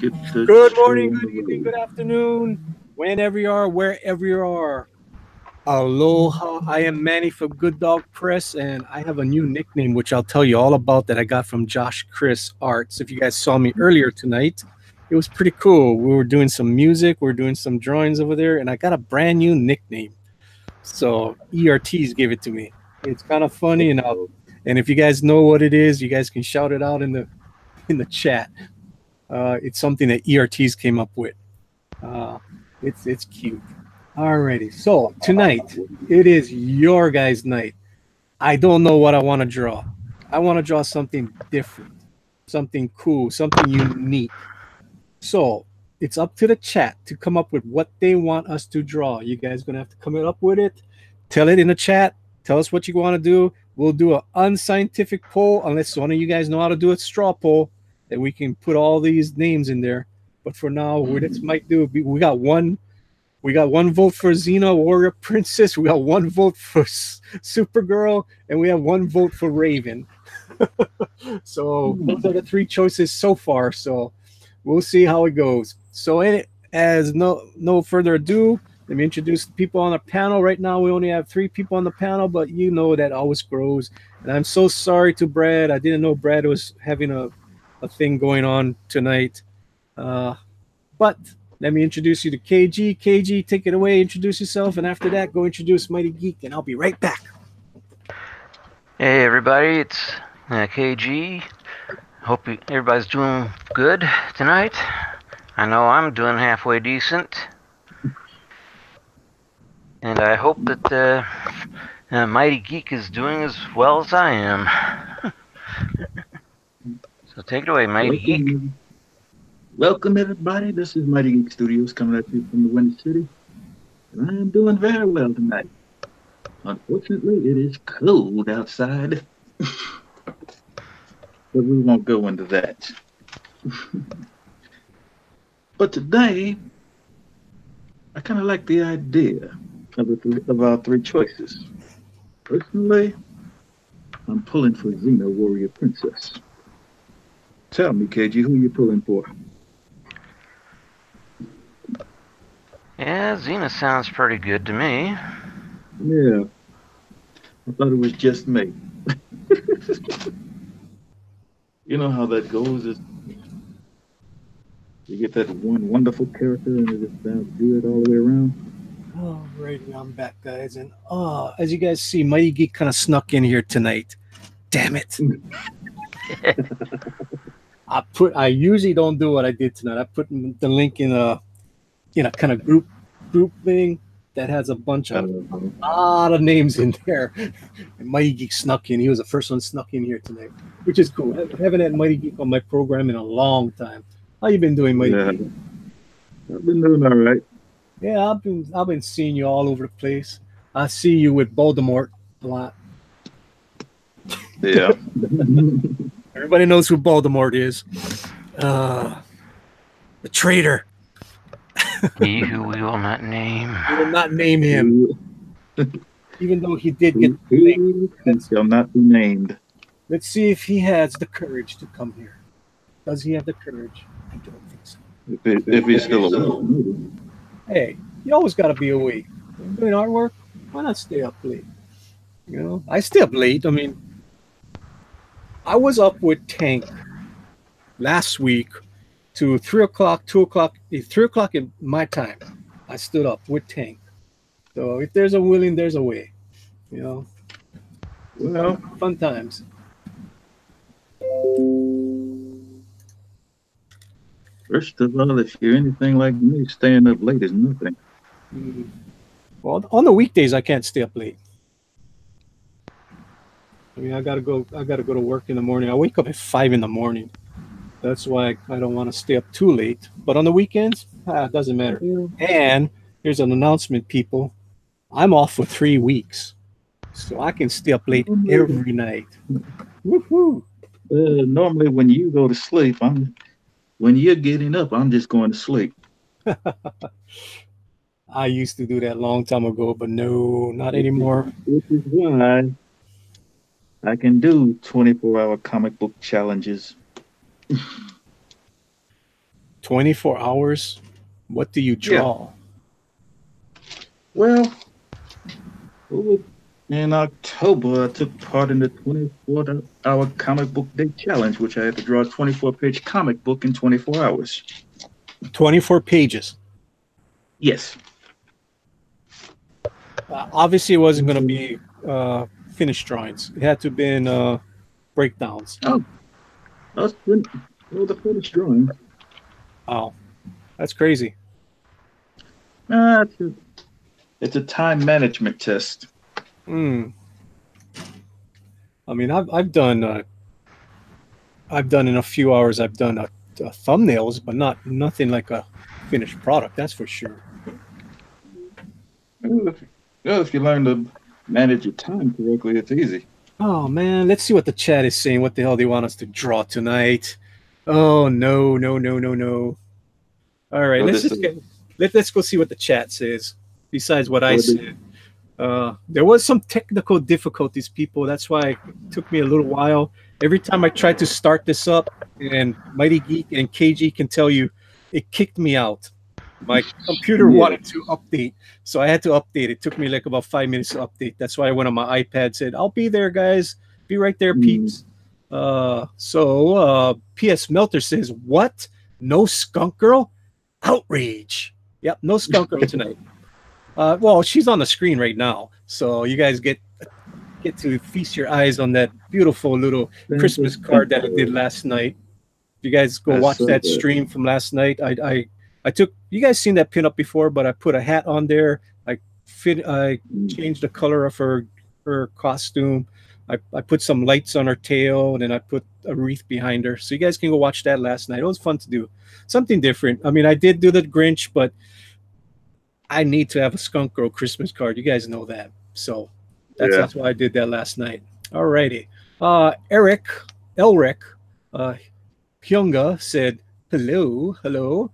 Get the Good show morning, on good the evening, good road. afternoon, whenever you are, wherever you are. Aloha, I am Manny from Good Dog Press, and I have a new nickname which I'll tell you all about that I got from Josh Chris Arts. If you guys saw me earlier tonight, it was pretty cool. We were doing some music, we were doing some drawings over there, and I got a brand new nickname. So ERTs gave it to me. It's kind of funny, and if you guys know what it is, you guys can shout it out in the chat. It's something that ERTs came up with. Uh, it's cute. Alrighty. So tonight it is your guys' night. I don't know what I want to draw. I want to draw something different, something cool, something unique. So it's up to the chat to come up with what they want us to draw. You guys gonna have to come up with it. Tell it in the chat. Tell us what you want to do. We'll do an unscientific poll, unless one of you guys know how to do a straw poll, that we can put all these names in there. But for now, we just might do. We got one. We got one vote for Xena Warrior Princess. We got one vote for Supergirl, and we have one vote for Raven. So those are the three choices so far. So we'll see how it goes. So as no further ado, let me introduce the people on the panel. Right now, we only have three people on the panel, but you know that always grows. And I'm so sorry to Brad. I didn't know Brad was having a thing going on tonight. But let me introduce you to KG. KG, take it away. Introduce yourself, and after that, go introduce Mighty Geek, and I'll be right back. Hey everybody, it's KG. Hope everybody's doing good tonight. I know I'm doing halfway decent. And I hope that Mighty Geek is doing as well as I am. So take it away, Mighty Geek. Welcome, everybody. This is Mighty Geek Studios coming at you from the Windy City. And I am doing very well tonight. Unfortunately, it is cold outside. But we won't go into that. But today, I kind of like the idea of our three choices. Personally, I'm pulling for Xena Warrior Princess. Tell me, KG, who you pulling for? Yeah, Xena sounds pretty good to me. Yeah, I thought it was just me. You know how that goes. Is you get that one wonderful character and it just sounds good all the way around. All right, I'm back, guys, and as you guys see, Mighty Geek kind of snuck in here tonight. Damn it! I usually don't do what I did tonight. I put the link in a kind of group thing that has a bunch of lot of names in there. And Mighty Geek snuck in. He was the first one snuck in here tonight, which is cool. I haven't had Mighty Geek on my program in a long time. How you been doing, Mighty Geek? I've been doing all right. Yeah, I've been seeing you all over the place. I see you with Voldemort a lot. Yeah. Everybody knows who Voldemort is. The traitor. He who we will not name. We will not name him. Even though he did get He shall not be named. Let's see if he has the courage to come here. Does he have the courage? I don't think so. If he's still awake. Hey, you always got to be awake. When you're doing artwork, why not stay up late? You know, I stay up late. I mean, I was up with Tank last week to 3 o'clock, 2 o'clock, 3 o'clock in my time. I stood up with Tank. So if there's a willing, there's a way. You know, Well, fun times. first of all, if you're anything like me, staying up late is nothing. Well, on the weekdays, I can't stay up late. I mean, I gotta go to work in the morning. I wake up at 5 in the morning. That's why I don't want to stay up too late. But on the weekends, it doesn't matter. And here's an announcement, people. I'm off for 3 weeks, so I can stay up late every night. Woohoo! Normally, when you go to sleep, when you're getting up, I'm just going to sleep. I used to do that a long time ago, but no, not anymore. Which is why I can do 24-hour comic book challenges. 24 hours. What do you draw? Well, in October, I took part in the 24-hour comic book day challenge, which I had to draw a 24-page comic book in 24 hours. 24 pages. Yes. Obviously, it wasn't going to be finished drawings. It had to have been breakdowns. Oh, that's the finished drawing. Oh, that's crazy. It's a time management test. I mean, I've done in a few hours. I've done thumbnails, but nothing like a finished product. That's for sure. Well, if you learn to manage your time correctly, it's easy. Oh man, let's see what the chat is saying. What the hell do they want us to draw tonight? Oh no. All right, let's go see what the chat says. Besides what I said, there was some technical difficulties, people. That's why it took me a little while. Every time I tried to start this up, and Mighty Geek and KG can tell you, it kicked me out. My computer wanted to update, so I had to update. It took me like about 5 minutes to update. That's why I went on my iPad, said, "I'll be there, guys. Be right there, peeps." P.S. Melter says, "What? No skunk girl? Outrage!" Yep, no skunk girl tonight. Well, she's on the screen right now, so you guys get to feast your eyes on that beautiful little Christmas card that I did last night. If you guys go watch that stream from last night, I took, you guys seen that pin up before, but I put a hat on there. I changed the color of her costume. I put some lights on her tail, and then I put a wreath behind her. So you guys can go watch that last night. It was fun to do. Something different. I mean, I did do the Grinch, but I need to have a Skunk Girl Christmas card. You guys know that. So that's why I did that last night. All righty. Elric, Hyunga said, hello.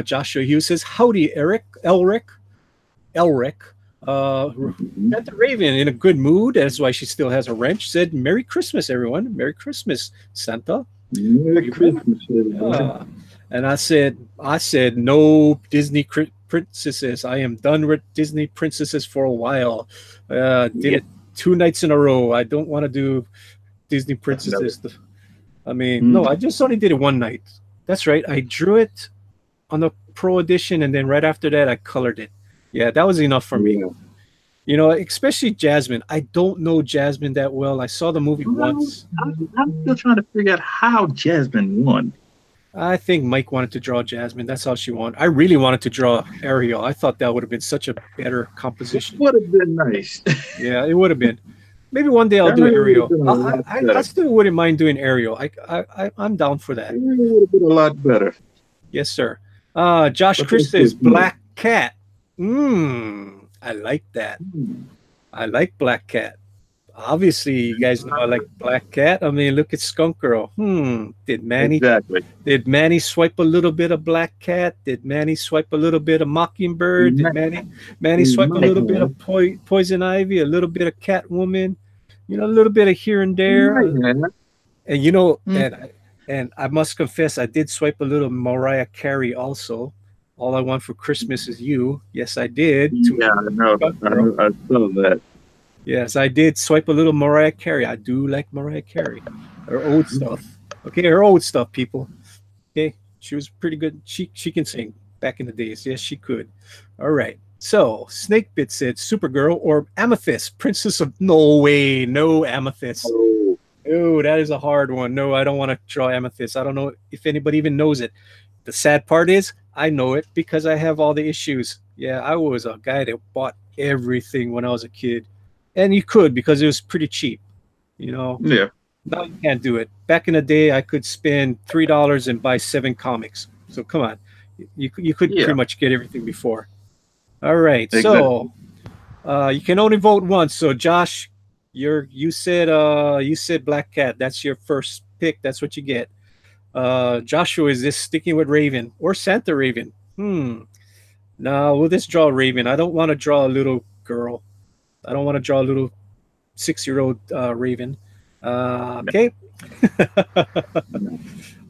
Joshua Hughes says, howdy, Elric. Santa Raven in a good mood. That's why she still has a wrench. Said, Merry Christmas, everyone. Merry Christmas, Santa. Merry Christmas, everyone. And I said, no Disney princesses. I am done with Disney princesses for a while. Did it 2 nights in a row. I don't want to do Disney princesses. I mean, no, I just only did it 1 night. That's right. I drew it on the Pro Edition, and then right after that, I colored it. Yeah, that was enough for me. You know, especially Jasmine. I don't know Jasmine that well. I saw the movie once. I'm still trying to figure out how Jasmine won. I think Mike wanted to draw Jasmine. That's all she wanted. I really wanted to draw Ariel. I thought that would have been such a better composition. It would have been nice. Yeah, it would have been. Maybe one day I'll do Ariel. I still wouldn't mind doing Ariel. I'm down for that. It would have been a lot better. Yes, sir. Josh Chris says Black Cat. I like that. I like Black Cat. Obviously, you guys know I like Black Cat. I mean, look at Skunk Girl. Did Manny swipe a little bit of Black Cat? Did Manny swipe a little bit of Mockingbird? Did Manny swipe a little bit of Poison Ivy? A little bit of Catwoman? You know, a little bit of here and there. And you know, and I must confess, I did swipe a little Mariah Carey also. All I Want for Christmas Is You. Yes, I did. Yeah, I know. I saw that. Yes, I did swipe a little Mariah Carey. I do like Mariah Carey. Her old stuff. Okay, her old stuff, people. Okay, she was pretty good. She can sing back in the days. Yes, she could. All right. So, Snakebit said Supergirl or Amethyst, Princess of... No way. No Amethyst. Oh, that is a hard one. No, I don't want to draw Amethyst. I don't know if anybody even knows it. The sad part is I know it because I have all the issues. Yeah, I was a guy that bought everything when I was a kid. And you could because it was pretty cheap, you know. Yeah. Now you can't do it. Back in the day, I could spend $3 and buy 7 comics. So come on, you could pretty much get everything before. All right, exactly. So you can only vote once. So Josh, you said Black Cat. That's your first pick. That's what you get. Joshua, is this sticking with Raven or Santa Raven? No, we'll just draw Raven. I don't want to draw a little girl. I don't want to draw a little 6-year-old Raven. Okay.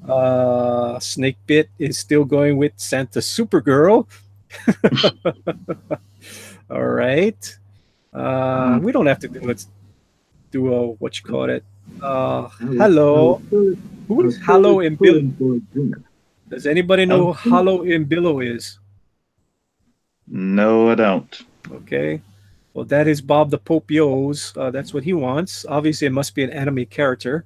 Snakebit is still going with Santa Supergirl. All right. We don't have to do a what you call it. Hello. Who is Hallow and Billow? Does anybody know who Hallow and Billow is? No, I don't. Okay. Well, that is Bob the Popios. That's what he wants. Obviously, it must be an anime character.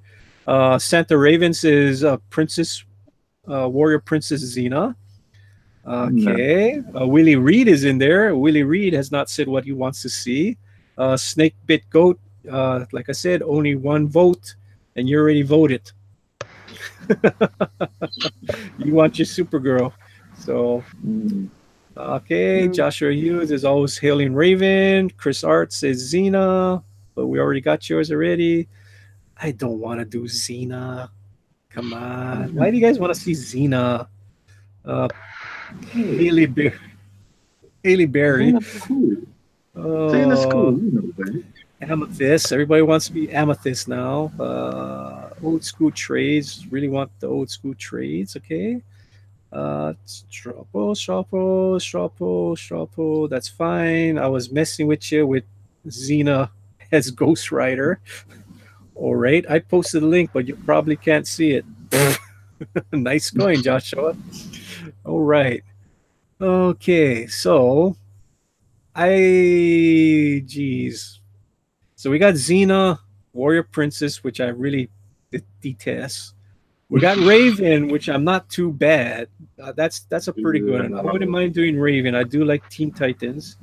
Santa Ravens is Princess, Warrior Princess Xena. Okay. Willie Reed is in there. Willie Reed has not said what he wants to see. Snake Bit Goat, like I said, only one vote, and you already voted. You want your Supergirl. So, okay. Joshua Hughes is always hailing Raven. Chris Art says Xena, but we already got yours already. I don't want to do Xena. Come on. Why do you guys want to see Xena? Haley Berry. Xena's cool. Xena's cool. You know that. Amethyst. Everybody wants to be Amethyst now. Old school trades. Really want the old school trades. Okay. Strapo. That's fine. I was messing with you with Xena as Ghost Rider. All right. I posted a link, but you probably can't see it. Nice going, Joshua. All right. Okay. So, geez. So we got Xena, Warrior Princess, which I really detest. We got Raven, which I'm not too bad. That's a pretty good one. I wouldn't mind doing Raven. I do like Teen Titans.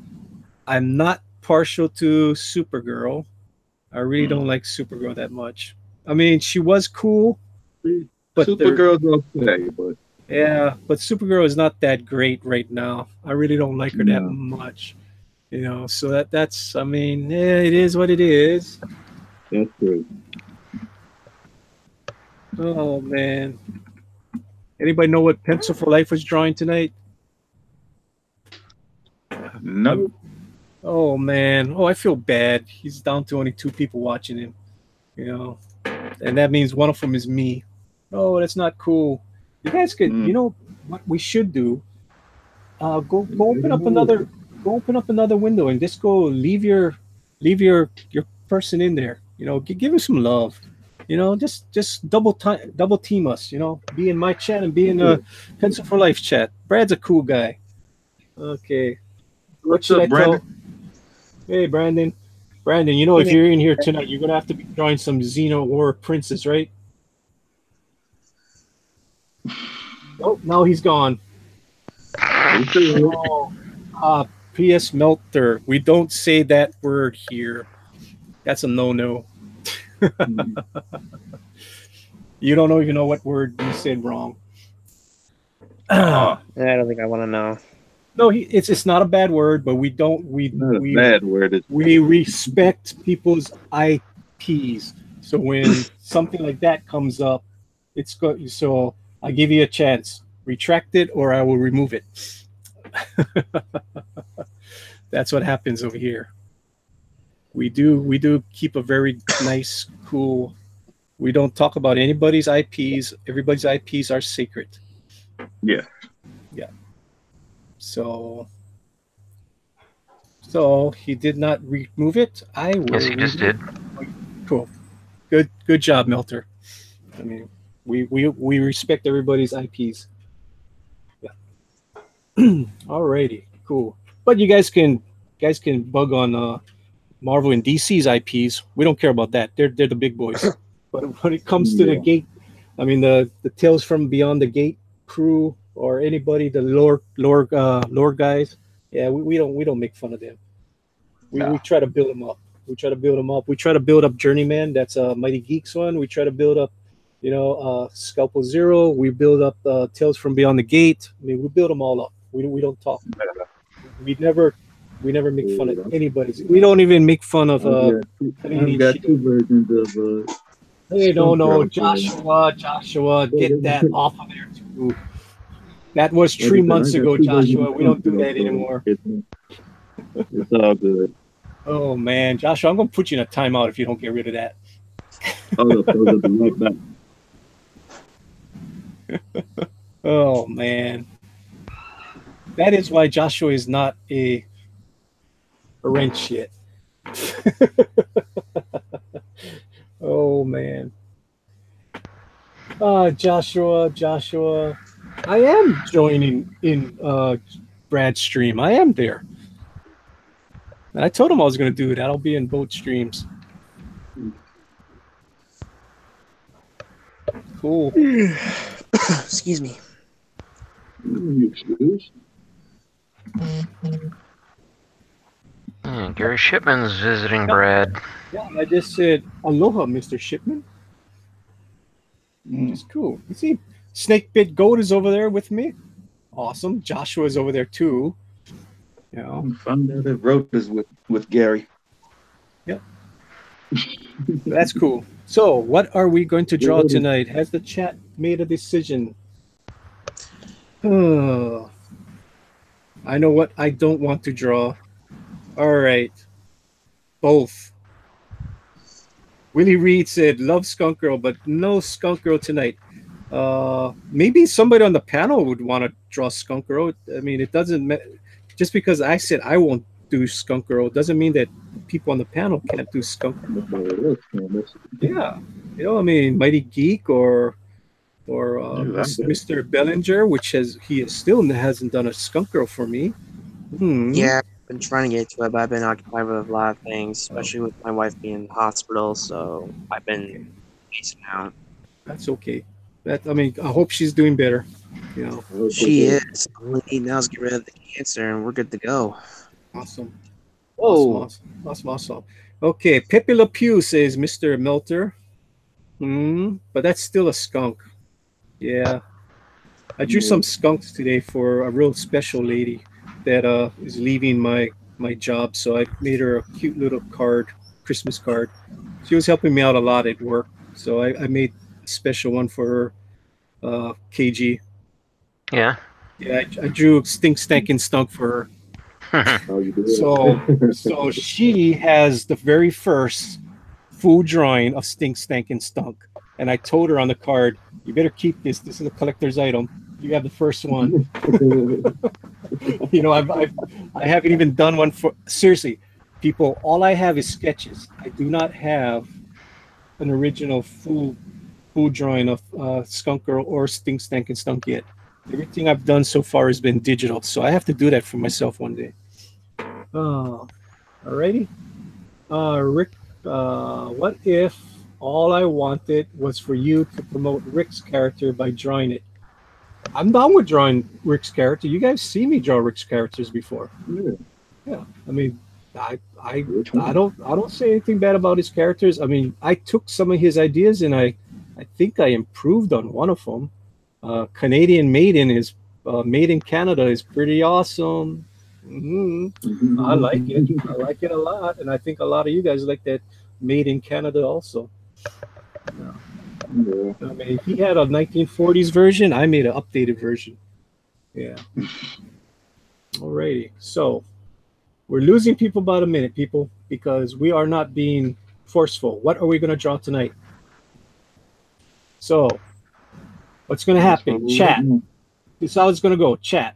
I'm not partial to Supergirl. I really don't like Supergirl that much. I mean, she was cool, but Supergirl's okay, but yeah, but Supergirl is not that great right now. I really don't like her that much. You know, so that's I mean, yeah, it is what it is. That's true. Oh man. Anybody know what Pencil for Life was drawing tonight? No. Oh man. Oh, I feel bad. He's down to only 2 people watching him. You know. And that means one of them is me. Oh, that's not cool. You guys could you know what we should do? Go open up another window and just go leave your person in there. You know, give him some love. You know, just double team us. You know, be in my chat and be in the Pencil for Life chat. Brad's a cool guy. Okay, what should I tell? Hey, Brandon. You know, if you're in here tonight, you're gonna have to be drawing some Xena or Princess, right? Oh, now he's gone. P.S. Melter. We don't say that word here. That's a no-no. You don't even know what word you said wrong. I don't think I want to know. No, it's not a bad word, but we bad word. We respect people's IPs. So when something like that comes up, it's good. So I give you a chance. Retract it, or I will remove it. That's what happens over here. We do keep a very nice, cool. We don't talk about anybody's IPs. Everybody's IPs are sacred. Yeah. Yeah. So he did not remove it. I will. Yes, he just did. Cool. Good job, Melter. I mean, we respect everybody's IPs. Yeah. Alrighty, cool. But you guys can bug on Marvel and DC's IPs. We don't care about that. They're the big boys. But when it comes to the Gate, I mean the Tales from Beyond the Gate crew or anybody, the lore guys, yeah, we don't make fun of them. We try to build them up. We try to build up Journeyman. That's a Mighty Geeks one. We try to build up, Scalpel Zero. We build up Tales from Beyond the Gate. I mean, we build them all up. We don't talk. We never make fun of anybody. We don't even make fun of. I've got 2 versions of. Hey, no, Joshua, get that off of there too. That was 3 months ago, Joshua. We don't do that anymore. It's all good. Oh man, Joshua, I'm gonna put you in a timeout if you don't get rid of that. Oh man, that is why Joshua is not a wrench yet. Oh man. Joshua, I am joining in Brad's stream. I am there. And I told him I was going to do that. I'll be in both streams. Cool. Excuse me. Gary Shipman's visiting Brad. Yeah, I just said aloha, Mr. Shipman. Which is cool. You see, Snakebit Goat is over there with me. Awesome. Joshua is over there too. You know. Found out that wrote is with Gary. Yep. That's cool. So, what are we going to draw tonight? Has the chat made a decision? I know what I don't want to draw. All right. Both. Willie Reed said, love Skunk Girl, but no Skunk Girl tonight. Maybe somebody on the panel would want to draw Skunk Girl. I mean, it doesn't matter. Just because I said I won't do Skunk Girl doesn't mean that people on the panel can't do Skunk Girl. Yeah. You know, I mean, Mighty Geek or Mr. Bellinger, he still hasn't done a Skunk Girl for me. Yeah, I've been trying to get to it, but I've been occupied with a lot of things, especially with my wife being in the hospital, so I've been pacing out. That's okay. I hope she's doing better. You know. She is. All we need now is get rid of the cancer, and we're good to go. Awesome. Awesome. Okay, Pepe Le Pew says Mr. Melter. But that's still a skunk. Yeah. I drew some skunks today for a real special lady that is leaving my job, so I made her a cute little Christmas card. She was helping me out a lot at work, so I made a special one for her, KG. Yeah. Yeah, I drew Stink Stankin' Stunk for her. So she has the very first full drawing of Stink Stankin' Stunk. And I told her on the card, you better keep this. This is a collector's item. You have the first one. You know, I haven't even done one for, seriously, people, all I have is sketches. I do not have an original full drawing of Skunk Girl or Stink Stankin' Stunk yet. Everything I've done so far has been digital, so I have to do that for myself one day. Alrighty. Rick, what if all I wanted was for you to promote Rick's character by drawing it? I'm down with drawing Rick's character. You guys see me draw Rick's characters before. Yeah. I mean, I don't say anything bad about his characters. I mean, I took some of his ideas and I think I improved on one of them. Canadian Maiden is made in Canada is pretty awesome. I like it. I like it a lot, and I think a lot of you guys like that made in Canada also. Yeah. I mean, he had a 1940s version. I made an updated version. Yeah. Alrighty. So we're losing people about a minute, people, because we are not being forceful. What are we going to draw tonight? So what's going to happen? Chat. This is how it's going to go. Chat.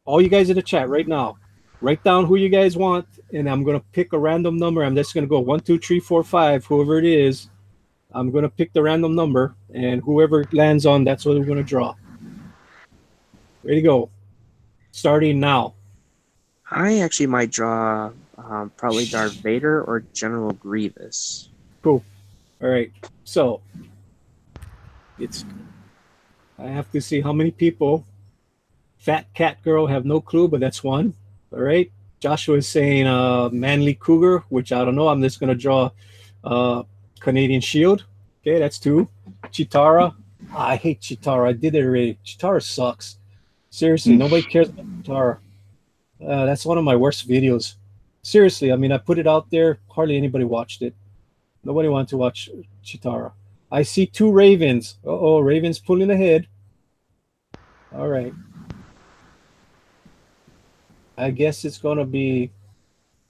All you guys in the chat right now, write down who you guys want, and I'm going to pick a random number. I'm just going to go 1, 2, 3, 4, 5, whoever it is. I'm going to pick the random number, and whoever it lands on, that's what we're going to draw. Ready to go. Starting now. I actually might draw probably Darth Vader or General Grievous. Cool. All right. So I have to see how many people. Fat Cat Girl, have no clue, but that's one. All right. Joshua is saying Manly Cougar, which I don't know. I'm just going to draw Canadian Shield. Okay, that's 2. Chitara. I hate Chitara. I did it already. Chitara sucks. Seriously, nobody cares about Chitara. That's one of my worst videos. Seriously, I mean, I put it out there. Hardly anybody watched it. Nobody wanted to watch Chitara. I see 2 Ravens. Uh-oh, Ravens pulling ahead. All right. I guess it's going to be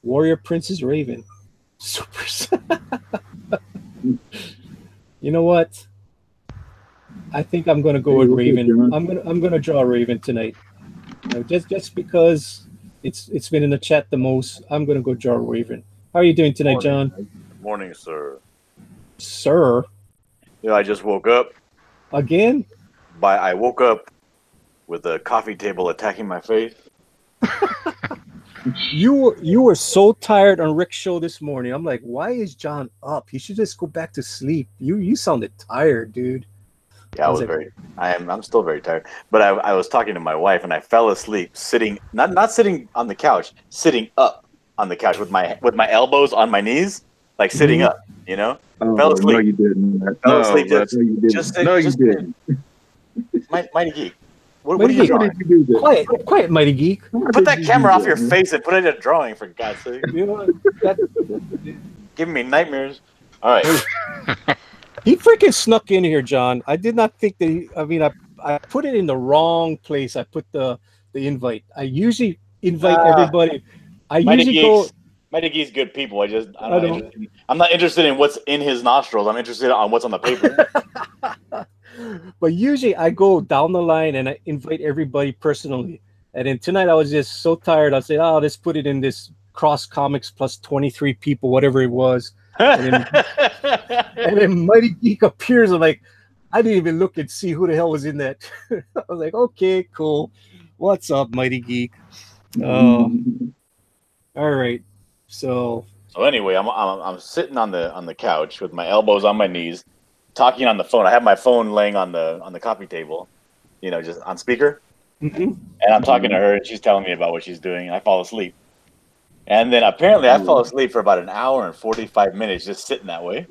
Warrior Princess Raven. Super. You know what? I think I'm gonna go Hey, with what's up, Raven. John? I'm gonna draw Raven tonight. Just because it's been in the chat the most, I'm gonna go draw Raven. How are you doing tonight, John? Morning, sir. Sir, Yeah, I just woke up. again? I woke up with a coffee table attacking my face. You were so tired on Rick's show this morning. I'm like, why is John up? He should just go back to sleep. You sounded tired, dude. Yeah, I was like, very. I'm still very tired. But I was talking to my wife and I fell asleep sitting, not sitting on the couch, sitting up on the couch with my elbows on my knees, like sitting up. You know, Oh, fell asleep. no, you didn't. Fell No, asleep. Russ, no, you didn't. Just No, you just didn't. Mighty Geek. What Mighty are you Geek. Why drawing? did you do that? quiet, mighty geek. Why Put did that you camera do off that, your man? face and put it in a drawing, for God's sake. You know, Giving me nightmares. All right. he freaking snuck in here, John. I did not think that. I put it in the wrong place. I put the invite. I usually invite everybody. I usually go. Mighty Geek's good people. know. I'm not interested in what's in his nostrils. I'm interested on what's on the paper. But usually I go down the line and I invite everybody personally. And then tonight I was just so tired. I said, "Oh, let's put it in this Cross Comics plus 23 people, whatever it was." And then Mighty Geek appears. I'm like, I didn't even look and see who the hell was in that. I was like, okay, cool. What's up, Mighty Geek? All right. So anyway, I'm sitting on the couch with my elbows on my knees, talking on the phone. I have my phone laying on the coffee table, you know, just on speaker. mhm. And I'm talking to her, and she's telling me about what she's doing, and I fall asleep. And then apparently I fell asleep for about an hour and 45 minutes just sitting that way.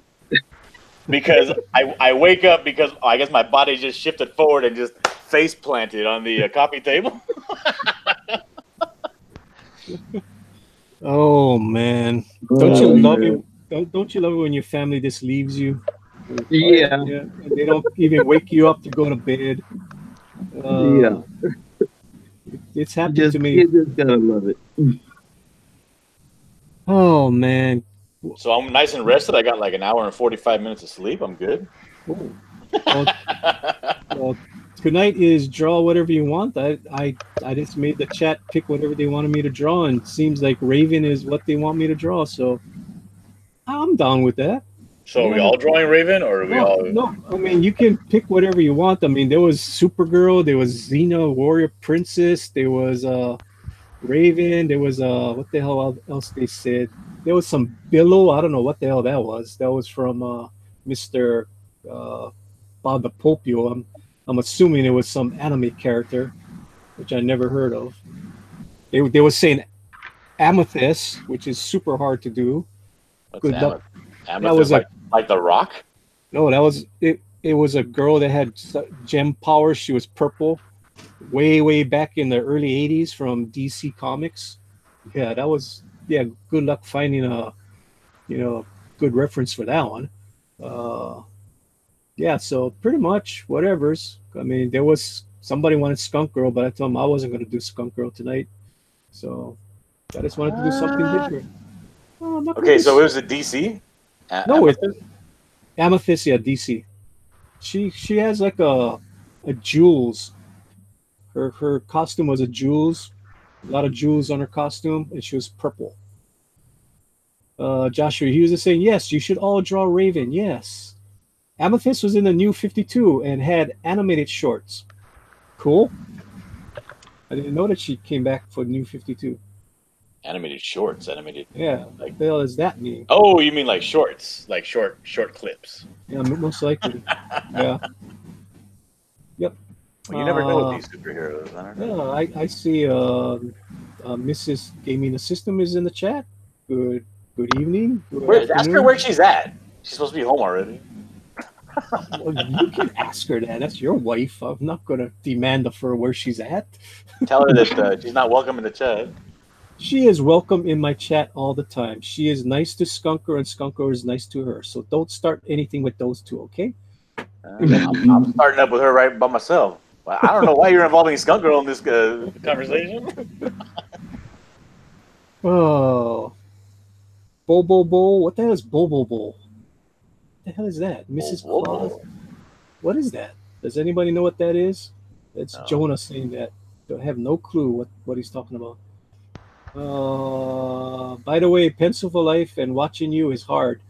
Because I wake up because I guess my body just shifted forward and just face planted on the coffee table. Oh man. Don't you love it? Don't you love it when your family just leaves you? Yeah. And they don't even wake you up to go to bed. Yeah. It's happened to me. You just gotta love it. Oh man. So I'm nice and rested. I got like an hour and 45 minutes of sleep. I'm good. Well, tonight is draw whatever you want. I just made the chat pick whatever they wanted me to draw, and it seems like Raven is what they want me to draw. So I'm down with that. So are we all drawing Raven, or are we all? No, I mean you can pick whatever you want. I mean there was Supergirl, there was Xena, Warrior Princess, there was Raven, there was what the hell else they said? There was some Billow. I don't know what the hell that was. That was from Mr. Bob the Popio. I'm assuming it was some anime character, which I never heard of. They were saying Amethyst, which is super hard to do. What's Good luck. Amethyst? That was like the Rock. No, that was it. It was a girl that had gem powers. She was purple, way back in the early '80s from DC Comics. Yeah, that was good luck finding a good reference for that one. So pretty much whatever's. I mean, there was somebody wanted Skunk Girl, but I told him I wasn't going to do Skunk Girl tonight. So I just wanted to do something different. Okay, so it was a DC. No, it's Amethyst, yeah, DC. She has like a jewels. Her costume was a jewels, a lot of jewels on her costume, and she was purple. Joshua Hughes is saying, yes, you should all draw Raven. Yes. Amethyst was in the New 52 and had animated shorts. Cool. I didn't know that she came back for New 52. Animated shorts, animated. Yeah. What the hell does that mean? Oh, you mean like shorts, like short clips? Yeah, most likely. Yeah. Yep. Well, you never know with these superheroes. I don't know. Yeah, I see. Mrs. Gaming the System is in the chat. Good evening. Ask her where she's at. She's supposed to be home already. Well, you can ask her that. That's your wife. I'm not going to demand of her where she's at. Tell her that she's not welcome in the chat. She is welcome in my chat all the time. She is nice to Skunker, and Skunker is nice to her. So don't start anything with those two, okay? I'm starting up with her right by myself. I don't know why you're involving Skunk Girl in this conversation. Oh. Bobo. What the hell is Bobo? What the hell is that? Mrs. Bobo. Claus? What is that? Does anybody know what that is? It's No. Jonah saying that. I have no clue what he's talking about. By the way, Pencil for Life and watching you is hard.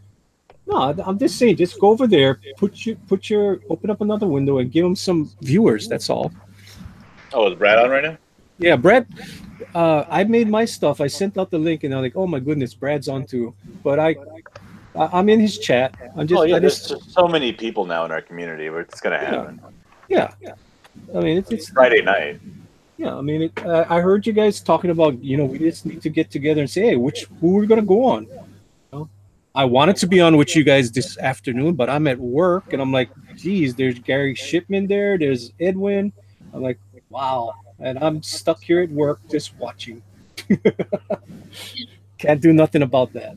No, I'm just saying, just go over there, open up another window and give them some viewers. That's all. Oh, is Brad on right now? Yeah, Brad. I made my stuff. I sent out the link, and I'm like, oh my goodness, Brad's on too. But I'm in his chat. There's just so many people now in our community where it's gonna happen. Yeah. I mean, it's Friday night. Yeah, I mean, I heard you guys talking about, we just need to get together and say, hey, who we're gonna go on. I wanted to be on with you guys this afternoon, but I'm at work, and I'm like, geez, there's Gary Shipman there, there's Edwin. I'm like, wow, and I'm stuck here at work just watching. Can't do nothing about that.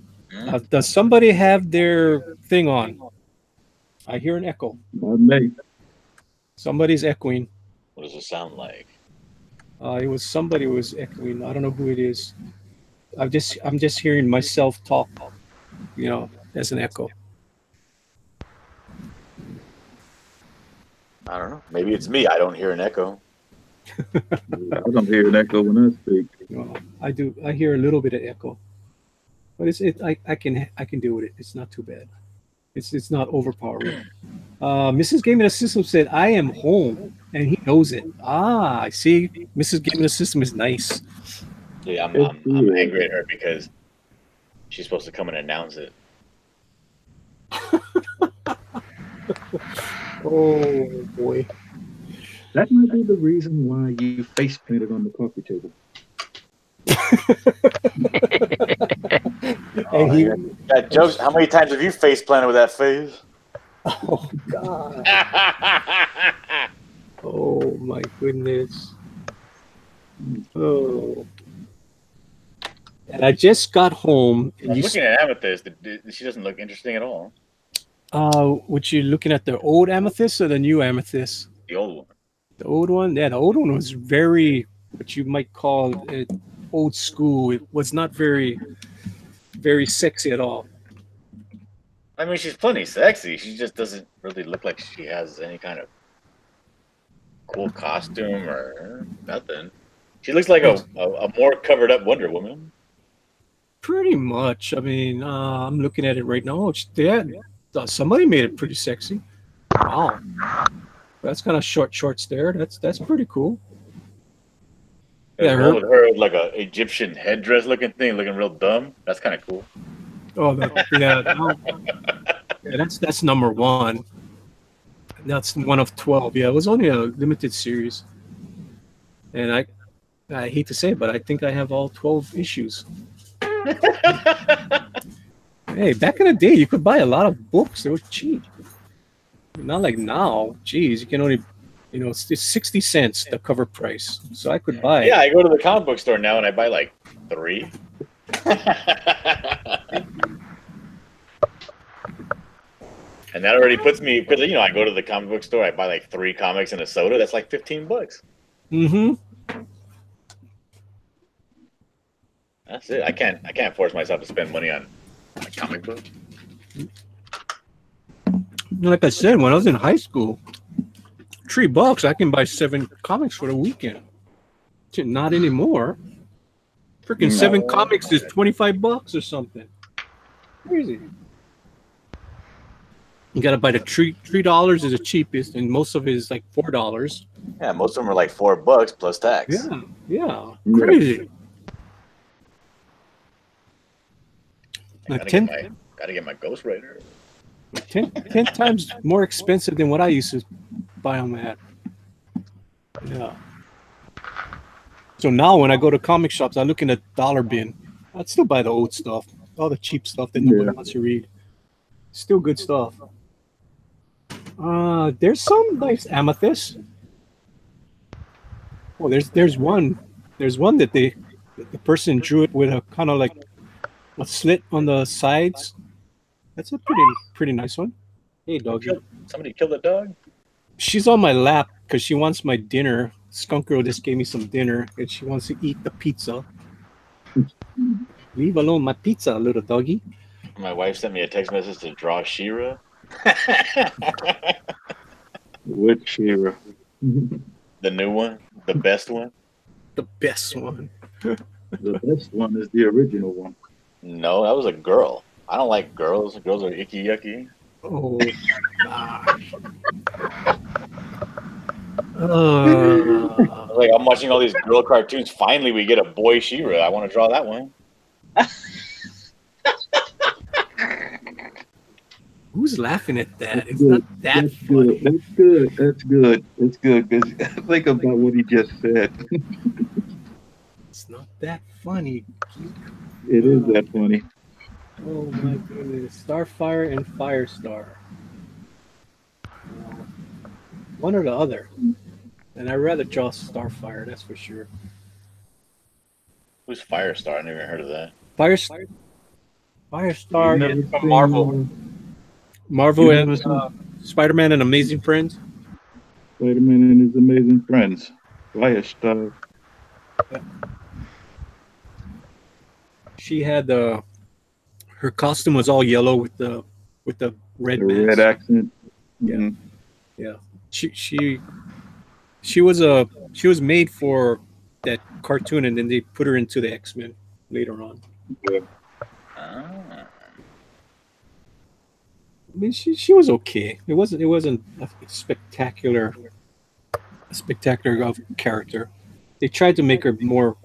Does somebody have their thing on? I hear an echo. Not me. Somebody's echoing. What does it sound like? It was somebody who was echoing. I don't know who it is. I'm just hearing myself talk, as an echo. I don't know. Maybe it's me. I don't hear an echo. I don't hear an echo when I speak. No, I do. I hear a little bit of echo, but I can deal with it. It's not too bad. It's not overpowering. Mrs. Gaming System said, "I am home," and he knows it. I see. Mrs. Gaming System is nice. Yeah, I'm angry at her because she's supposed to come and announce it. Oh boy. That might be the reason why you face planted on the coffee table. That jokes. How many times have you face planted with that face? Oh God. Oh my goodness. Oh. And I just got home. I'm looking at Amethyst. She doesn't look interesting at all. What you looking at, the old Amethyst or the new Amethyst? The old one. The old one? Yeah, the old one was very, what you might call it, old school. It was not very, very sexy at all. I mean, she's plenty sexy. She just doesn't really look like she has any kind of cool costume or nothing. She looks like a more covered up Wonder Woman. Pretty much. I mean, I'm looking at it right now. Somebody made it pretty sexy. Wow. That's kind of shorts there. That's pretty cool. Yeah, her with like a Egyptian headdress looking thing, looking real dumb. That's kind of cool. Oh, that's number one. That's one of 12. Yeah, it was only a limited series. And I hate to say it, but I think I have all 12 issues. Hey, back in the day, you could buy a lot of books. They were cheap. Not like now. Geez, you can only, it's 60 cents, the cover price. So I could buy. Yeah, I go to the comic book store now and I buy like 3. And that already puts me, because, I go to the comic book store, I buy like 3 comics and a soda. That's like $15. Mm-hmm. That's it. I can't force myself to spend money on a comic book. Like I said, when I was in high school, $3 I can buy 7 comics for the weekend. Not anymore. Freaking 7 comics is $25 or something. Crazy. You gotta buy the $3 is the cheapest, and most of it is like $4. Yeah, most of them are like $4 plus tax. Yeah, crazy. Gotta get my Ghost Rider. 10 times more expensive than what I used to buy them at. Yeah. So now when I go to comic shops, I look in the dollar bin. I'd still buy the old stuff, all the cheap stuff that nobody wants to read. Still good stuff. There's some nice Amethyst. Oh, there's one. There's one that the person drew it with a kind of like a slit on the sides. That's a pretty nice one. Hey, doggy. Somebody killed a dog? She's on my lap because she wants my dinner. Skunk Girl just gave me some dinner and she wants to eat the pizza. Leave alone my pizza, little doggy. My wife sent me a text message to draw She-Ra. Which Shira? The new one, the best one. The best one. The best one is the original one. No, that was a girl. I don't like girls. Girls are icky yucky. Oh gosh. Uh, Like I'm watching all these girl cartoons. Finally, we get a boy She-Ra. I want to draw that one. who's laughing at that? That's It's good. not that That's funny. good. That's good. That's good. That's good. Because think about what he just said. It's not that funny. It is that funny. Oh my goodness. Starfire and Firestar. One or the other. And I'd rather draw Starfire, that's for sure. Who's Firestar? I never heard of that. Firestar You've never is from seen, Marvel. Marvel you've and never seen Spider-Man and Amazing Friends. Spider-Man and his amazing friends. Firestar. She had her costume was all yellow with the red The mask. red accent. Yeah. Mhm. She was made for that cartoon, and then they put her into the X-Men later on. Yeah. Ah. I mean, she was okay. It wasn't a spectacular of character. They tried to make her more.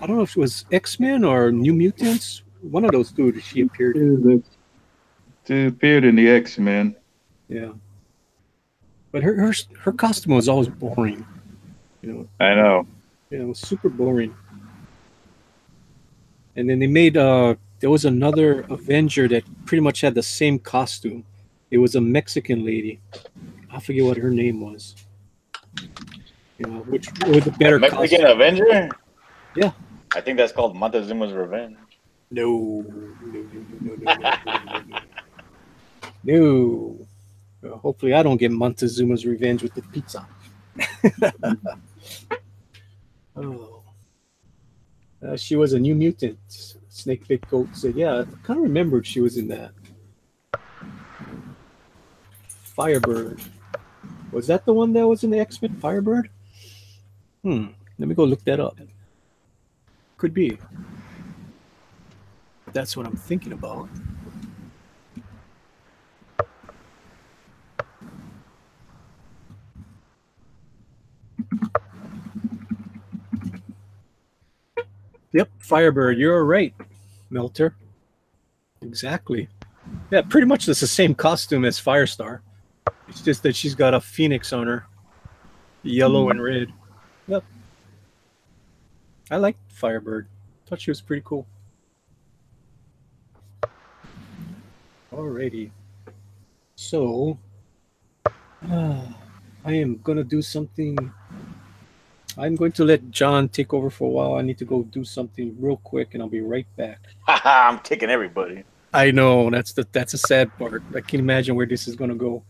I don't know if it was X-Men or New Mutants. One of those two she appeared in. She appeared in the X-Men. Yeah. But her costume was always boring. I know. It was super boring. And then they made there was another Avenger that pretty much had the same costume. It was a Mexican lady. I forget what her name was. Which with a better Mexican costume. Avenger? Yeah. I think that's called Montezuma's Revenge. No. No. Hopefully I don't get Montezuma's revenge with the pizza. Oh. She was a New Mutant. Snake Big Goat said, yeah, I kind of remembered she was in that. Firebird. Was that the one that was in the X-Men? Firebird? Let me go look that up. Could be. That's what I'm thinking about. Yep, Firebird. You're right, Melter. Exactly. Yeah, pretty much it's the same costume as Firestar. It's just that she's got a phoenix on her. Yellow and red. Yep. I liked Firebird. Thought she was pretty cool. Alrighty. So, I am going to do something. I'm going to let John take over for a while. I need to go do something real quick, and I'll be right back. I'm kicking everybody. I know that's a sad part. I can't imagine where this is going to go.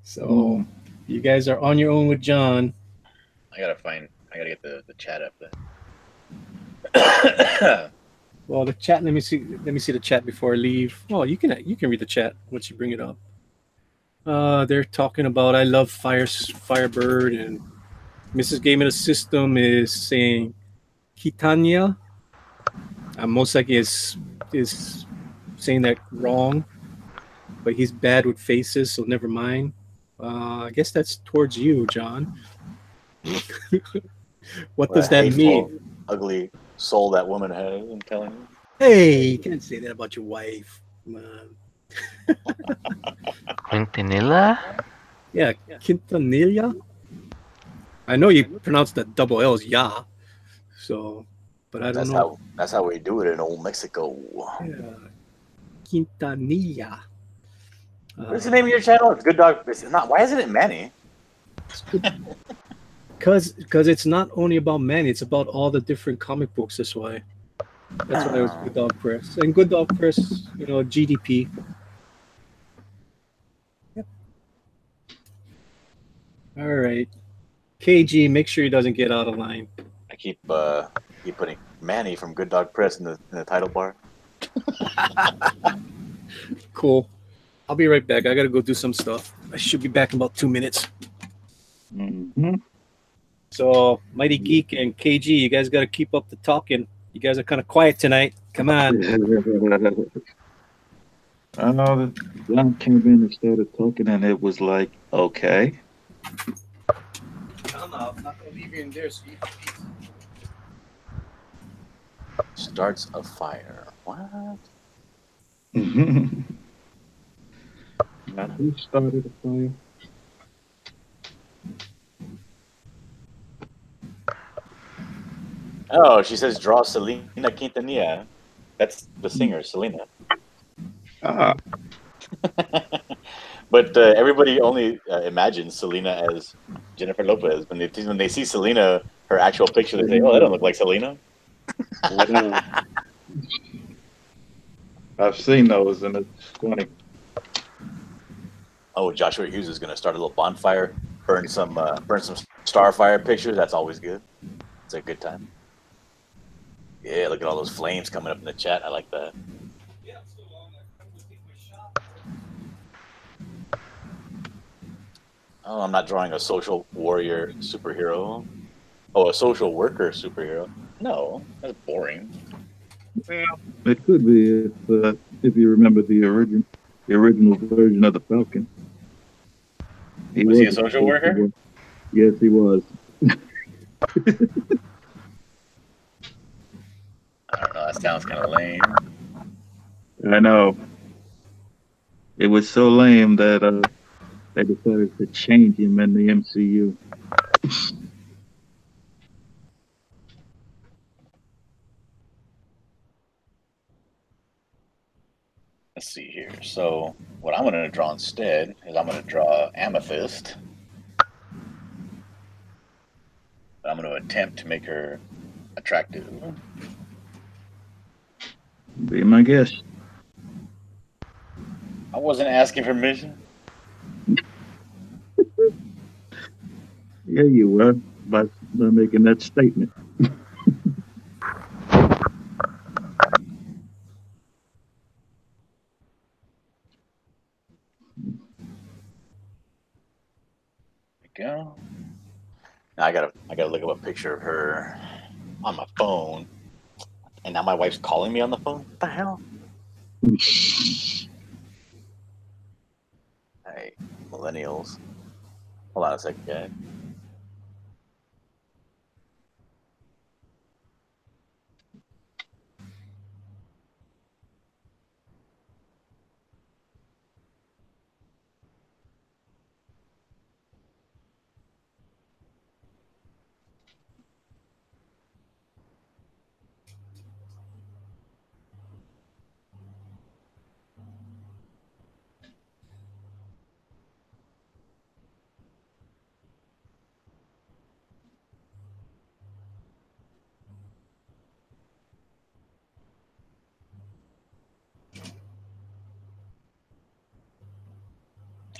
So, you guys are on your own with John. I gotta get the chat up there. Well, the chat. Let me see the chat before I leave. Oh, you can read the chat once you bring it up. They're talking about I love Firebird, and Mrs. Game of the System is saying Kitanya. Most likely is saying that wrong, but he's bad with faces, so never mind. I guess that's towards you, John. What does that mean? Ugly soul that woman has, I'm telling you. Hey, you can't say that about your wife. Come on. Quintanilla? Yeah, Quintanilla. I know you pronounce that double L as ya. So, but I don't know. That's how we do it in old Mexico. Yeah. Quintanilla. What's the name of your channel? It's Good Dog. It's not. Why isn't it Manny? Because it's not only about Manny, it's about all the different comic books. That's why. That's why it was Good Dog Press. And Good Dog Press, GDP. Yep. All right. KG, make sure he doesn't get out of line. I keep putting Manny from Good Dog Press in the title bar. Cool. I'll be right back. I gotta go do some stuff. I should be back in about 2 minutes. Mm-hmm. So, Mighty Geek and KG, you guys gotta keep up the talking. You guys are kind of quiet tonight. Come on. John came in and started talking, and it was like, okay. I'm not gonna leave you in there, Steve. Starts a fire. What? Now, who started the fire? Oh, she says draw Selena Quintanilla. That's the singer, Selena. Ah, But everybody only imagines Selena as Jennifer Lopez. When they see Selena, her actual picture, they say, "Oh, that don't look like Selena." I've seen those, and it's funny. Oh, Joshua Hughes is going to start a little bonfire, burn some Starfire pictures. That's always good. It's a good time. Yeah, look at all those flames coming up in the chat. I like that. Oh, I'm not drawing a social warrior superhero. Oh, a social worker superhero. No, that's boring. It could be if you remember the original version of the Falcon. Was he a social worker? Yes, he was. I don't know. That sounds kind of lame. I know. It was so lame that they decided to change him in the MCU. Let's see here. So what I'm going to draw instead is I'm going to draw Amethyst. I'm going to attempt to make her attractive. Be my guest. I wasn't asking permission. Yeah, you were by making that statement. Go. Now I gotta look up a picture of her on my phone, and now my wife's calling me on the phone. What the hell? Hey, millennials. Hold on a second, guys.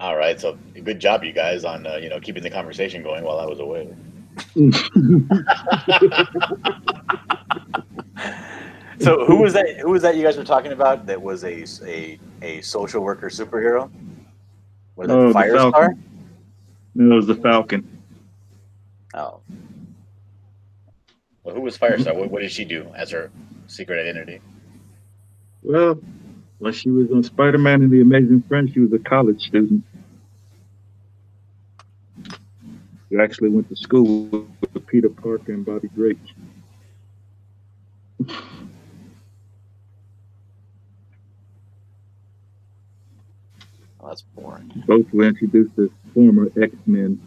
All right, so good job, you guys, on keeping the conversation going while I was away. So who was that? Who was that you guys were talking about? That was a social worker superhero. Was it Firestar? No, it was the Falcon. Oh. Well, who was Firestar? What did she do as her secret identity? Well, when she was on Spider-Man and the Amazing Friends, she was a college student. She actually went to school with Peter Parker and Bobby Drake. Oh, that's boring. Both were introduced as former X-Men.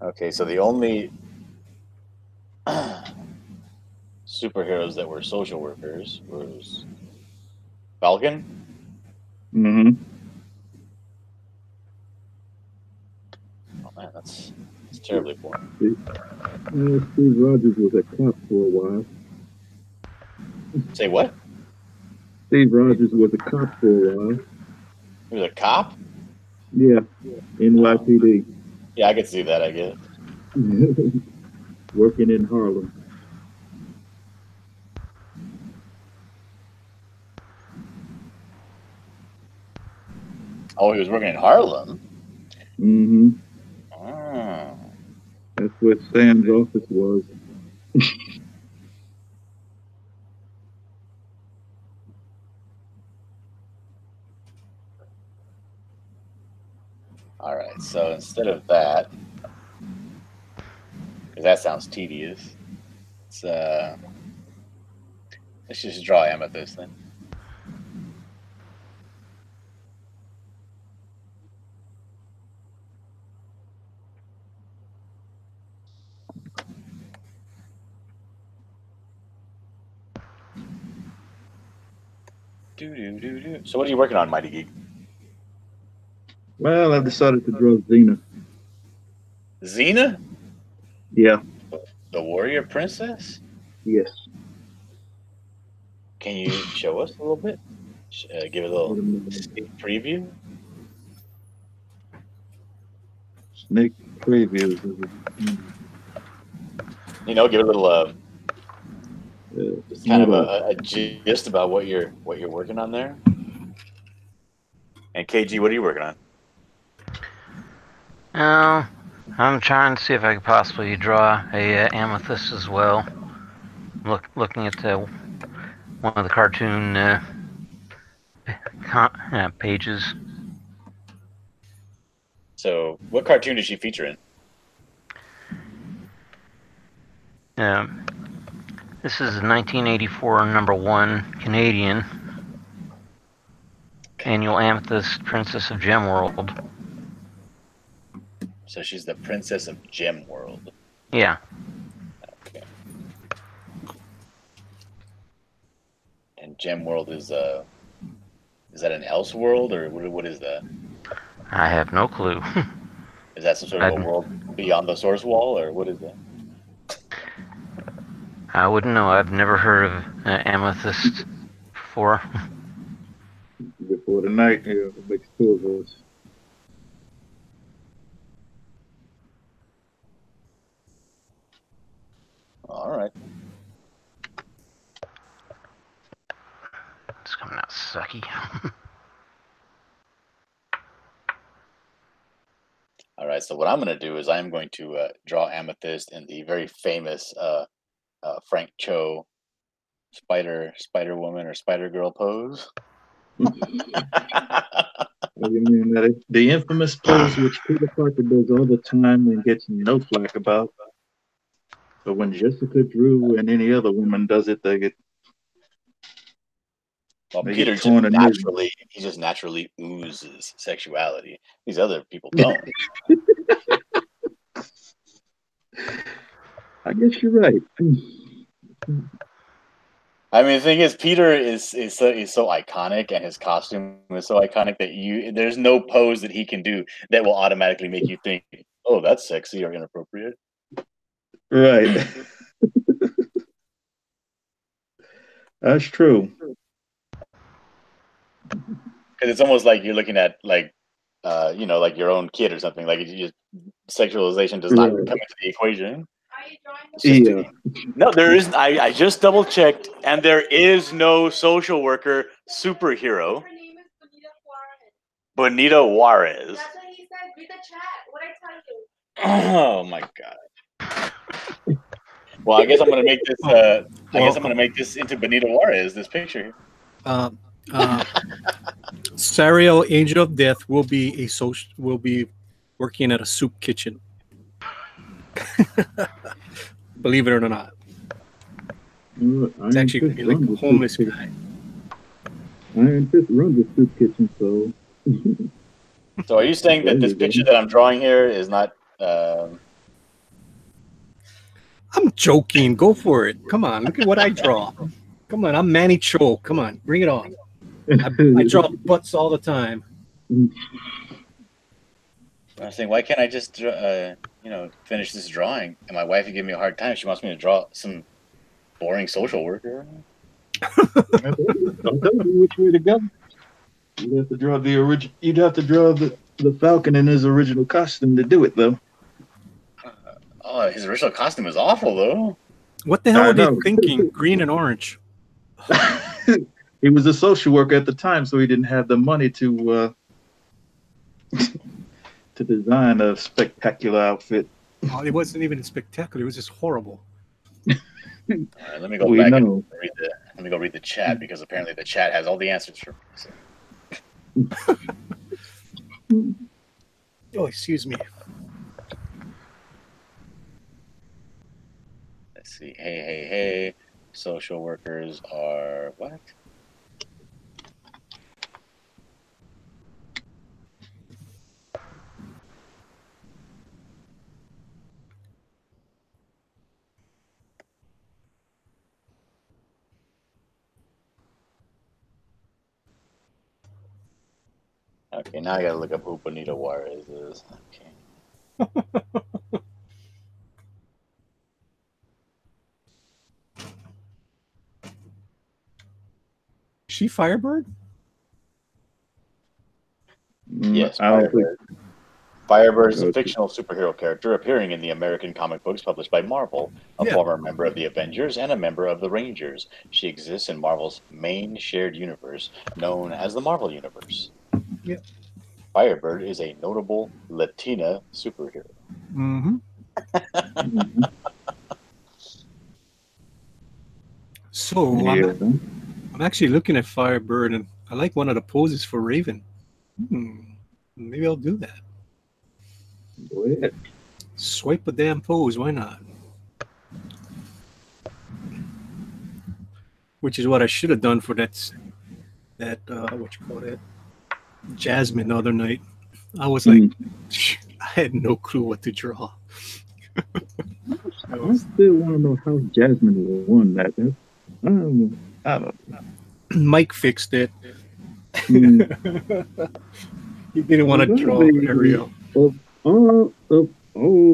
Okay, so the only superheroes that were social workers was Falcon. Mm-hmm. Oh man, that's terribly boring. Steve Rogers was a cop for a while. Say what? Steve Rogers was a cop for a while. He was a cop? Yeah, NYPD. Yeah, I could see that, I guess. Working in Harlem. Oh, he was working in Harlem. Mm-hmm. Oh. That's where Sam's office was. All right. So instead of that, because that sounds tedious, let's just draw amethyst then. So what are you working on, Mighty Geek? Well, I've decided to draw Xena. Xena? Yeah. The warrior princess? Yes. Can you show us a little bit? Give a little sneak preview? Snake previews. You know, give a little just kind of Hold a gist about what you're working on there. And KG, what are you working on? I'm trying to see if I could possibly draw a amethyst as well. Looking at one of the cartoon pages. So, what cartoon did she feature in? This is 1984 #1 Canadian annual Amethyst Princess of Gemworld. So she's the princess of Gemworld. Yeah. Okay. And Gemworld is that an else world, or what is that? I have no clue. Is that some sort of a world beyond the source wall, or what is that? I wouldn't know. I've never heard of amethyst before. Before the night, yeah, it makes two of us. All right. It's coming out sucky. All right. So what I'm going to do is I'm going to draw amethyst in the very famous Frank Cho Spider Woman or Spider Girl pose. You mean that the infamous pose which Peter Parker does all the time and gets no flack about. But when Jessica Drew and any other woman does it, they get Peter torn just naturally oozes sexuality. These other people don't. I guess you're right. I mean, the thing is, Peter is so iconic, and his costume is so iconic that there's no pose that he can do that will automatically make you think, "Oh, that's sexy or inappropriate." Right. That's true. Because it's almost like you're looking at like your own kid or something. Like sexualization does not come into the equation. No, there isn't. I just double checked, and there is no social worker superhero. Her name is Bonita Juarez. That's what he said. Read the chat. What I tell you? Oh my god. Well, I guess I'm gonna make this. I guess I'm gonna make this into Bonita Juarez. This picture. Sariel, Angel of Death, will be working at a soup kitchen. Believe it or not. It's actually going to be like a homeless guy. Iron Fist runs a soup kitchen, so... So are you saying that this picture that I'm drawing here is not... I'm joking. Go for it. Come on. Look at what I draw. Come on. I'm Manny Cho. Come on. Bring it on. I draw butts all the time. I was saying, why can't I just, finish this drawing? And my wife would give me a hard time. She wants me to draw some boring social worker. Don't tell me which way to go. You'd have to draw the original. You'd have to draw the Falcon in his original costume to do it, though. His original costume is awful, though. What the hell are they thinking? Green and orange. He was a social worker at the time, so he didn't have the money to to design a spectacular outfit. Oh, it wasn't even spectacular. It was just horrible. All right, let me go We back know. and read the. Let me go read the chat because apparently the chat has all the answers for me. So. Oh, excuse me. Let's see. Hey. Social workers are what? Okay, now I gotta look up who Bonita Juarez is. Okay. Is she Firebird? Yes, I don't think. Firebird. Firebird is a Okay. fictional superhero character appearing in the American comic books published by Marvel, a Yeah. former member of the Avengers and a member of the Rangers. She exists in Marvel's main shared universe, known as the Marvel Universe. Yeah. Firebird is a notable Latina superhero. Mm-hmm. Mhm. So Yeah. I'm actually looking at Firebird, and I like one of the poses for Raven. Maybe I'll do that. Go ahead. Swipe a damn pose. Why not? Which is what I should have done for that what you call it, Jasmine the other night. I was like, I had no clue what to draw. I still want to know how Jasmine won that. I don't know. Mike fixed it. Mm. He didn't want to draw Ariel. Of all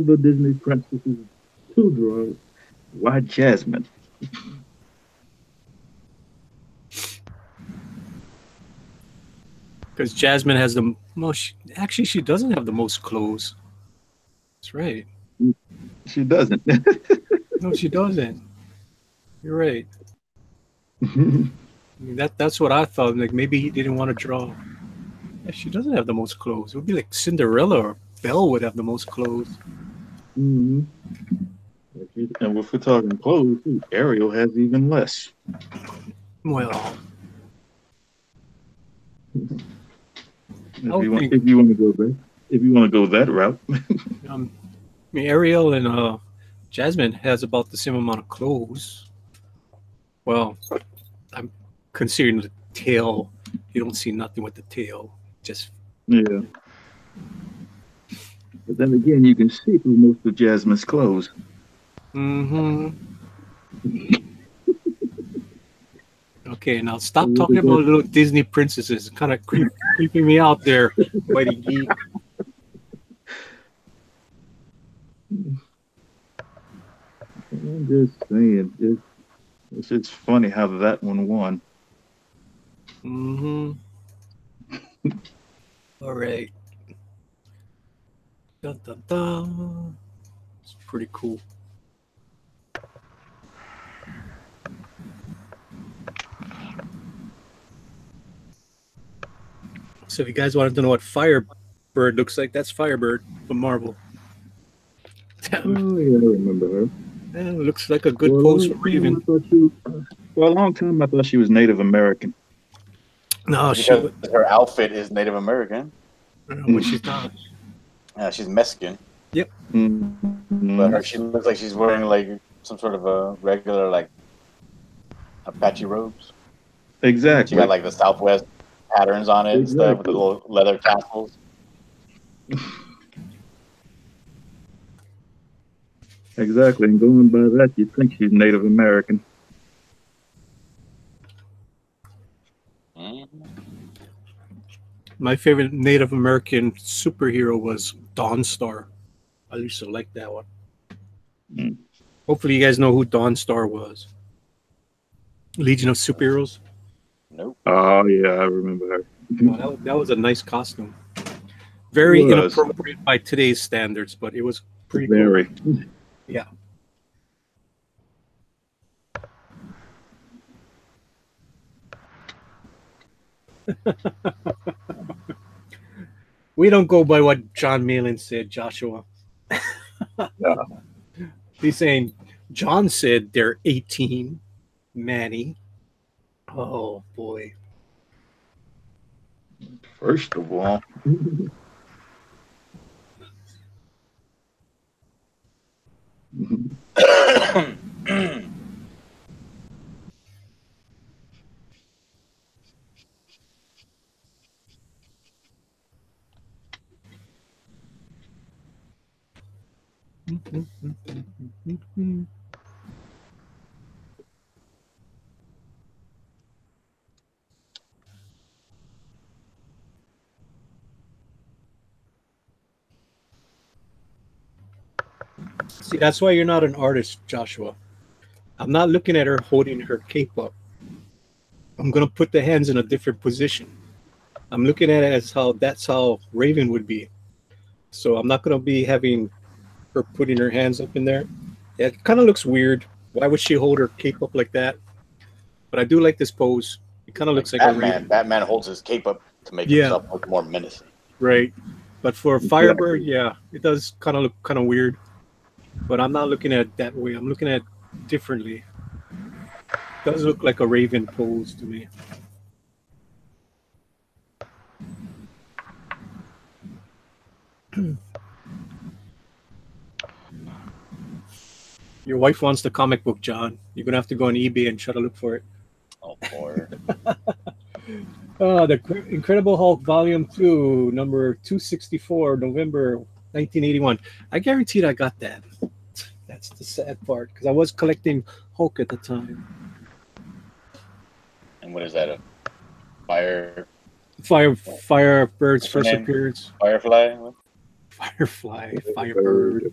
the Disney princesses to draw, why Jasmine? Because Jasmine has the most. Actually, she doesn't have the most clothes. That's right. She doesn't. No, she doesn't. You're right. I mean, that's what I thought. Like maybe he didn't want to draw. Yeah, she doesn't have the most clothes. It would be like Cinderella or Belle would have the most clothes. Mm-hmm. And if we're talking clothes, Ariel has even less. Well, If you want to go that route. I mean, Ariel and Jasmine has about the same amount of clothes. Well, I'm considering the tail. You don't see nothing with the tail. Just Yeah. But then again, you can see through most of Jasmine's clothes. Okay, now stop talking about little Disney princesses. Kind of creeping me out there, Whitey Geek. I'm just saying, it's just funny how that one won. All right. Dun, dun, dun. It's pretty cool. So if you guys wanted to know what Firebird looks like, that's Firebird from Marvel. Oh yeah, I remember her. Yeah, it looks like a good pose for Raven. For a long time, I thought she was Native American. No, because her outfit is Native American. But she's not. She's Mexican. Yep. But she looks like she's wearing like some sort of a regular like Apache robes. Exactly. She got like the Southwest patterns on it and stuff with the little leather tassels. Exactly, and going by that, you'd think she's Native American. My favorite Native American superhero was Dawnstar. I used to like that one. Hopefully, you guys know who Dawnstar was. Legion of Superheroes. Nope. Oh yeah, I remember her. Well, that was a nice costume. Very inappropriate by today's standards, but it was pretty cool. Yeah. We don't go by what John Malin said, Joshua. Yeah. He's saying John said they're 18, Manny. Oh boy. First of all, See, that's why you're not an artist, Joshua. I'm not looking at her holding her cape up. I'm gonna put the hands in a different position. I'm looking at it as how that's how Raven would be. So I'm not gonna be having her putting her hands up in there. Yeah, it kind of looks weird. Why would she hold her cape up like that? But I do like this pose. It kind of looks like a Batman. Raven. Batman holds his cape up to make Yeah. himself look more menacing. Right. But for Firebird, yeah, it does kind of look kind of weird. But I'm not looking at it that way. I'm looking at it differently. It does look like a Raven pose to me. Your wife wants the comic book, John. You're gonna have to go on eBay and try to look for it. Oh, boy. The Incredible Hulk Volume 2, number 264, November 1981. I guaranteed I got that. That's the sad part, because I was collecting Hulk at the time. And what is that? A fire? Firebird's What's her first name? appearance. Firefly? Firefly, Firebird.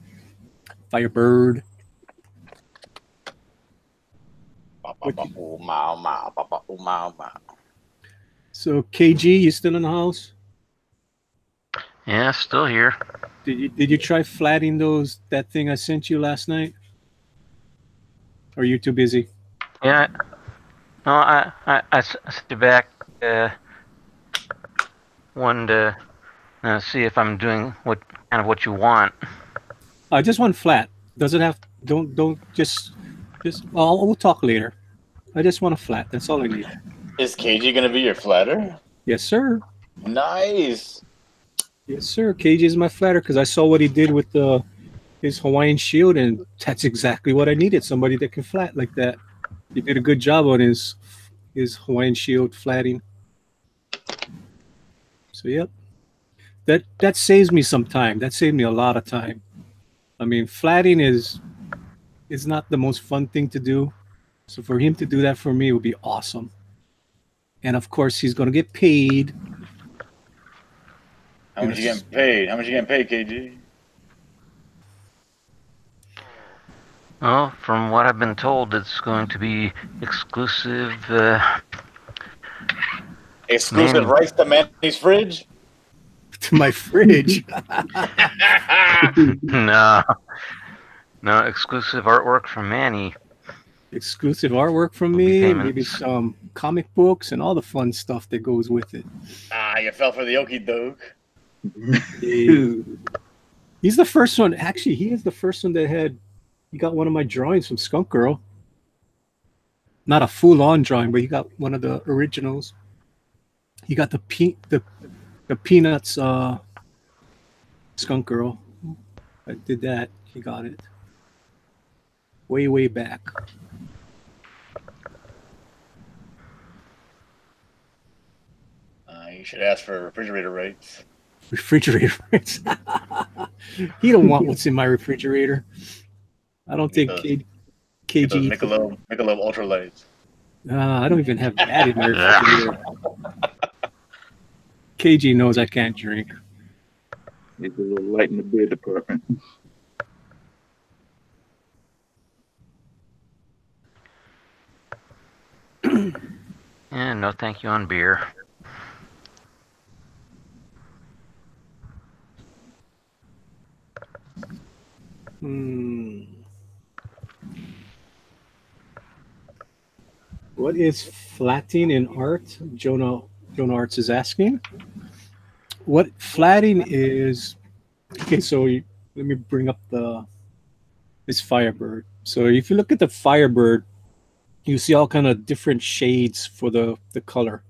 So KG, you still in the house? Yeah, still here. Did you try flatting that thing I sent you last night? Or are you too busy? Yeah. No, I sit back, wanted to see if I'm doing what you want. I just want flat. Does it have? Don't just. We'll talk later. I just want a flat. That's all I need. Is KG going to be your flatter? Yes, sir. Nice. Yes, sir. KG is my flatter because I saw what he did with his Hawaiian shield, and that's exactly what I needed. Somebody that can flat like that. He did a good job on his Hawaiian shield flatting. So yep. That saves me some time. That saved me a lot of time. I mean, flatting is not the most fun thing to do. So for him to do that for me would be awesome. And of course, he's going to get paid. How much you getting paid? How much you getting paid, KG? Well, from what I've been told, it's going to be exclusive. Exclusive rights to Manny's fridge? To my fridge. No, exclusive artwork from Manny. Exclusive artwork from me, maybe some comic books and all the fun stuff that goes with it. You fell for the okie doke. He's the first one. Actually, he is the first one that he got one of my drawings from Skunk Girl. Not a full-on drawing, but he got one of the originals. He got the Peanuts Skunk Girl. I did that. He got it. Way back. You should ask for refrigerator rates. Refrigerator rates. He don't want what's in my refrigerator. I don't think KG. Michelob Ultra Lights. I don't even have that in my refrigerator. KG knows I can't drink. It's a little light in the beer department. Yeah, no thank you on beer. What is flatting in art? Jonah Arts is asking. What flatting is? Okay, so let me bring up this Firebird. So if you look at the Firebird, you see all kind of different shades for the color.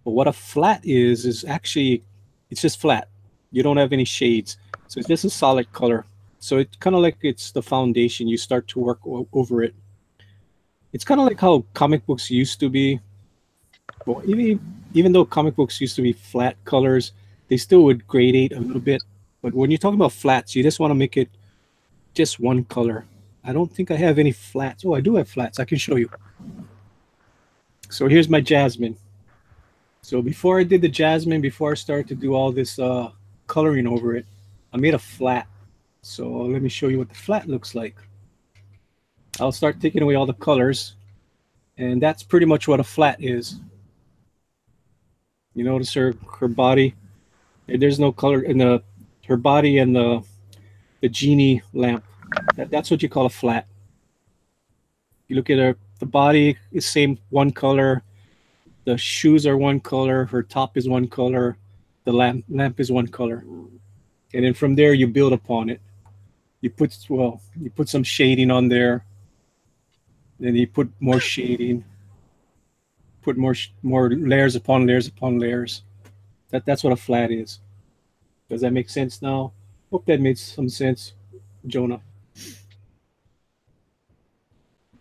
But what a flat is actually it's just flat. You don't have any shades, so it's just a solid color. So it's kind of like it's the foundation. You start to work over it. It's kind of like how comic books used to be. Well, even though comic books used to be flat colors, they still would gradate a little bit. But when you're talking about flats, you just want to make it just one color. I don't think I have any flats. Oh, I do have flats. I can show you. So here's my Jasmine. So before I did the Jasmine, before I started to do all this coloring over it, I made a flat. So let me show you what the flat looks like. I'll start taking away all the colors, and that's pretty much what a flat is. You notice her body. There's no color in her body and the genie lamp. That's what you call a flat. You look at her, the body is same one color. The shoes are one color. Her top is one color. The lamp is one color. And then from there you build upon it. You put some shading on there. Then you put more shading. Put more layers upon layers upon layers. That's what a flat is. Does that make sense now? Hope that made some sense, Jonah.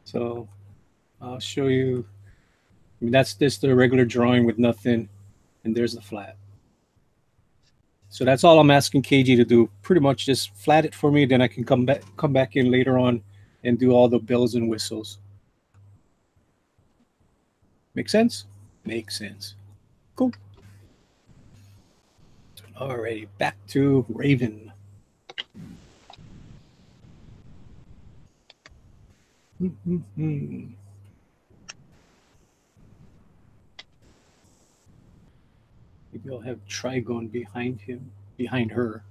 So I'll show you. I mean, that's just the regular drawing with nothing, and there's the flat. So that's all I'm asking KG to do. Pretty much just flat it for me, then I can come back in later on and do all the bells and whistles. Make sense? Makes sense. Cool. Alrighty, back to Raven. Maybe I'll have Trigon behind her.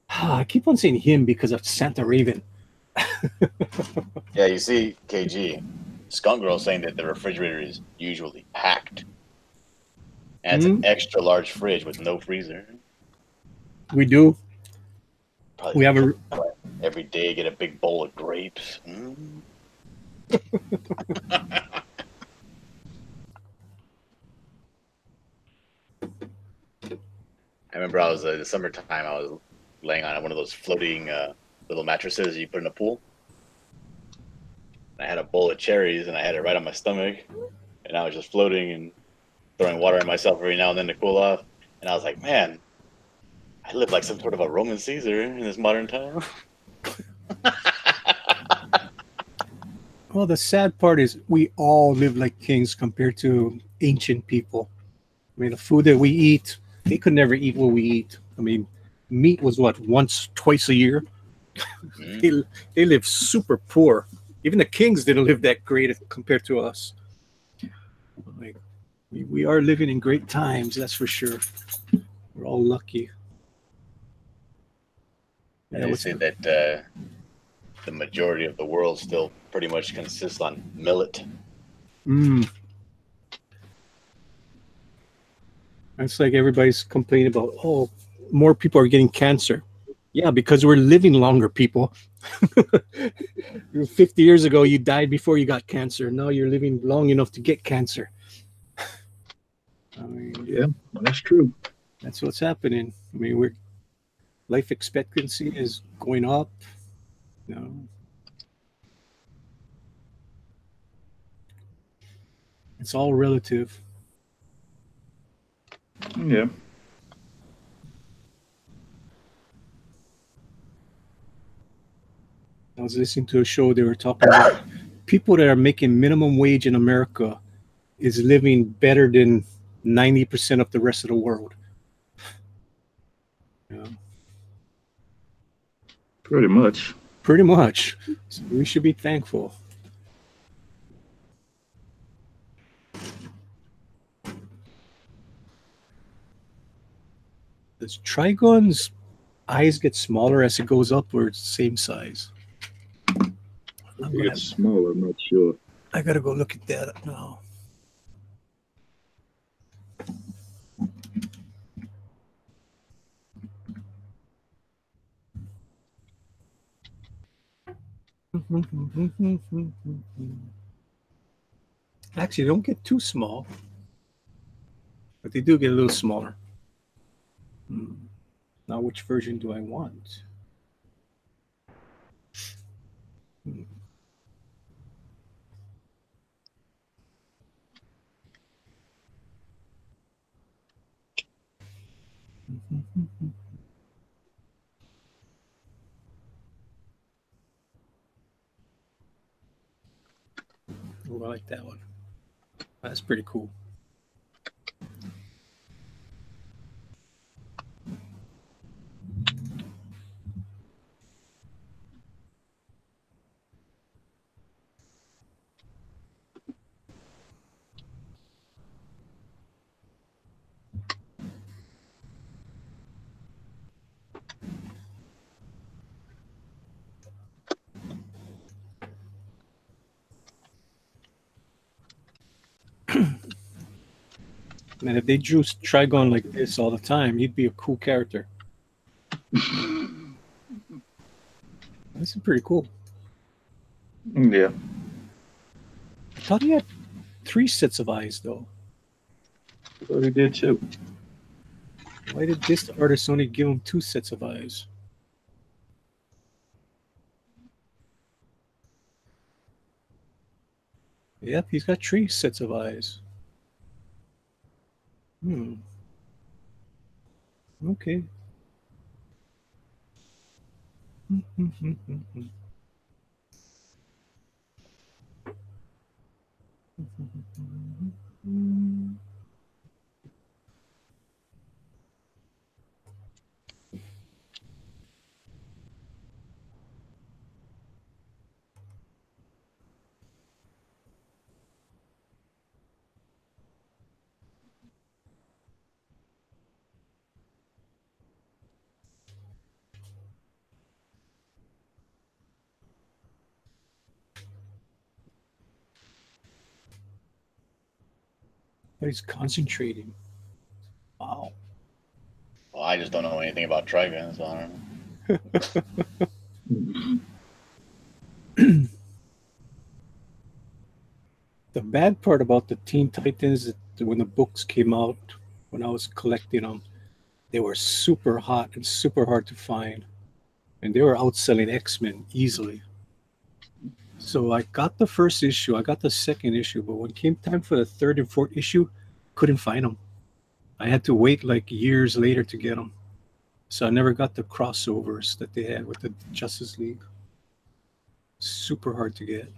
I keep on saying him because of Santa Raven. Yeah, you see, KG, Skunk Girl saying that the refrigerator is usually packed. And it's an extra large fridge with no freezer. We do. Probably We have every day get a big bowl of grapes. I remember I was in the summertime. I was laying on one of those floating little mattresses you put in a pool. I had a bowl of cherries, and I had it right on my stomach, and I was just floating and throwing water on myself every now and then to cool off. And I was like, man, I live like some sort of a Roman Caesar in this modern time. Well, the sad part is we all live like kings compared to ancient people. I mean, the food that we eat, they could never eat what we eat. I mean, meat was what, once, twice a year? They live super poor. Even the kings didn't live that great compared to us. Like, we are living in great times, that's for sure. We're all lucky. And they say that the majority of the world still pretty much consists on millet. It's like everybody's complaining about, oh, more people are getting cancer. Yeah, because we're living longer, people. 50 years ago, you died before you got cancer. Now you're living long enough to get cancer. I mean, Yeah, that's true. That's what's happening. I mean, life expectancy is going up. You know. It's all relative. Yeah. I was listening to a show, they were talking about people that are making minimum wage in America is living better than 90% of the rest of the world. Yeah. Pretty much. Pretty much. So we should be thankful. Does Trigon's eyes get smaller as it goes up, or it's the same size? It gets smaller, I'm not sure. I gotta go look at that now. Actually, they don't get too small, but they do get a little smaller. Now, which version do I want? Oh, I like that one. That's pretty cool. Man, if they drew Trigon like this all the time, he'd be a cool character. This is pretty cool. Yeah. I thought he had 3 sets of eyes, though. So he did too. Why did this artist only give him 2 sets of eyes? Yep, he's got 3 sets of eyes. Okay. But he's concentrating. Wow. Well, I just don't know anything about Trigon, so I don't know. The bad part about the Teen Titans, when the books came out, when I was collecting them, they were super hot and super hard to find. And they were outselling X-Men easily. So I got the first issue, I got the second issue, but when it came time for the third and fourth issue, couldn't find them. I had to wait like years later to get them. So I never got the crossovers that they had with the Justice League. Super hard to get.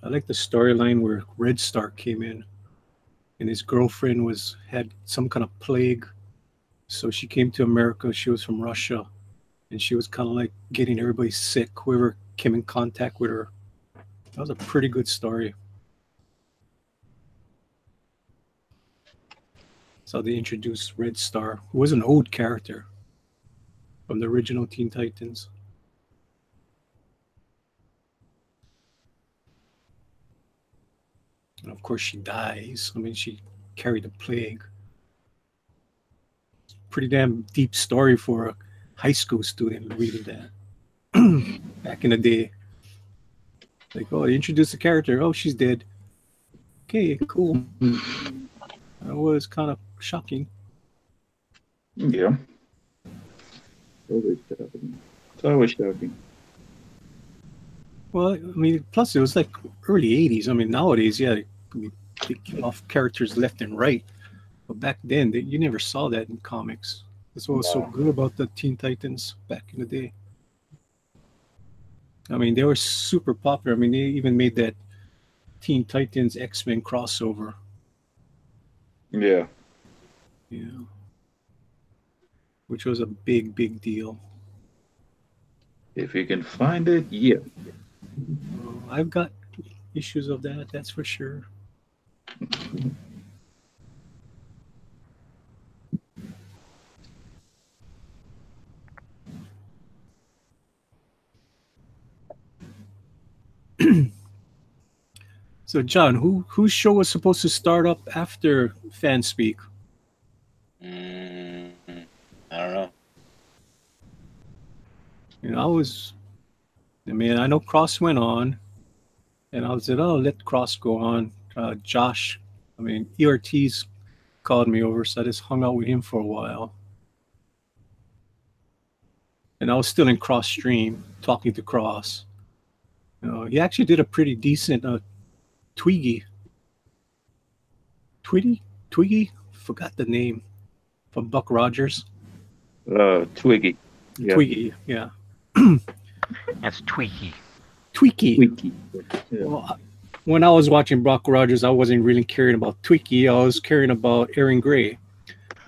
I like the storyline where Red Star came in and his girlfriend had some kind of plague. So she came to America. She was from Russia. And she was kind of like getting everybody sick, whoever came in contact with her. That was a pretty good story. So they introduced Red Star, who was an old character from the original Teen Titans. And of course she dies. I mean, she carried the plague. Pretty damn deep story for a high school student reading that. Back in the day. Like, oh, they introduced the character. Oh, she's dead. Okay, cool. That was kind of shocking. Yeah. Always shocking. It's always shocking. Well, I mean, plus it was like early 80s. I mean, nowadays, yeah, they kill off characters left and right. But back then, you never saw that in comics. That's what was so good about the Teen Titans back in the day. I mean, they were super popular. I mean, they even made that Teen Titans X-Men crossover. Yeah. Yeah. Which was a big, big deal. If you can find it, yeah. I've got issues of that, that's for sure. So, John, whose show was supposed to start up after Fan Speak? I don't know. You know, I know Cross went on, and I said, oh, let Cross go on. Josh, ERT's called me over, so I just hung out with him for a while. And I was still in Cross stream talking to Cross. You know, he actually did a pretty decent Twiggy. Forgot the name, from Buck Rogers. Twiggy. Yeah. Twiggy, yeah. That's Tweaky. Twiggy. Yeah. Well, when I was watching Buck Rogers, I wasn't really caring about Twiggy. I was caring about Aaron Gray,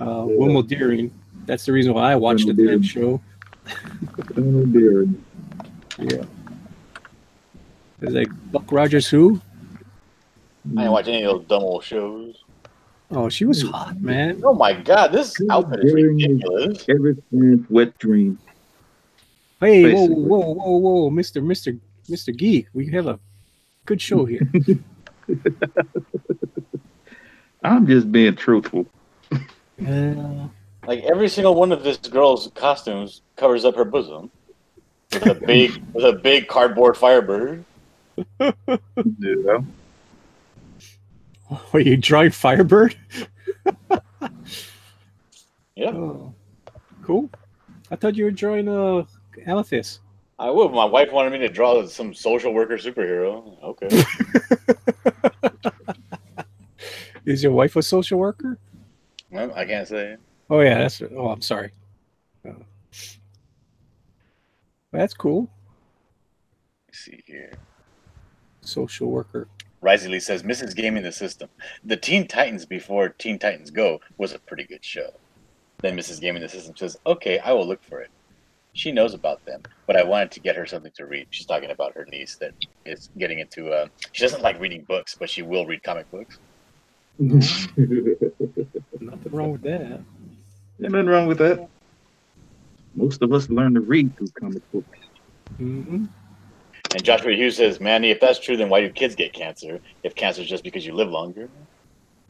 Wilmo Deering. That's the reason why I watched the damn show. Yeah. It's like, Buck Rogers who? I ain't watch any of those dumb old shows. Oh, she was hot, man. Oh my god, this outfit is ridiculous. Every man's wet dream. Hey, Basically. whoa, Mr. Geek. We have a good show here. I'm just being truthful. Like every single one of this girl's costumes covers up her bosom with a big cardboard Firebird. Yeah. Are you drawing Firebird? Yeah, Oh, cool. I thought you were drawing Amethyst. I would. My wife wanted me to draw some social worker superhero. Okay. Is your wife a social worker? Well, I can't say. Oh yeah, I'm sorry. That's cool. Let's see here. Social worker. Risey Lee says, Mrs. Gaming the System. The Teen Titans before Teen Titans Go was a pretty good show. Then Mrs. Gaming the System says, okay, I will look for it. She knows about them, but I wanted to get her something to read. She's talking about her niece that is getting into, she doesn't like reading books, but she will read comic books. Nothing wrong with that. Ain't nothing wrong with that. Most of us learn to read through comic books. Mm-hmm. And Joshua Hughes says, Mandy, if that's true, then why do kids get cancer? If cancer is just because you live longer?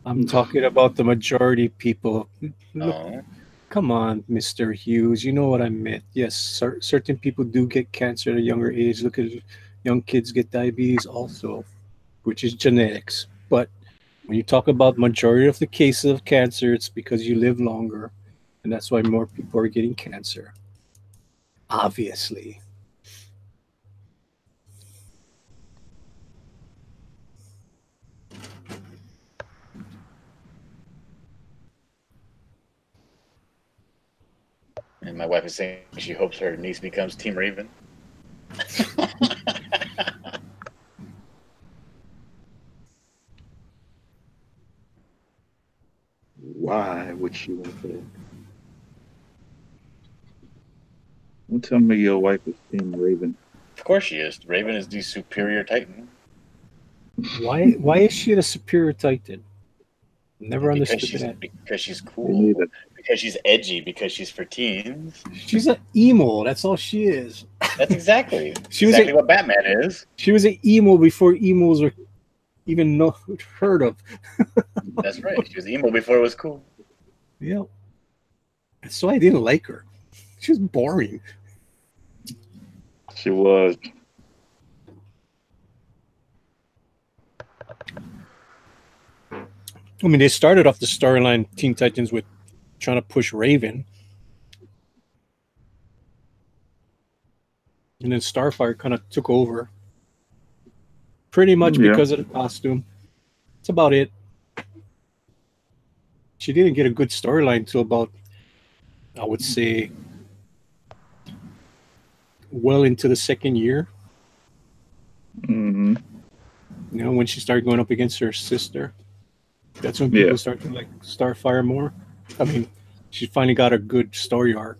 I'm talking about the majority people. Look, Oh. come on, Mr. Hughes. You know what I meant. Yes, certain people do get cancer at a younger age. Look at young kids get diabetes also, which is genetics. But when you talk about majority of the cases of cancer, it's because you live longer. And that's why more people are getting cancer. Obviously. And my wife is saying she hopes her niece becomes Team Raven. Why would she want that? Don't tell me your wife is Team Raven. Of course she is. Raven is the superior Titan. Why is she the superior Titan? Never understood that. Because she's Me cool. neither. Because she's edgy. Because she's for teens. She's an emo. That's all she is. That's exactly She was exactly what Batman is. She was an emo before emos were even heard of. That's right. She was emo before it was cool. Yeah. So I didn't like her. She was boring. She was. I mean, they started off the storyline Teen Titans with trying to push Raven. And then Starfire kind of took over. Pretty much because of the costume. That's about it. She didn't get a good storyline until about, I would say, well into the second year. Mm-hmm. You know, when she started going up against her sister. That's when people start to like Starfire more. I mean, she finally got a good story arc.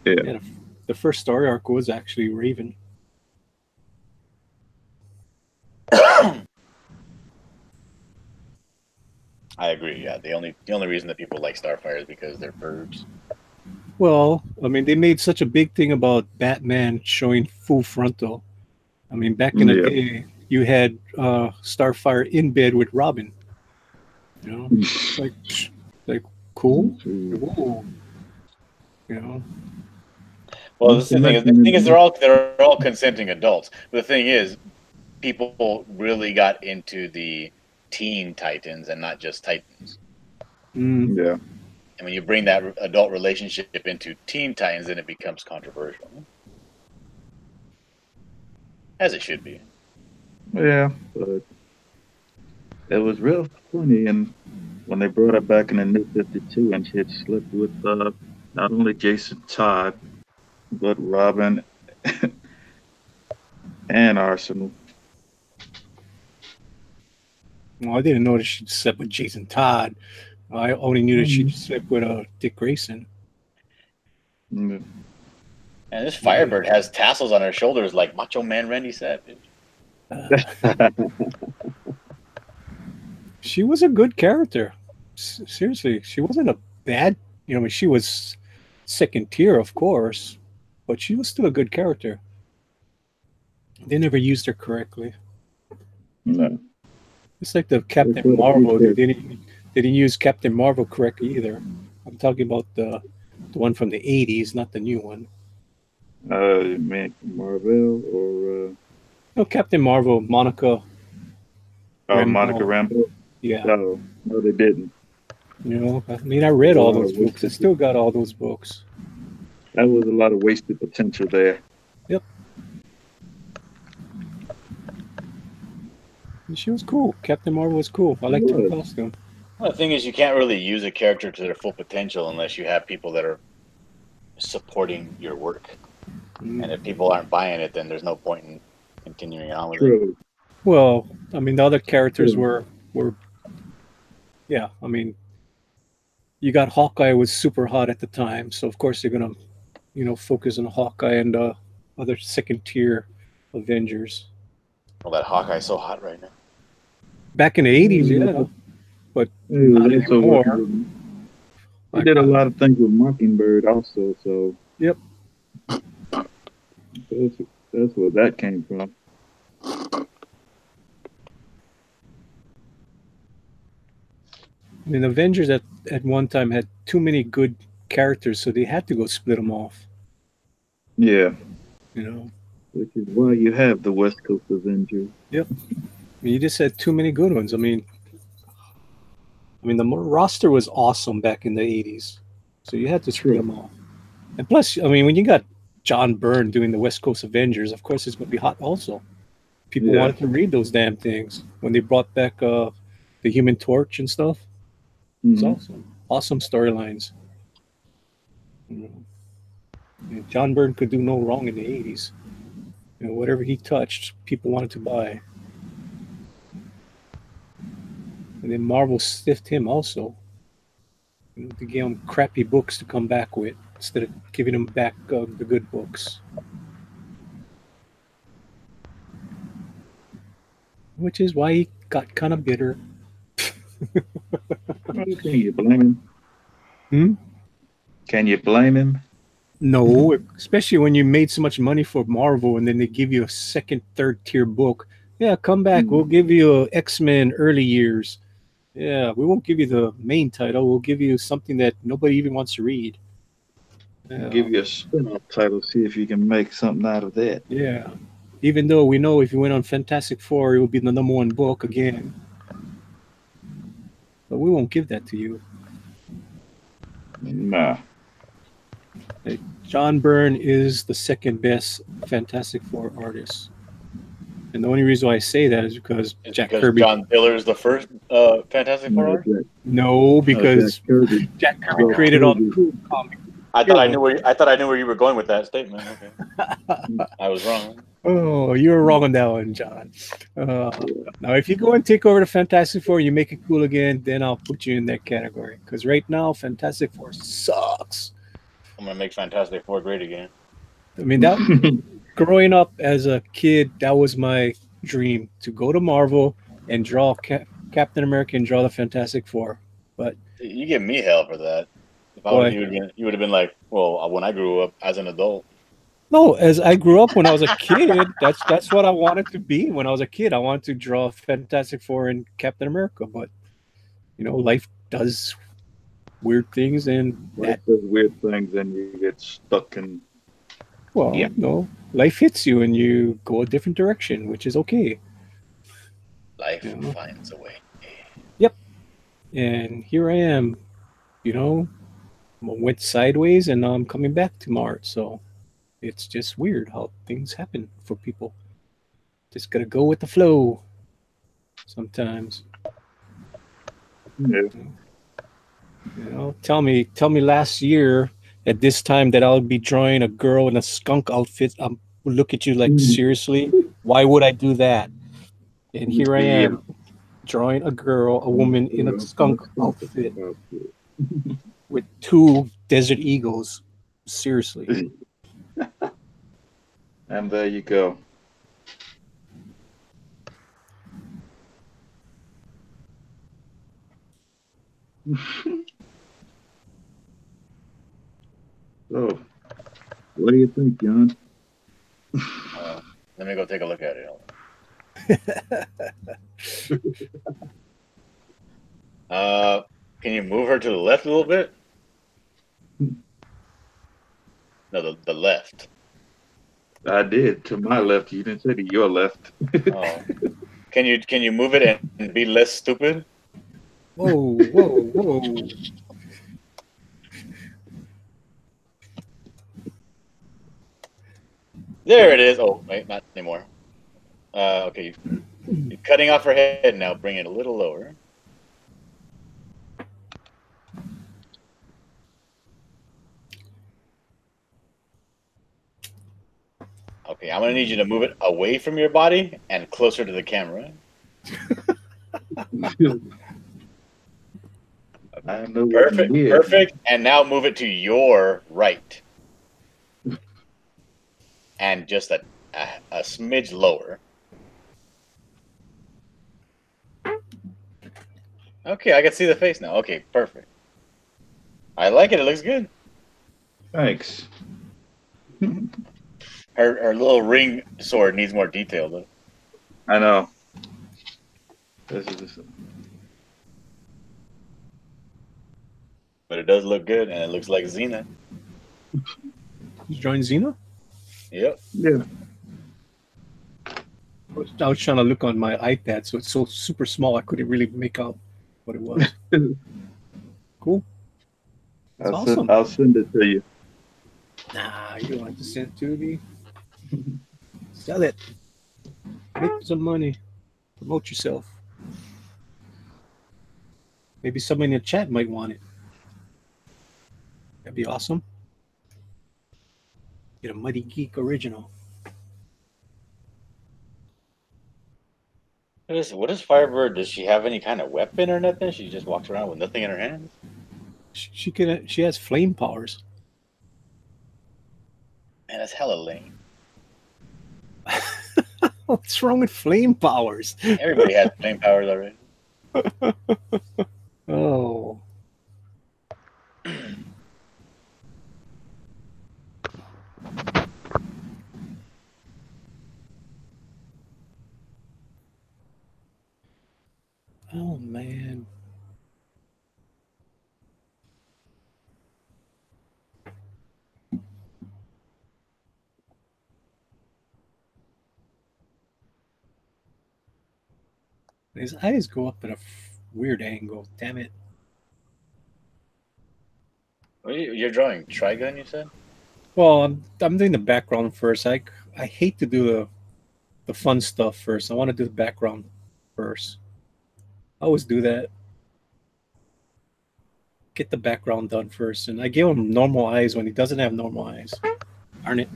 Yeah. And the first story arc was actually Raven. I agree. Yeah, the only reason that people like Starfire is because they're birds. Well, I mean, they made such a big thing about Batman showing full frontal. I mean, back in the day, you had Starfire in bed with Robin. You know, like cool. Whoa. You know. Well, this is the thing is they're all consenting adults. But the thing is, people really got into the teen Titans and not just Titans. Yeah. And when you bring that adult relationship into Teen Titans, then it becomes controversial. As it should be. Yeah, but it was real funny, and when they brought her back in the New 52, and she had slept with not only Jason Todd, but Robin and Arsenal. Well, I didn't know that she slept with Jason Todd. I only knew that she slept with Dick Grayson. Mm. And this Firebird has tassels on her shoulders like Macho Man Randy Savage. She was a good character. Seriously, she wasn't a bad. You know, I mean, she was second tier, of course, but she was still a good character. They never used her correctly. No. It's like the Captain Marvel. They didn't use Captain Marvel correctly either. I'm talking about the one from the 80s, not the new one. You mean Marvel or No, Captain Marvel, Monica. Monica Rambeau? Yeah. No, they didn't. You know, I mean, I read all those books. I still got all those books. That was a lot of wasted potential there. Yep. And she was cool. Captain Marvel was cool. I liked her costume. Well, the thing is, you can't really use a character to their full potential unless you have people that are supporting your work. And if people aren't buying it, then there's no point in continuing on with it. Well, I mean, the other characters were, yeah. I mean, you got Hawkeye was super hot at the time, so of course they're gonna, you know, focus on Hawkeye and other second tier Avengers. Well, that Hawkeye's so hot right now. Back in the 80s, yeah, but not anymore. He did a lot of things with Mockingbird also, so yep. That's where that came from. I mean, Avengers at one time had too many good characters, so they had to go split them off. Yeah. You know. Which is why you have the West Coast Avengers. Yep. I mean, you just had too many good ones. I mean, the roster was awesome back in the 80s, so you had to split them off. And plus, I mean, when you got John Byrne doing the West Coast Avengers, of course it's going to be hot also. People wanted to read those damn things when they brought back the Human Torch and stuff. It's awesome. Awesome storylines. You know, John Byrne could do no wrong in the 80s. You know, whatever he touched, people wanted to buy. And then Marvel stiffed him also. You know, to give him crappy books to come back with instead of giving him back the good books. Which is why he got kind of bitter. Can you blame him? Can you blame him? No, especially when you made so much money for Marvel and then they give you a second, third tier book. Yeah, come back. We'll give you X-Men early years. Yeah, we won't give you the main title. We'll give you something that nobody even wants to read. Yeah. Give you a spin-off title, see if you can make something out of that. Yeah. Even though we know if you went on Fantastic Four, it would be the #1 book again. But we won't give that to you. Nah. Hey, John Byrne is the second best Fantastic Four artist. And the only reason why I say that is because Jack Kirby. John Miller is the first Fantastic Four artist? No, because Jack Kirby created all the cool comics. I thought I knew where you were going with that statement. Okay. I was wrong. Oh, you were wrong on that one, John. Now, if you go and take over the Fantastic Four, you make it cool again, then I'll put you in that category. Because right now, Fantastic Four sucks. I'm gonna make Fantastic Four great again. I mean, that growing up as a kid, that was my dream, to go to Marvel and draw Captain America and draw the Fantastic Four. But you give me hell for that. If I would, you would have been like, well, when I grew up as an adult. No, as I grew up when I was a kid, that's what I wanted to be when I was a kid. I wanted to draw Fantastic Four and Captain America, but life does weird things, and Life does weird things, and you get stuck in. Yeah. life hits you and you go a different direction, which is okay. Life Yeah. finds a way. Yep. And here I am, went sideways and now I'm coming back to Mars. So it's just weird how things happen for people. Just gotta go with the flow sometimes. Yeah. Tell me last year at this time that I'll be drawing a girl in a skunk outfit. Look at you like, seriously? Why would I do that? And here I am drawing a woman in a skunk outfit with 2 desert eagles. Seriously. And there you go. So, what do you think, John? Let me go take a look at it. Can you move her to the left a little bit? No, the left. I did. To my left. You didn't say to your left. Oh. Can you move it and be less stupid? Whoa. There it is. Oh, wait, not anymore. Okay. You're cutting off her head now. Bring it a little lower. Okay, I'm gonna need you to move it away from your body and closer to the camera. I know what Perfect, you did. perfect. And now move it to your right, and just a smidge lower. Okay, I can see the face now. Okay, perfect. I like it. It looks good. Thanks. Her little ring sword needs more detail though. I know. This is But it does look good, and it looks like Xena. You joined Xena? Yep. yeah. I was trying to look on my iPad, so it's so super small I couldn't really make out what it was. Cool. That's awesome. I'll send it to you. Nah, you don't have to send it to me. Sell it. Make some money. Promote yourself. Maybe somebody in the chat might want it. That'd be awesome. Get a Muddy Geek original. What is Firebird? Does she have any kind of weapon or nothing? She just walks around with nothing in her hands? She has flame powers. Man, that's hella lame. What's wrong with flame powers? Everybody has flame powers already. Oh. Oh, man. His eyes go up at a weird angle. Damn it. You're drawing Trigun, you said? Well, I'm doing the background first. I hate to do the fun stuff first. I want to do the background first. I always do that. Get the background done first. And I give him normal eyes when he doesn't have normal eyes. Darn it.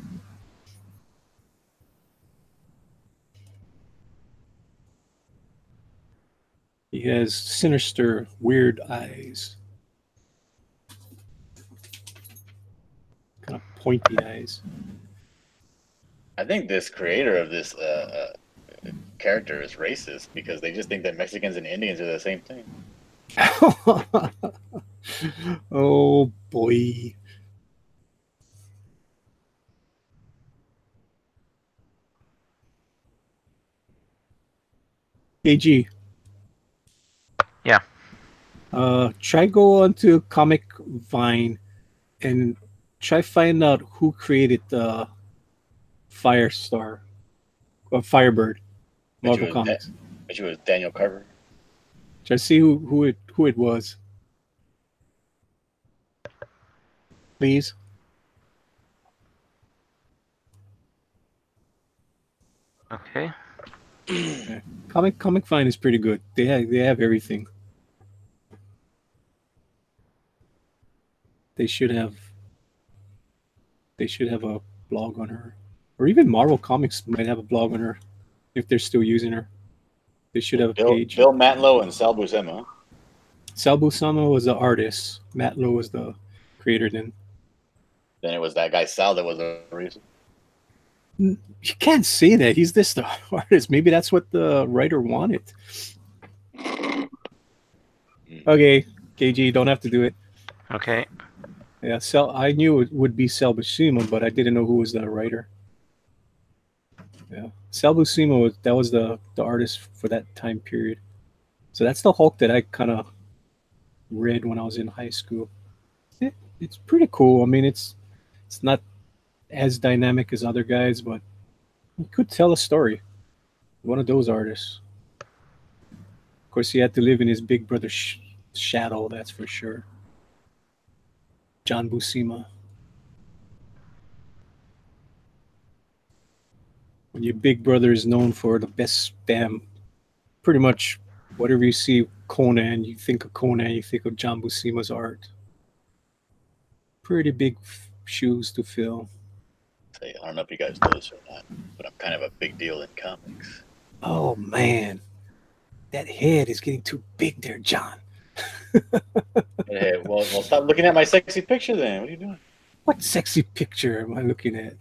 He has sinister, weird eyes. Kind of pointy eyes. I think this creator of this character is racist because they just think that Mexicans and Indians are the same thing. Oh boy. AG. Yeah. Try go onto Comic Vine and try find out who created Firestar or Firebird, Marvel Comics. Bet you it was Daniel Carver. Try to see who it was. Please. Okay. Yeah. Comic Vine is pretty good. They have everything. They should have a blog on her, or even Marvel Comics might have a blog on her if they're still using her. They should have a page. Bill Mantlo and Sal Buscema. Sal Buscema was the artist. Matt Lowe was the creator. Then it was that guy Sal that was the reason. you can't say that. He's this the artist. Maybe that's what the writer wanted. Okay, KG, don't have to do it. Okay. Yeah, I knew it would be Sal Buscema, but I didn't know who was the writer. Yeah, Sal Buscema was the artist for that time period. So that's the Hulk that I kind of read when I was in high school. It's pretty cool. I mean, it's not as dynamic as other guys, but he could tell a story. One of those artists. Of course, he had to live in his big brother's shadow, that's for sure. John Buscema. When your big brother is known for the best spam, pretty much whatever you see Conan, you think of Conan, you think of John Buscema's art. Pretty big shoes to fill. I don't know if you guys know this or not, but I'm kind of a big deal in comics. Oh man, that head is getting too big there, John. Hey, well, stop looking at my sexy picture then. What are you doing? What sexy picture am I looking at?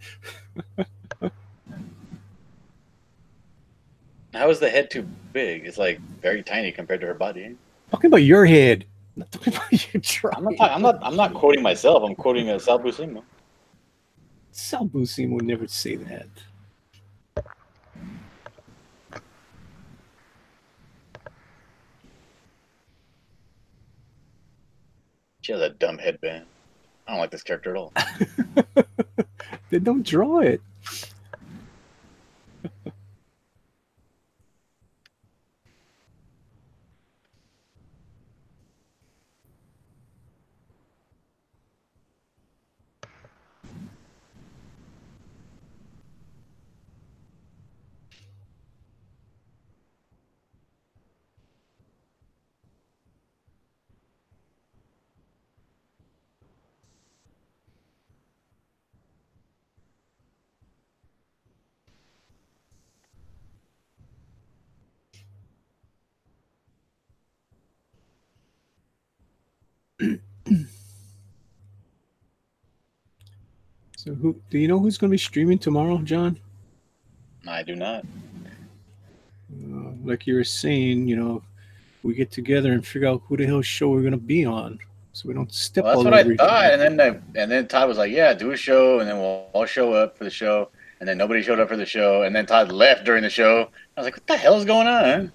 How is the head too big? It's like very tiny compared to her body. Talking about your head, not talking about your drawing. I'm not quoting myself. I'm quoting Sal Buscema. Sal Buscema would never say that. She has a dumb headband. I don't like this character at all. Then don't draw it. So who do you know who's going to be streaming tomorrow, John? I do not. Like you were saying, we get together and figure out who the hell show we're going to be on, so we don't step Well, that's all what over I each thought, other. and then Todd was like, "Yeah, do a show, and then we'll all show up for the show." And then nobody showed up for the show, and then Todd left during the show. I was like, "What the hell is going on?"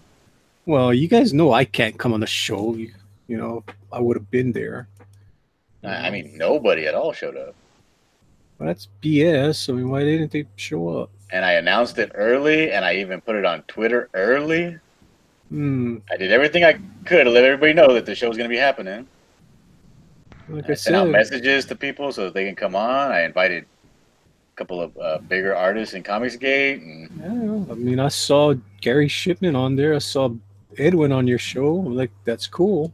Well, you guys know I can't come on the show. I would have been there. I mean, nobody at all showed up. Well, that's BS. I mean, why didn't they show up? And I announced it early, and I even put it on Twitter early. I did everything I could to let everybody know that the show was going to be happening. Like I sent out messages to people so that they can come on. I invited a couple of bigger artists in Comicsgate. And yeah, I mean, I saw Gary Shipman on there. I saw Edwin on your show. I'm like, that's cool.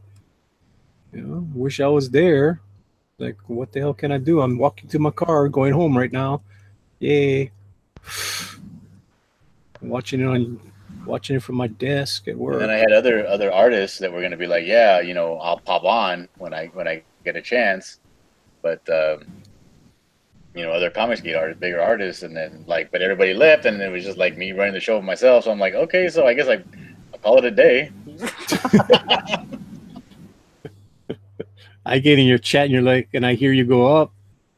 Wish I was there. Like, what the hell can I do? I'm walking to my car, going home right now. Yay! I'm watching it from my desk at work. And then I had other artists that were going to be like, yeah, I'll pop on when I get a chance. But other Comicsgate artists, bigger artists, and then but everybody left, and it was just like me running the show myself. So I'm like, okay, so I guess I'll call it a day. I get in your chat and you're like, and I hear you go up.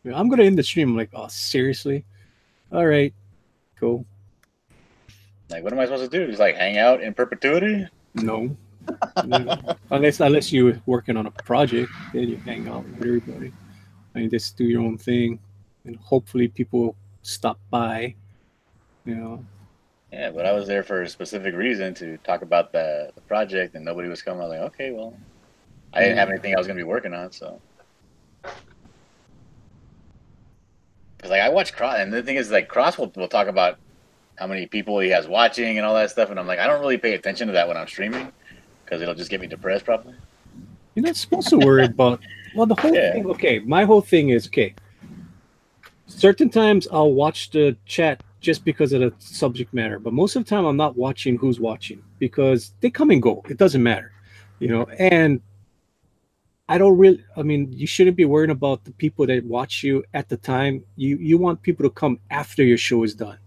I'm gonna end the stream. I'm like, oh, seriously? All right, cool. Like, what am I supposed to do? Just like hang out in perpetuity? No. Unless you're working on a project, then you hang out with everybody. I mean, just do your own thing, and hopefully people stop by. You know. Yeah, but I was there for a specific reason to talk about the project, and nobody was coming. I was like, okay, well, I didn't have anything I was gonna be working on, so. Because like I watch Cross, and the thing is, like Cross will talk about how many people he has watching and all that stuff, and I'm like, I don't really pay attention to that when I'm streaming, because it'll just get me depressed, probably. You're not supposed to worry about. Well, the whole Yeah. thing. Okay, my whole thing is okay. Certain times I'll watch the chat just because of the subject matter, but most of the time I'm not watching who's watching because they come and go. It doesn't matter, you know. And I don't really. I mean, you shouldn't be worrying about the people that watch you at the time. You want people to come after your show is done.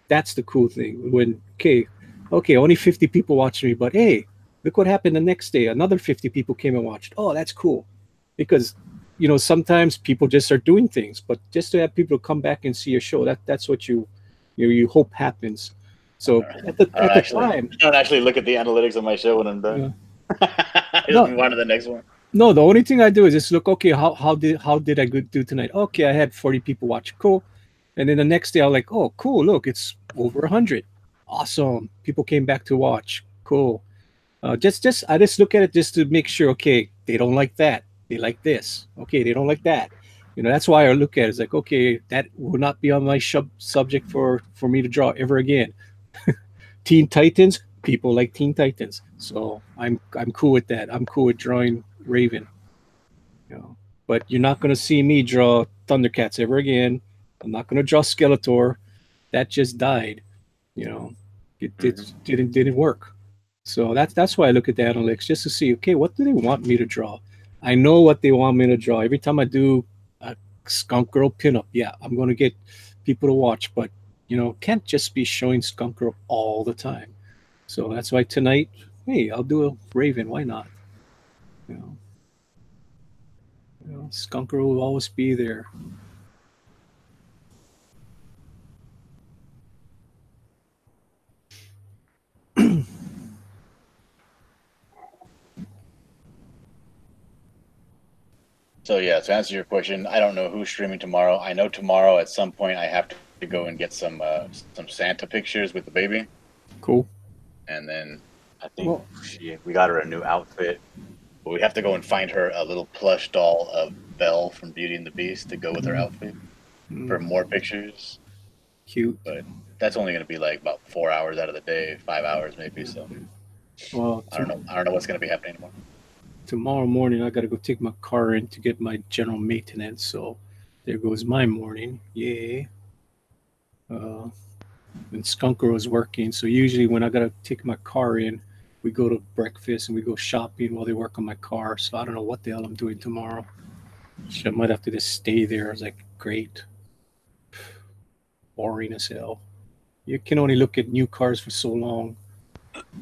That's the cool thing. When okay, only 50 people watched me, but hey, look what happened the next day. Another 50 people came and watched. Oh, that's cool, because you know sometimes people just are doing things, but just to have people come back and see your show, that's what you hope happens. So at the time, I don't actually look at the analytics of my show when I'm done. I just move on to the next one. No, the only thing I do is just look. Okay, how did I do tonight? Okay, I had 40 people watch. Cool. And then the next day, I'm like, oh, cool. Look, it's over 100. Awesome. People came back to watch. Cool. I just look at it just to make sure. Okay, they don't like that. They like this. Okay, they don't like that. You know, that's why I look at it. It's like, okay, that will not be on my subject for me to draw ever again. Teen Titans. People like Teen Titans, so I'm cool with that. I'm cool with drawing Raven. You know, but you're not gonna see me draw Thundercats ever again. I'm not gonna draw Skeletor. That just died. You know, it didn't work. So that's why I look at the analytics just to see, okay, what do they want me to draw? I know what they want me to draw. Every time I do a Skunk Girl pinup, yeah, I'm gonna get people to watch, but you know, can't just be showing Skunk Girl all the time. So that's why tonight, hey, I'll do a Raven. Why not? You know, Skunk Girl will always be there. So yeah, to answer your question, I don't know who's streaming tomorrow. I know tomorrow at some point I have to go and get some Santa pictures with the baby. Cool. And then I think we got her a new outfit, but we have to go and find her a little plush doll of Belle from Beauty and the Beast to go with her outfit for more pictures. Cute. But that's only going to be like about 4 hours out of the day, 5 hours maybe. So well, I don't know what's going to be happening anymore. Tomorrow morning I got to go take my car in to get my general maintenance. So there goes my morning. Yay. And Skunk Girl is working. So usually when I got to take my car in, we go to breakfast and we go shopping while they work on my car. So I don't know what the hell I'm doing tomorrow. I might have to just stay there. I was like, great. Boring as hell. You can only look at new cars for so long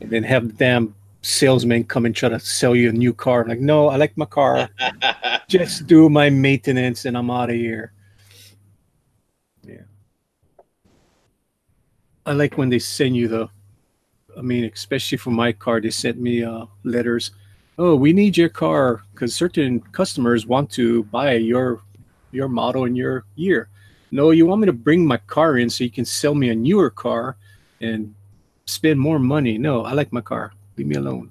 and then have the damn salesman come and try to sell you a new car. I'm like, no, I like my car. Just do my maintenance and I'm out of here. Yeah. I like when they send you especially for my car, they sent me letters. Oh, we need your car because certain customers want to buy your model in your year. No, you want me to bring my car in so you can sell me a newer car and spend more money. No, I like my car. Leave me alone.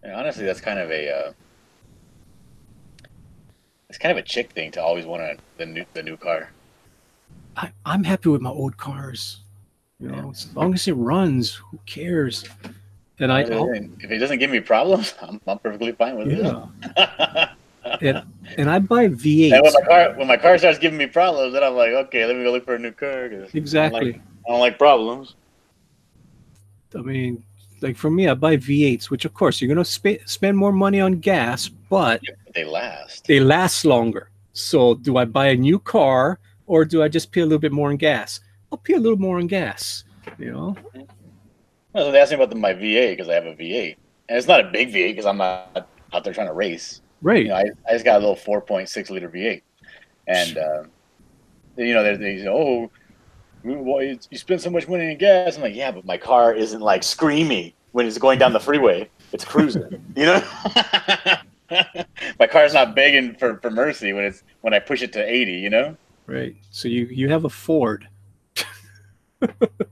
And honestly, that's kind of a chick thing to always want the new car. I'm happy with my old cars. You know, as long as it runs, who cares? And if it doesn't give me problems, I'm perfectly fine with it. and I buy V8s. And when my car starts giving me problems, then I'm like, okay, let me go look for a new car. Exactly. I don't like problems. I mean, like for me, I buy V8s, which of course you're going to spend more money on gas, but they last. They last longer. So do I buy a new car or do I just pay a little bit more on gas? I'll pay a little more on gas, you know? Well, they asked me about my V8 because I have a V8. And it's not a big V8 because I'm not out there trying to race. Right. You know, I just got a little 4.6 liter V8. And they say, "Oh, well, you spend so much money in gas." I'm like, "Yeah, but my car isn't like screaming when it's going down the freeway. It's cruising, you know." My car's not begging for mercy when I push it to 80, you know. Right. So you have a Ford.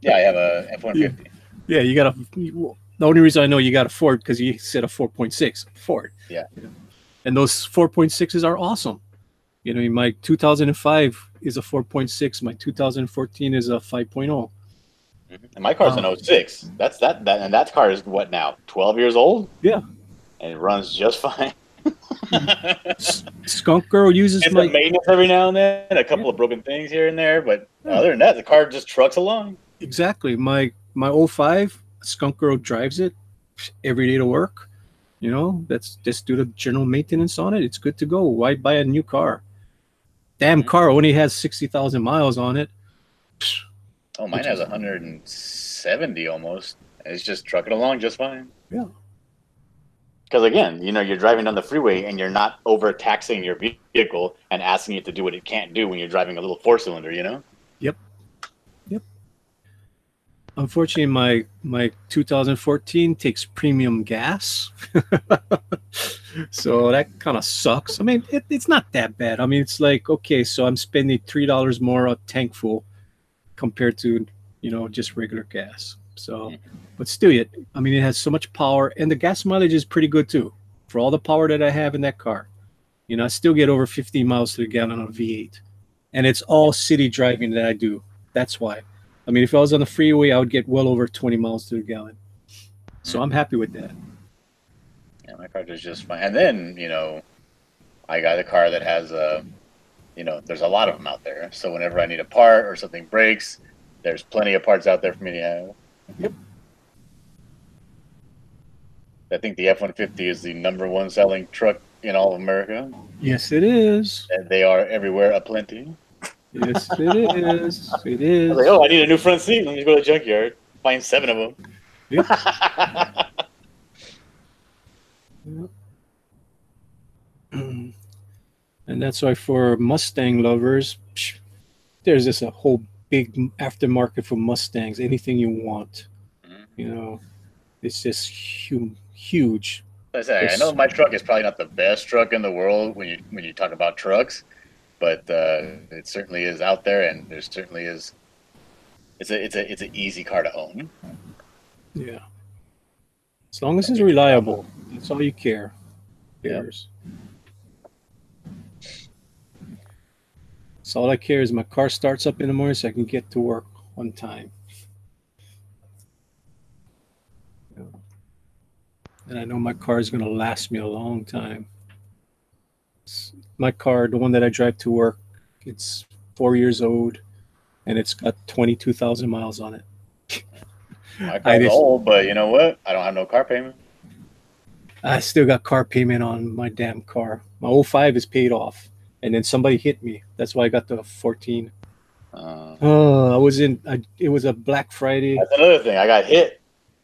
Yeah, I have a F-150. Yeah, you got the only reason I know you got a Ford because you said a 4.6 Ford. Yeah. And those 4.6s are awesome. You know, my 2005 is a 4.6. My 2014 is a 5.0. And my car's an 06. That's that and that car is what now? 12 years old? Yeah. And it runs just fine. Skunk Girl uses my maintenance every now and then, a couple of broken things here and there, but other than that, the car just trucks along. Exactly. My 05 Skunk Girl drives it every day to work. You know, that's just do the general maintenance on it. It's good to go. Why buy a new car? Damn car only has 60,000 miles on it. Oh, mine has 170 almost. It's just trucking along just fine. Yeah. Because again, you're driving down the freeway and you're not overtaxing your vehicle and asking it to do what it can't do when you're driving a little 4-cylinder, you know? Yep. Unfortunately, my 2014 takes premium gas. So that kind of sucks. I mean, it's not that bad. I mean, it's like, okay, so I'm spending $3 more a tank full compared to, just regular gas. So, but still, it has so much power, and the gas mileage is pretty good too. For all the power that I have in that car, I still get over 15 miles to the gallon on a V8, and it's all city driving that I do. That's why. I mean, if I was on the freeway, I would get well over 20 miles to the gallon. So I'm happy with that. Yeah, my car is just fine. And then, I got a car that has there's a lot of them out there. So whenever I need a part or something breaks, there's plenty of parts out there for me to have. Yep. I think the F-150 is the #1 selling truck in all of America. Yes, it is. And they are everywhere aplenty. Yes, it is. It is. I was like, I need a new front seat. Let me go to the junkyard. Find 7 of them. Yep. And that's why for Mustang lovers, there's just a whole big aftermarket for Mustangs. Anything you want, it's just huge. I know my truck is probably not the best truck in the world when you talk about trucks, but it certainly is out there, and there certainly is. It's an easy car to own. Yeah, as long as it's reliable, that's all you care. Cares. So all I care is my car starts up in the morning so I can get to work on time. And I know my car is going to last me a long time. My car, the one that I drive to work, it's 4 years old, and it's got 22,000 miles on it. My car's old, but you know what? I don't have no car payment. I still got car payment on my damn car. My 05 is paid off, and then somebody hit me. That's why I got the 14. It was a Black Friday. That's another thing. I got hit.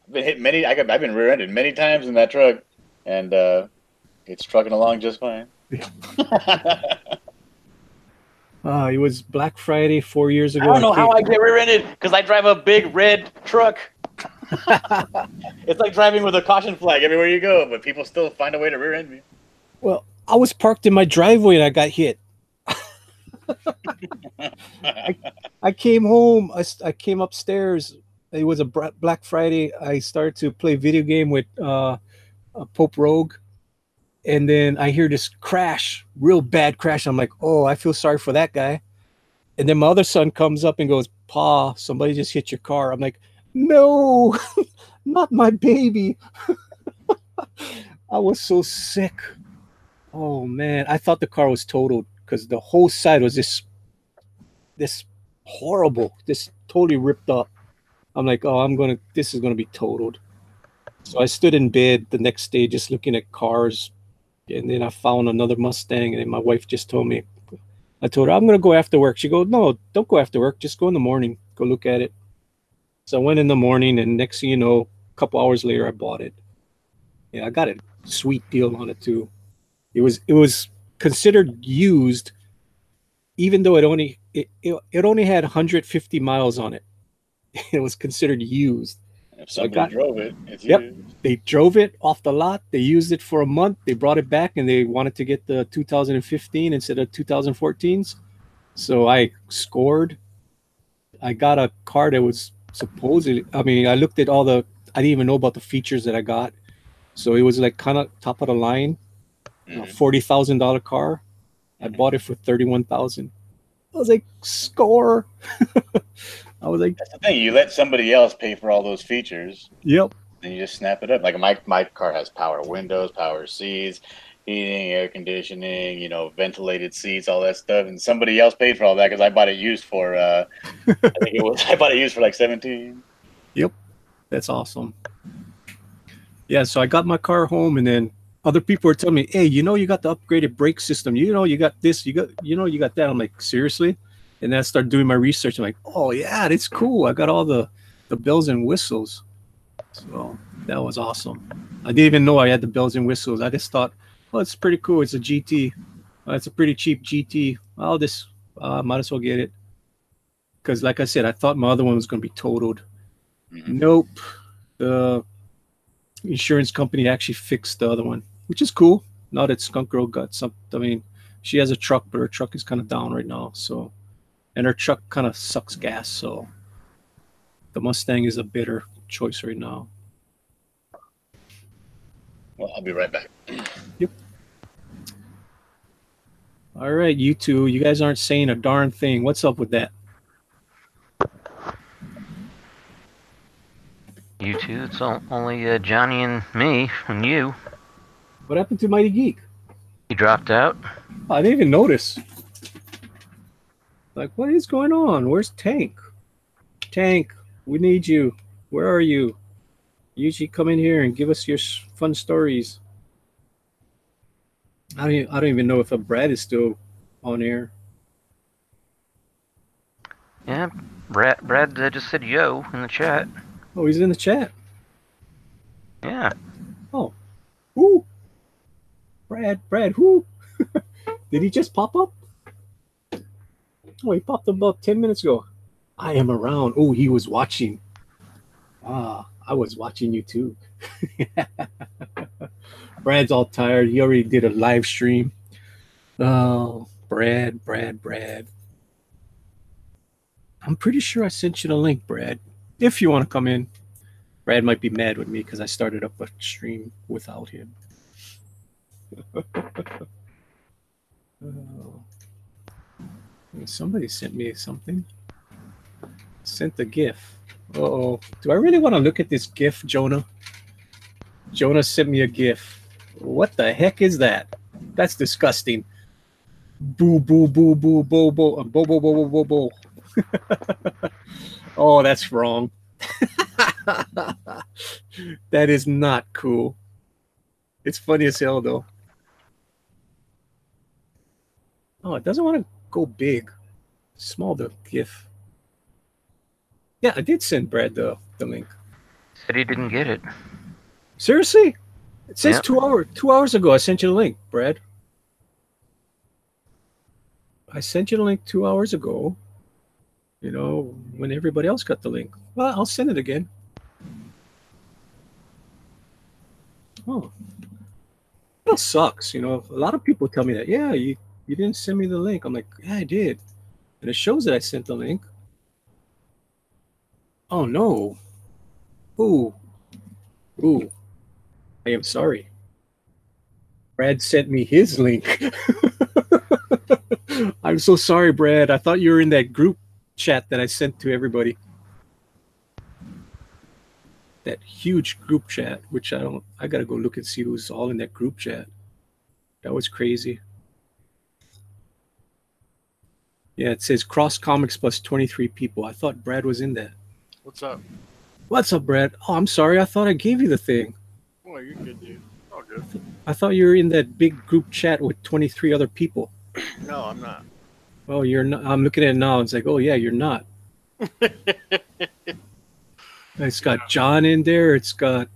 I've been hit many. I've been rear-ended many times in that truck, and it's trucking along just fine. It was Black Friday 4 years ago. I don't know how I get rear-ended because I drive a big red truck. It's like driving with a caution flag everywhere you go, but people still find a way to rear-end me. Well, I was parked in my driveway and I got hit. I came home. I came upstairs. It was a Black Friday. I started to play video game with Pope Rogue, and then I hear this crash, real bad crash. I'm like, oh, I feel sorry for that guy. And then my other son comes up and goes, Pa, somebody just hit your car. I'm like, no, not my baby. I was so sick. Oh man, I thought the car was totaled because the whole side was this horrible, this totally ripped up. I'm like, oh, this is gonna be totaled. So I stood in bed the next day just looking at cars, and then I found another Mustang, and then my wife just told me, I told her, I'm gonna go after work. She goes, no, don't go after work, just go in the morning, go look at it. So I went in the morning, and next thing you know, a couple hours later, I bought it. Yeah, I got a sweet deal on it too. It was considered used, even though it only had 150 miles on it, it was considered used. If So I somebody got, drove it, it's yep, you. they drove it off the lot. They used it for a month. They brought it back and they wanted to get the 2015 instead of 2014s. So I scored. I got a car that was supposedly, I mean, I looked at I didn't even know about the features that I got. So it was like kind of top of the line, $40,000 car. I bought it for 31,000. I was like, score. I was like, that's the thing. You let somebody else pay for all those features. Yep. Then you just snap it up. Like my car has power windows, power seats, heating, air conditioning, ventilated seats, all that stuff. And somebody else paid for all that because I bought it used for. I bought it used for like 17. Yep, that's awesome. Yeah, so I got my car home, and then other people were telling me, "Hey, you got the upgraded brake system. You got this. You got that." I'm like, seriously? And then I started doing my research. I'm like, oh yeah, that's cool. I got all the bells and whistles. So that was awesome. I didn't even know I had the bells and whistles. I just thought, oh, it's pretty cool. It's a GT. It's a pretty cheap GT. Might as well get it. Because like I said, I thought my other one was going to be totaled. Nope. The insurance company actually fixed the other one, which is cool. Now that Skunk Girl got something. I mean, she has a truck, but her truck is kind of down right now. So, and her truck kind of sucks gas. So the Mustang is a better choice right now. Well, I'll be right back. Yep. All right, you two. You guys aren't saying a darn thing. What's up with that? You two, it's only Johnny and me and you. What happened to Mighty Geek? He dropped out. I didn't even notice. Like, what is going on? Where's Tank? Tank, we need you. Where are you? Usually come in here and give us your fun stories. I don't even know if Brad is still on air. Yeah, Brad just said yo in the chat. Oh, he's in the chat. Yeah. Oh, who? Brad, who? Did he just pop up? Oh, he popped up about 10 minutes ago. I am around. Oh, he was watching. I was watching you too. Brad's all tired. He already did a live stream. Oh, Brad. I'm pretty sure I sent you the link, Brad. If you want to come in. Brad might be mad with me because I started up a stream without him. Somebody sent me something. Sent the GIF. Uh-oh. Do I really want to look at this GIF, Jonah? Jonah sent me a GIF. What the heck is that? That's disgusting. Boo, boo, boo, boo, boo, boo, boo, boo, boo, boo, boo, boo. Oh, that's wrong. That is not cool. It's funny as hell, though. Oh, it doesn't want to go big. Small, the GIF. Yeah, I did send Brad the link. Said he didn't get it. Seriously? It says Yep. 2 hours ago I sent you the link, Brad. I sent you the link 2 hours ago. When everybody else got the link. Well, I'll send it again. Oh. That sucks. A lot of people tell me that. Yeah, you didn't send me the link. I'm like, yeah, I did. And it shows that I sent the link. Oh, no. Ooh. I am sorry. Brad sent me his link. I'm so sorry, Brad. I thought you were in that group chat that I sent to everybody. That huge group chat, which I gotta go look and see who's all in that group chat. That was crazy. Yeah, it says Cross Comics plus 23 people. I thought Brad was in that. What's up? What's up, Brad? Oh, I'm sorry. I thought I gave you the thing. Well, you're good, dude. All good. I thought you were in that big group chat with 23 other people. No, I'm not. Oh, you're not. I'm looking at it now. It's like, oh, yeah, you're not. It's got John in there. It's got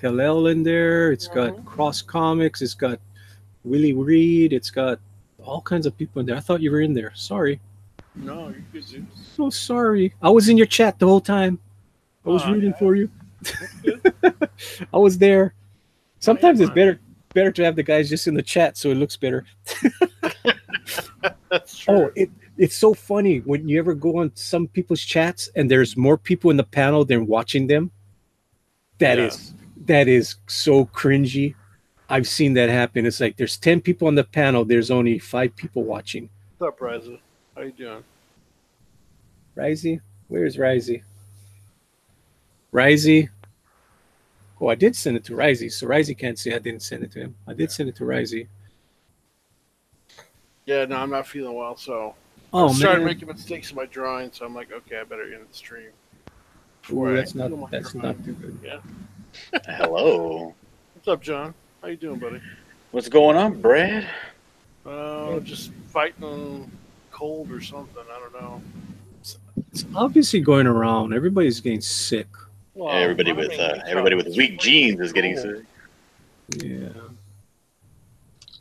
Hillel in there. It's got Cross Comics. It's got Willie Reed. It's got all kinds of people in there. I thought you were in there. Sorry. No, you good, dude. So sorry. I was in your chat the whole time. I was rooting for you. I was there. Sometimes it's better to have the guys just in the chat so it looks better. That's true. Oh, it's so funny when you ever go on some people's chats and there's more people in the panel than watching them. That is so cringy. I've seen that happen. It's like there's 10 people on the panel. There's only 5 people watching. What's up, Ryza? How you doing? Risey? Where's Risey? Risey? Oh, I did send it to Risey, so Risey can't say I didn't send it to him. I did send it to Risey. Yeah, no, I'm not feeling well, so Oh, I started man. making mistakes in my drawing, so I'm like, okay, I better end the stream. Ooh, that's Right. not too good. Yeah. Hello. What's up, John? How you doing, buddy? What's going on, Brad? Just fighting cold or something. I don't know. It's obviously going around. Everybody's getting sick. Well, everybody with weak genes is getting sick. Yeah.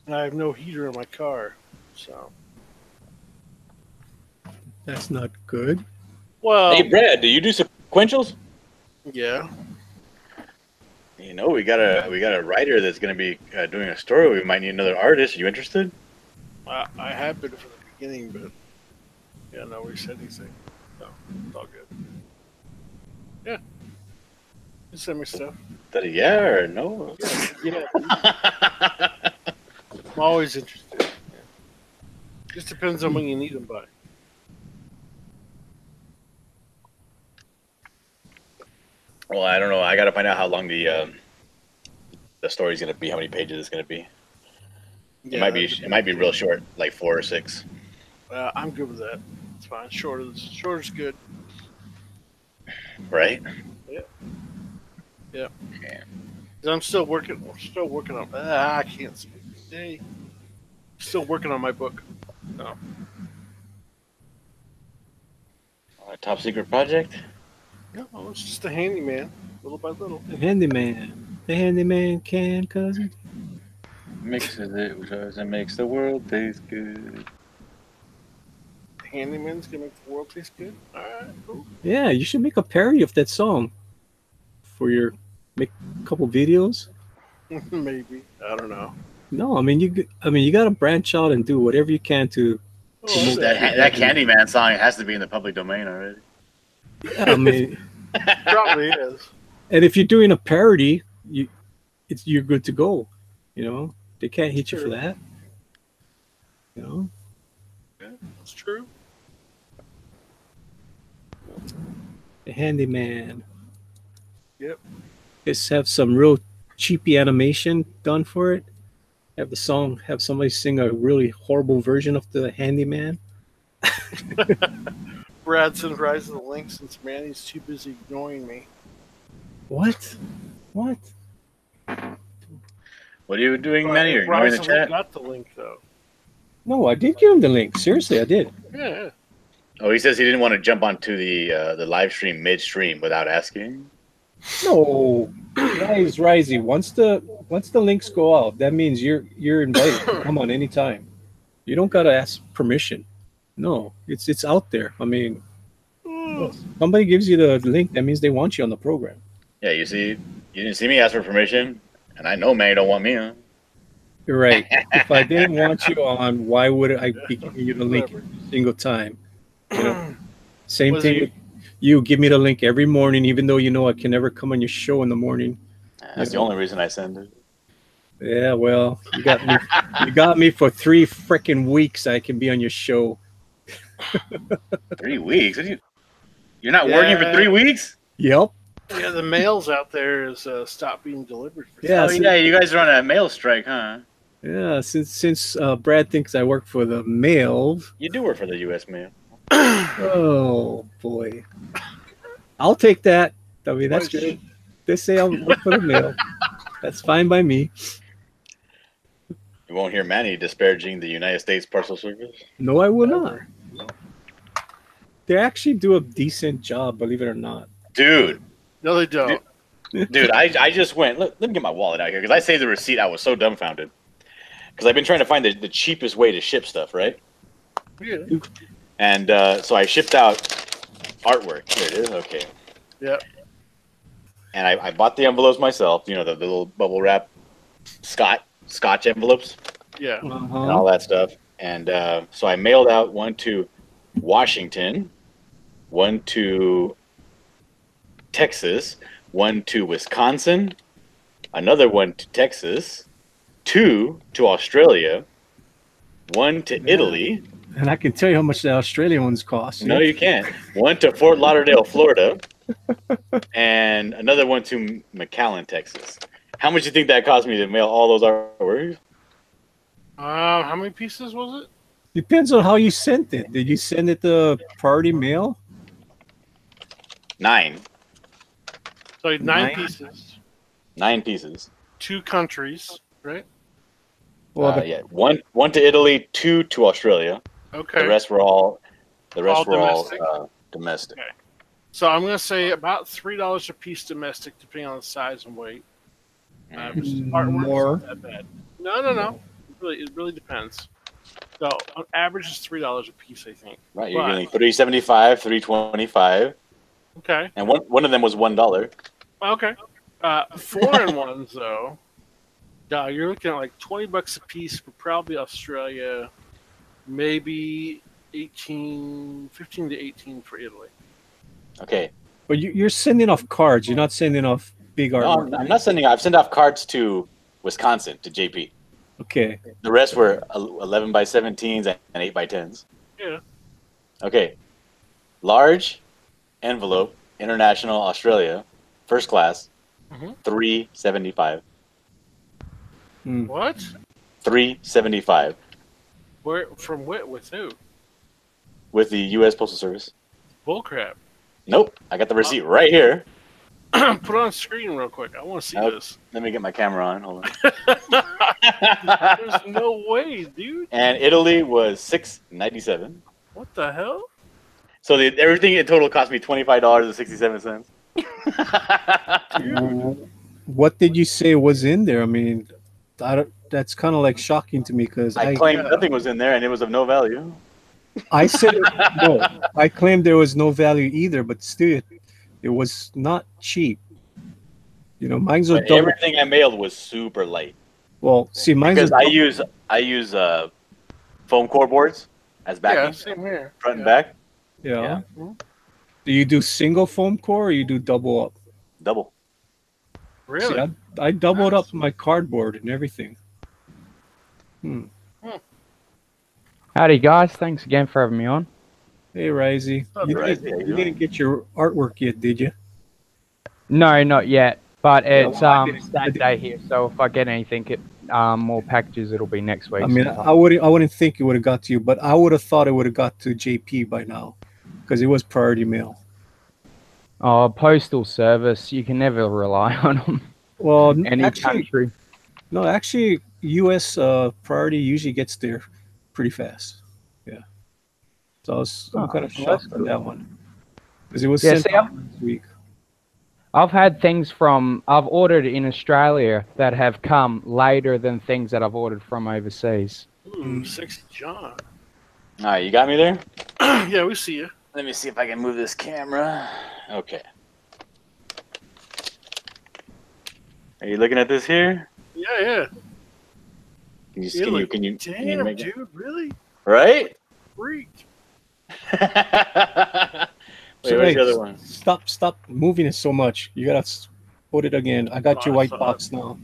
I have no heater in my car, so. That's not good. Well, Hey, Brad, do you do sequentials? yeah. You know, we got a writer that's going to be doing a story. We might need another artist. Are you interested? I have been from the beginning, but yeah, nobody said anything. No, it's all good. Yeah. Just send me stuff. That a yeah or no? Yeah. I'm always interested. Yeah. Just depends on when you need them by. Well, I don't know. I got to find out how long the story's going to be. How many pages it's going to be. Yeah, It might be real short, like 4 or 6. I'm good with that. It's fine. Shorter's good. Right? Yeah. Yeah. Yeah. 'Cause I'm still working on. I can't speak today. Still working on my book. No. A top secret project? No, it's just a handyman, little by little. The handyman can, cousin. Mixes it with us and makes the world taste good. Handyman's gonna make the world taste good. All right, cool. Yeah, you should make a parody of that song for your make a couple videos. Maybe, I don't know. No, I mean you got to branch out and do whatever you can to. Oh, That Candyman song has to be in the public domain already. Yeah, I mean, probably is. and if you're doing a parody, you're good to go. You know, they can't hit you for that. You know, Yeah, that's true. the handyman. Yep. Just have some real cheapy animation done for it. Have somebody sing a really horrible version of the handyman. Brad sends Rise of the Link since Manny's too busy ignoring me. What? What are you doing, Manny? You're ignoring Rise the of the Link chat? got the link though. No, I did give him the link. Seriously, I did. Yeah. Oh, he says he didn't want to jump onto the live stream midstream without asking. No, guys, Risey. Once the links go out, that means you're invited. Come on, anytime. You don't gotta ask permission. No, it's out there. I mean, somebody gives you the link, that means they want you on the program. Yeah, you see, you didn't see me ask for permission, and I know Manny don't want me on. You're right. If I didn't want you on, why would I be giving you the link every single time? You know, same Was thing he- with you. Give me the link every morning, even though you know I can never come on your show in the morning. That's the only reason I send it. Yeah, well, you got me. You got me for 3 freaking weeks. I can be on your show. 3 weeks? You're not working for 3 weeks? Yep. Yeah, the mails out there is stopped being delivered. For Yeah, Oh yeah, you guys are on a mail strike, huh? Yeah, since Brad thinks I work for the mail. You do work for the U.S. mail. Oh boy, I'll take that. I mean, that's good. They say I'll work for the mail. That's fine by me. You won't hear Manny disparaging the United States Parcel Service. No, I will not. They actually do a decent job, believe it or not. Dude, No, they don't. dude, I just went. Let me get my wallet out here because I saved the receipt. I was so dumbfounded. I've been trying to find the cheapest way to ship stuff, right? Yeah. And so I shipped out artwork. Here it is. Okay. Yeah. And I bought the envelopes myself. You know, the little bubble wrap Scotch envelopes Yeah. and all that stuff. And so I mailed out one to Washington, one to Texas, one to Wisconsin, another one to Texas, 2 to Australia, 1 to Italy. And I can tell you how much the Australian ones cost. No, you can't. 1 to Fort Lauderdale, Florida, and another one to McAllen, Texas. How much do you think that cost me to mail all those artworks? How many pieces was it? Depends on how you sent it. Did you send it to priority mail? 9. So 9 pieces. 9 pieces. 2 countries, right? Well, Yeah. One to Italy, 2 to Australia. Okay. The rest were all domestic? domestic. Okay. So I'm going to say about $3 a piece domestic, depending on the size and weight. Artwork More. isn't that bad. No. It really depends. So on average, it's $3 a piece, I think. Right, you're getting $3.75, $3.25, Okay. and one of them was $1. Okay. Foreign ones though, you're looking at like $20 a piece for probably Australia, maybe 15 to 18 for Italy. Okay. But you're sending off cards. You're not sending off big No, artwork. I'm not sending. I've sent off cards to Wisconsin to JP. Okay. The rest were 11 by 17s and 8 by 10s. Yeah. Okay. Large envelope, international Australia, first class, $3.75. What? $3.75 Where from? What with who? with the U.S. Postal Service. Bullcrap. Nope, I got the receipt right here. Put it on screen real quick. I want to see this. Let me get my camera on. Hold on. There's no way, dude. And Italy was $6.97. What the hell? So everything in total cost me $25.67. What did you say was in there? I mean, that's kind of like shocking to me because I claimed nothing was in there and it was of no value. I said no. I claimed there was no value either, but still, it was not cheap. You know, mine's was double. Everything I mailed was super light. Well, see, mine's because I use foam core boards as backing. Yeah, same here. Front and back. Yeah. Do you do single foam core or you do double up? Double. Really? See, I doubled up my cardboard and everything. Howdy, guys. Thanks again for having me on. Hey, Risey. You didn't get your artwork yet, did you? No, not yet. But it's I didn't. Saturday here, so if I get anything, more packages, it'll be next week. I mean, I wouldn't think it would have got to you, but I would have thought it would have got to JP by now because it was priority mail. Oh, postal service, you can never rely on them. Well, Any country. No, actually, U.S. Priority usually gets there pretty fast. Yeah. So I'm kind of shocked on that one because it was sent out last week. I've had things I've ordered in Australia that have come later than things that I've ordered from overseas. Sexy John. All right, you got me there? Yeah, we see you. Let me see if I can move this camera. Okay. Are you looking at this here? Yeah. Can you Damn, make dude, it? really? Right? Freak. Where's the other one? Stop moving it so much. You gotta put it again. I got your white box now.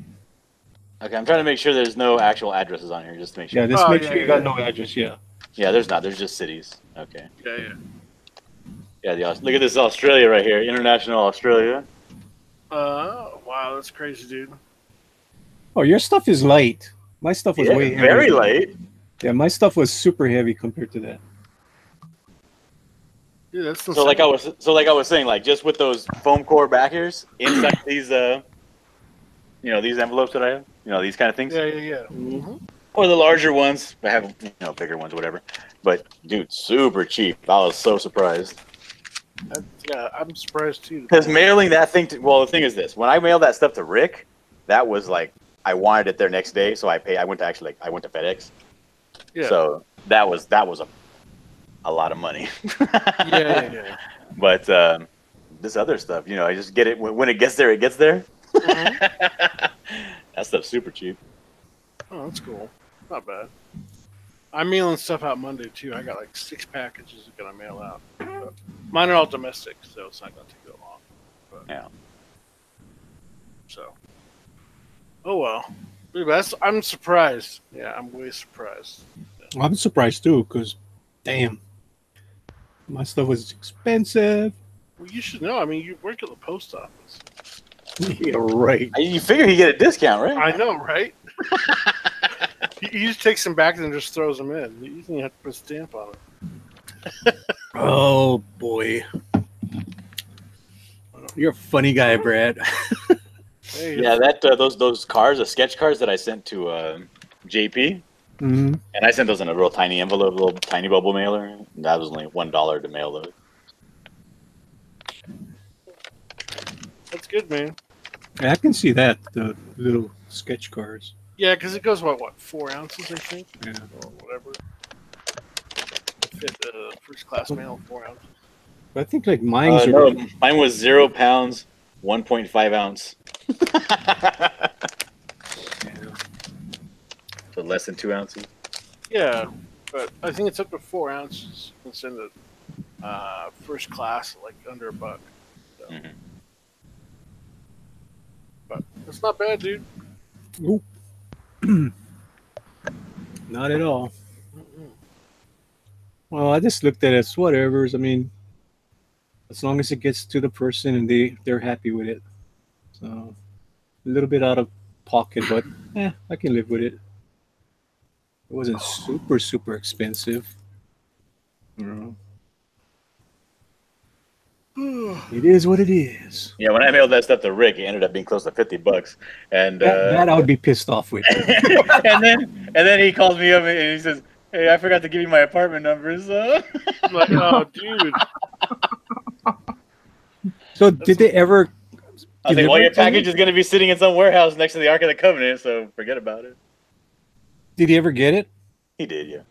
Okay, I'm trying to make sure there's no actual addresses on here, just to make sure. Yeah, just make sure you got no address. Yeah. Yeah, there's not. There's just cities. Okay. Yeah. Look at this Australia right here. International Australia. Wow, that's crazy, dude. Oh, your stuff is light. My stuff was way heavy. Very light. Yeah, my stuff was super heavy compared to that. Yeah, that's so like I was saying, like just with those foam core backers inside these these envelopes that I have, these kind of things. Yeah. Or the larger ones. I have bigger ones, whatever. But dude, super cheap. I was so surprised. Yeah, I'm surprised too. Because mailing that thing the thing is this: when I mailed that stuff to Rick, that was like I wanted it there next day, so I went to FedEx. Yeah. So that was a lot of money. Yeah. But this other stuff, I just get it when it gets there. It gets there. Mhm. That stuff's super cheap. Oh, that's cool. Not bad. I'm mailing stuff out Monday too. I got like 6 packages I'm gonna mail out. But mine are all domestic, so it's not gonna take that long. But, Yeah. So. Oh well. But I'm surprised. Yeah, I'm way surprised. Well, I'm surprised too, because damn, my stuff was expensive. Well, you should know. I mean, you work at the post office. Yeah, right. You figure you get a discount, right? I know, right? He just takes them back and just throws them in. You didn't have to put a stamp on it. Oh boy, you're a funny guy, Brad. Hey, Yeah, those cars, the sketch cars that I sent to JP, Mm-hmm. and I sent those in a real tiny envelope, little tiny bubble mailer. And that was only $1 to mail those. that's good, man. Yeah, I can see that, the little sketch cars. Yeah, because it goes what 4 ounces, I think, Yeah. or whatever. Fit the first class mail 4 ounces. But I think like mine's No, are. mine was 0 pounds, 1.5 ounce. So less than 2 ounces. Yeah, but I think it's up to 4 ounces. You can send it first class like under $1. So. Mhm. But it's not bad, dude. Oop. Not at all. Mm-mm. Well, I just looked at it as whatever's. I mean, as long as it gets to the person and they're happy with it. So a little bit out of pocket, but I can live with it. It wasn't super expensive. You know. It is what it is. Yeah, when I mailed that stuff to Rick, it ended up being close to $50, and That I would be pissed off with. and then he calls me up and he says, "Hey, I forgot to give you my apartment number." So I'm like, oh, dude. So did they ever? I was like, "Well, deliver your it to you? package is going to be sitting in some warehouse next to the Ark of the Covenant, so forget about it." Did he ever get it? He did, yeah.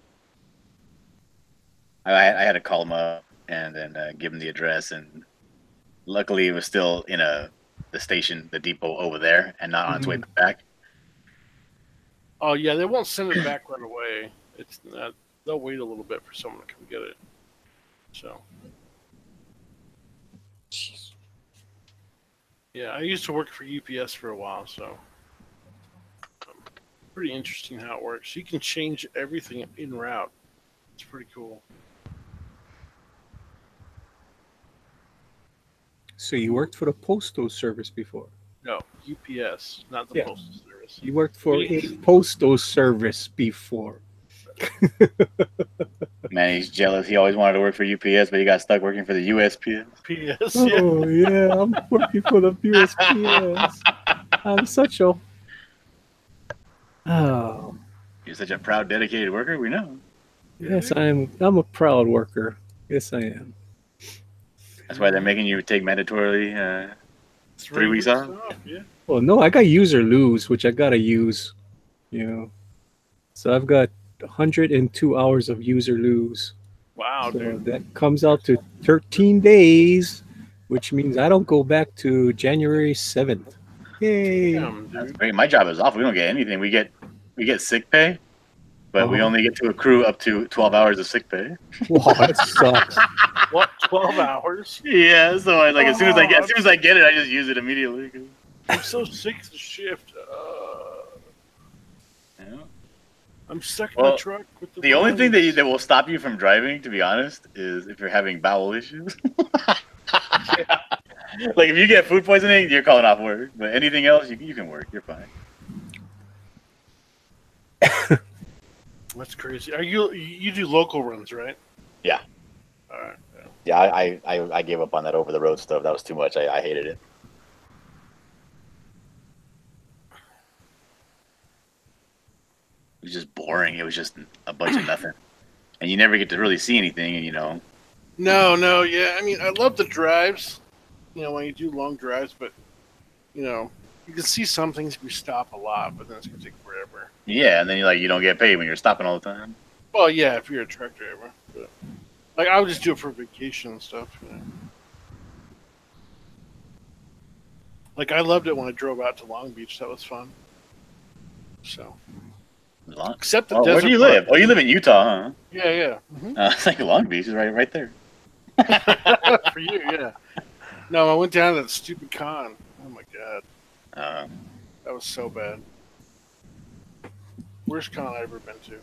I had to call him up and then give him the address, and luckily it was still in the station, the depot over there, and not on its way back. Oh yeah, they won't send it back right away. It's they'll wait a little bit for someone to come get it. So. Yeah, I used to work for UPS for a while, so pretty interesting how it works. You can change everything en route. It's pretty cool. So you worked for the postal service before? No, UPS, not the Yeah. postal service. You worked for a postal service before. Man, he's jealous. He always wanted to work for UPS, but he got stuck working for the USPS. PS, yeah. Oh yeah, I'm working for the USPS. I'm such a You're such a proud, dedicated worker. We know. yes, I'm a proud worker. Yes, I am. That's why they're making you take mandatorily 3 weeks off. Yeah. Well, no, I got use or lose, which I gotta use. You know, so I've got 102 hours of use or lose. Wow, So dude. that comes out to 13 days, which means I don't go back to January 7th. Yay! Damn, That's dude. great. My job is off. We don't get anything. We get sick pay, but we Oh. only get to accrue up to 12 hours of sick pay. Wow, that sucks. What? 12 hours? Yeah, so as soon as I get it, I just use it immediately. I'm so sick of the shift. Yeah. I'm stuck in the Well, truck with The only thing lines. that will stop you from driving, to be honest, is if you're having bowel issues. Like if you get food poisoning, you're calling off work. But anything else, you can work. You're fine. That's crazy. Are you do local runs, right? Yeah. All right. Yeah, I gave up on that over the road stuff. That was too much. I hated it. It was just boring. It was just a bunch of nothing, and you never get to really see anything. And No, yeah. I mean, I love the drives. When you do long drives, but You can see some things if you stop a lot, but then it's gonna take forever. Yeah, and then you don't get paid when you're stopping all the time. Well, yeah, if you're a truck driver, but like I would just do it for vacation and stuff. You know? Like I loved it when I drove out to Long Beach. That was fun. So, except the desert. Where do you live? Oh, you live in Utah, huh? Yeah, yeah. Mm-hmm. I think Long Beach is right there. For you, yeah. No, I went down to that stupid con. Oh my god, that was so bad. Worst con I've ever been to.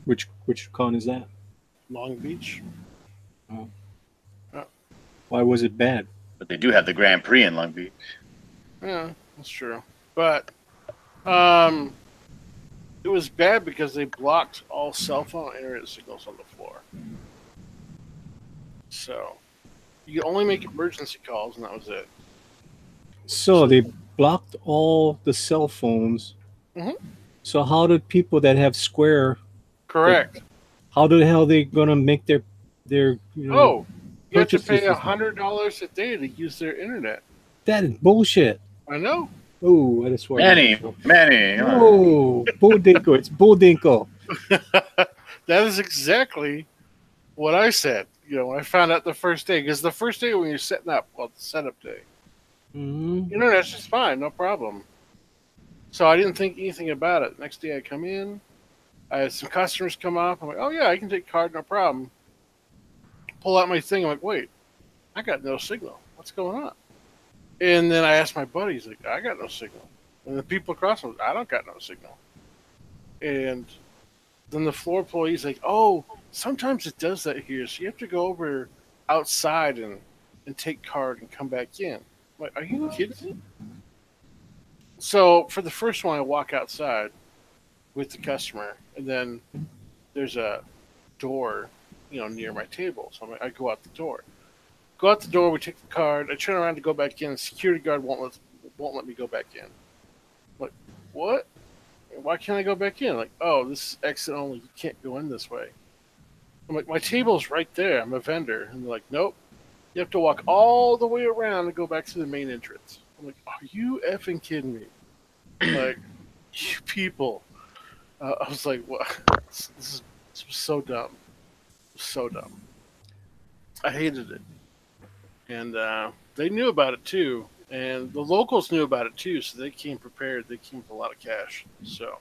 Which con is that? Long Beach. Oh. Why was it bad? But they do have the Grand Prix in Long Beach. Yeah, that's true. But it was bad because they blocked all cell phone internet signals on the floor. So you could only make emergency calls, and that was it. So they blocked all the cell phones. Mm-hmm. So how did people that have Square? Correct. How the hell are they gonna make their you know, you have to pay $100 a day to use their internet. That is bullshit. I know. Oh, I just swear. Manny. Oh, Bulldinkle. It's Bulldinkle. That is exactly what I said. You know, when I found out the first day, because the first day when you're setting up, well, the setup day, internet's just fine, no problem. So I didn't think anything about it. Next day I come in, I had some customers come up. I'm like, oh yeah, I can take card, no problem. Pull out my thing. I'm like, wait, I got no signal. What's going on? And then I asked my buddy, he's like, I got no signal. And the people across them, I don't got no signal. And then the floor employee's like, oh, sometimes it does that here. So you have to go over outside and take card and come back in. I'm like, are you kidding me? So for the first one, I walk outside with the customer, and then there's a door, near my table. So I go out the door. Go out the door, we take the card. I turn around to go back in. The security guard won't let me go back in. I'm like, what? Why can't I go back in? Like, oh, this is exit only. You can't go in this way. I'm like, my table's right there. I'm a vendor. And they're like, nope. You have to walk all the way around and go back to the main entrance. I'm like, are you effing kidding me? Like, you people. I was like, what? This was so dumb. So dumb. I hated it. And they knew about it too. And the locals knew about it too, so they came prepared. They came with a lot of cash. So,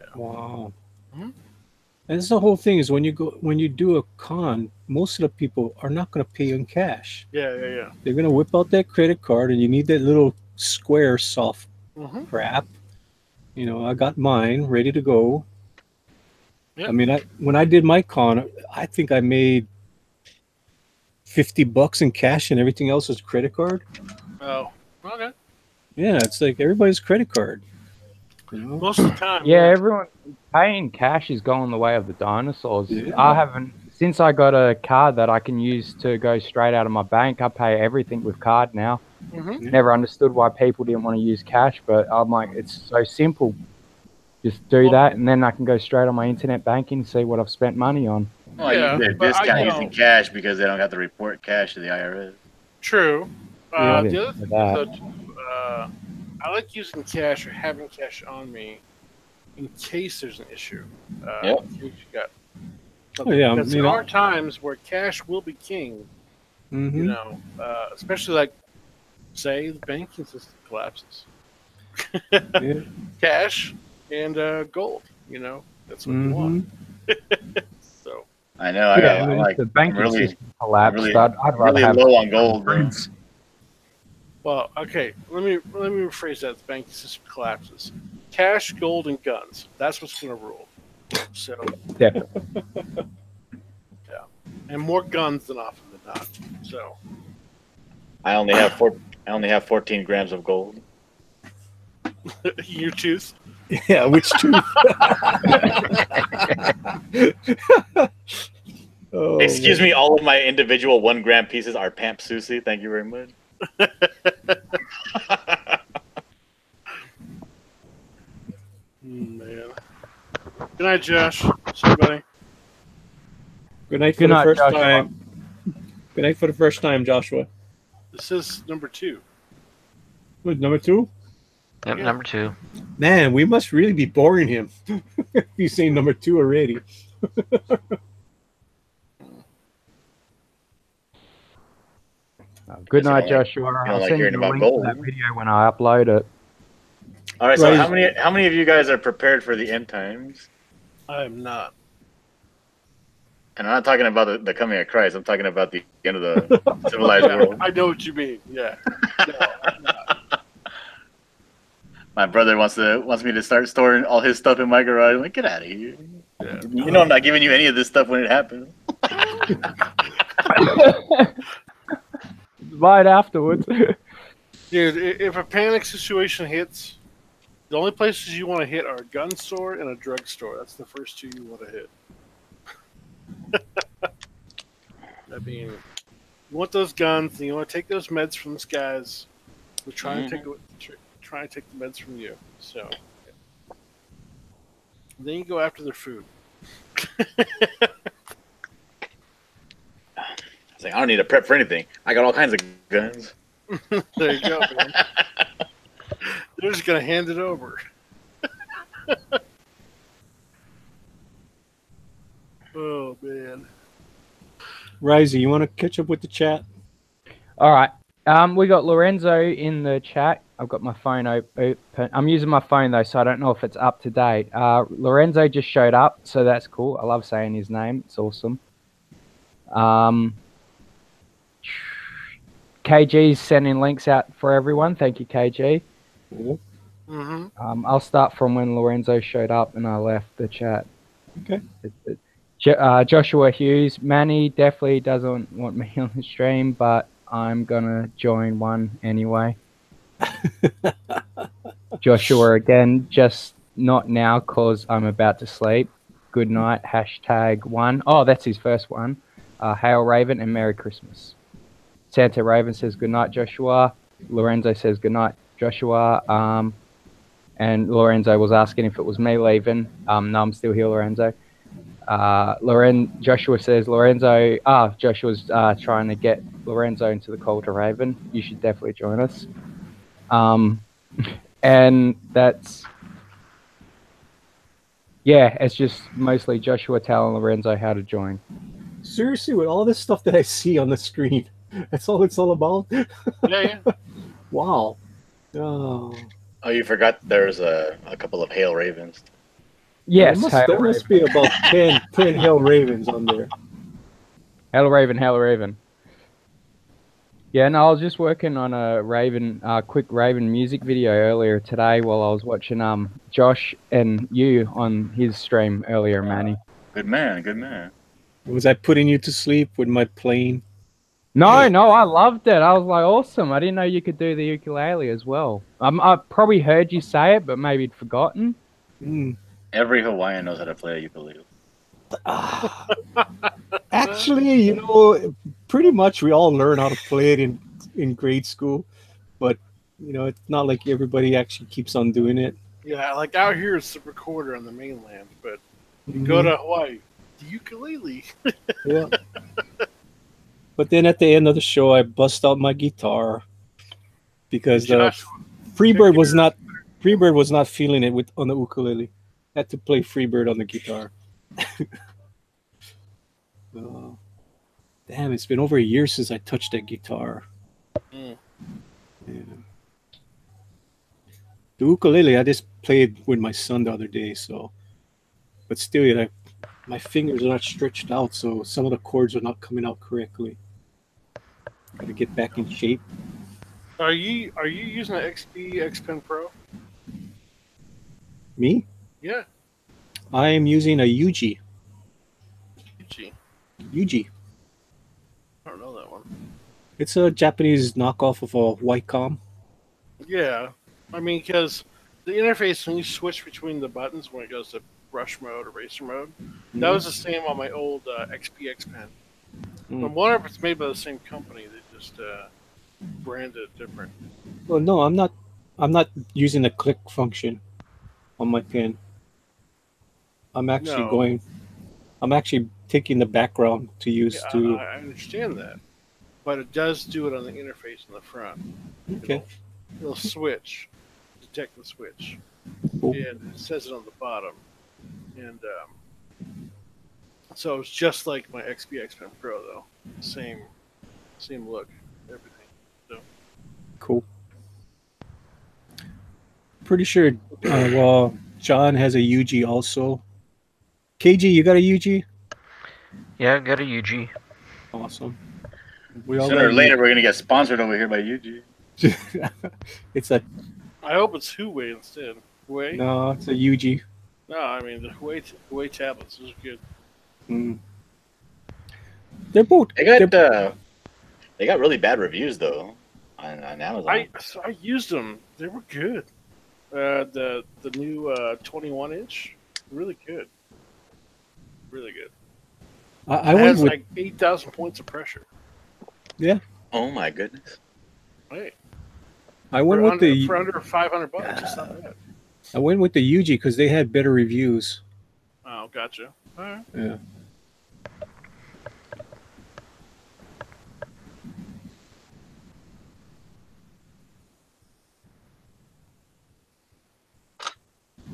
yeah. Wow. Mm-hmm. And that's the whole thing is when you do a con, most of the people are not going to pay you in cash. Yeah. They're going to whip out that credit card, and you need that little Square soft crap. I got mine ready to go. Yep. I mean, when I did my con, I think I made $50 in cash, and everything else was credit card. Oh, okay. Yeah, it's like everybody's credit card. Most of the time. Yeah, everyone paying cash is going the way of the dinosaurs. Yeah. I haven't, since I got a card that I can use to go straight out of my bank, I pay everything with card now. Mm-hmm. Never understood why people didn't want to use cash, but I'm like, it's so simple. Just do that, and then I can go straight on my internet banking and see what I've spent money on. Well, you get a discount using cash because they don't have to report cash to the IRS. True. The other thing is that, I like using cash or having cash on me in case there's an issue. Yep. In case you got because there are times where cash will be king. Mm-hmm. Especially like, say, the banking system collapses. Cash and gold. That's what you want. So I know. The banking system collapsed. I'd rather really have low on gold. Well, okay. Let me rephrase that. The banking system collapses. Cash, gold, and guns. That's what's going to rule. So definitely. Yeah, and more guns than often than not. So I only have 14 grams of gold. Your tooth. Yeah, which tooth? Excuse me, all of my individual 1 gram pieces are Pamp Susie. Thank you very much. Man. Good night, Josh. See you, buddy. Good night for the first time. Good night for the first time, Joshua. This is number 2. What, number 2? Yep, Yeah. number 2. Man, we must really be boring him. If he's saying number 2 already. Good Guess you night, don't like- Joshua. you don't I'll like send hearing you a about link gold. to that video when I upload it. All right, so Right. how many of you guys are prepared for the end times? I am not. And I'm not talking about the coming of Christ. I'm talking about the end of the civilized Yeah, world. I know what you mean. Yeah. No, I'm not. My brother wants me to start storing all his stuff in my garage. I'm like, get out of here. Yeah. You know I'm not giving you any of this stuff when it happens. Right afterwards. Dude, if a panic situation hits, the only places you want to hit are a gun store and a drugstore. That's the first 2 you want to hit. I mean, you want those guns and you want to take those meds from these guys who try and take the meds from you. So then you go after their food. It's like, I don't need to prep for anything. I got all kinds of guns. There you go, man. They're just gonna hand it over. Oh man. Risey, you want to catch up with the chat? All right. We got Lorenzo in the chat. I've got my phone open. I'm using my phone though, so I don't know if it's up to date. Lorenzo just showed up, so that's cool. I love saying his name. It's awesome. KG's sending links out for everyone. Thank you, KG. Mm-hmm. I'll start from when Lorenzo showed up and I left the chat. Okay. Joshua Hughes. Manny definitely doesn't want me on the stream, but I'm gonna join one anyway. Joshua again, just not now cause I'm about to sleep. Good night, #1. Oh, that's his first one. Hail Raven and Merry Christmas. Santa Raven says good night, Joshua. Lorenzo says good night, Joshua. And Lorenzo was asking if it was me leaving. No, I'm still here, Lorenzo. Joshua says Joshua's trying to get Lorenzo into the call to Raven. You should definitely join us. And that's it's just mostly Joshua telling Lorenzo how to join. Seriously, with all this stuff that I see on the screen, that's all it's all about? Yeah. Wow. Oh. Oh, you forgot there's a couple of Hail Ravens. Yes, there must be about 10 Hail Ravens on there. Hail Raven. Yeah, no, I was just working on a quick Raven music video earlier today while I was watching Josh and you on his stream earlier, Manny. Good man. Was I putting you to sleep with my playing? No, I loved it. I was like, awesome. I didn't know you could do the ukulele as well. I probably heard you say it, but maybe you'd forgotten. Every Hawaiian knows how to play a ukulele. Actually, pretty much we all learn how to play it in grade school, but it's not like everybody actually keeps on doing it. Yeah, like out here it's the recorder on the mainland, but you go to Hawaii, the ukulele. Yeah. But then at the end of the show, I bust out my guitar because the Freebird was not feeling it on the ukulele. I had to play Freebird on the guitar. Damn, it's been over a year since I touched that guitar. Yeah. The ukulele, I just played with my son the other day, but still, my fingers are not stretched out, so some of the chords are not coming out correctly. Gotta get back in shape. Are you using an XP X Pen Pro? Me? Yeah. I am using a Yuji. Yuji. I don't know that one. It's a Japanese knockoff of a Wacom. Yeah. I mean, because the interface, when you switch between the buttons when it goes to brush mode or racer mode, that was the same on my old XP X Pen. I'm wondering if it's made by the same company. They just branded it different. Well, no, I'm not using the click function on my pen. I'm actually taking the background to use I understand that, but it does do it on the interface in the front. Okay. It'll switch, detect the switch, Cool. and it says it on the bottom. And so it's just like my XP X-Men Pro, though. Same look, everything. So Cool. Pretty sure. Well, John has a UG also. KG, you got a UG? Yeah, I got a UG. Awesome. We all Sooner or got later, we're going to get sponsored over here by UG. It's a I hope it's Huawei instead. Huawei? no. It's a UG. No, I mean the Huawei tablets. Those are good. Mm. They're both. They got really bad reviews though on Amazon. I used them. They were good. The new 21-inch, really good. Really good. I It went has with like 8,000 points of pressure. Oh my goodness! Right. I went with the for under $500. It's not bad. I went with the UG because they had better reviews. Oh, gotcha. All right. Yeah.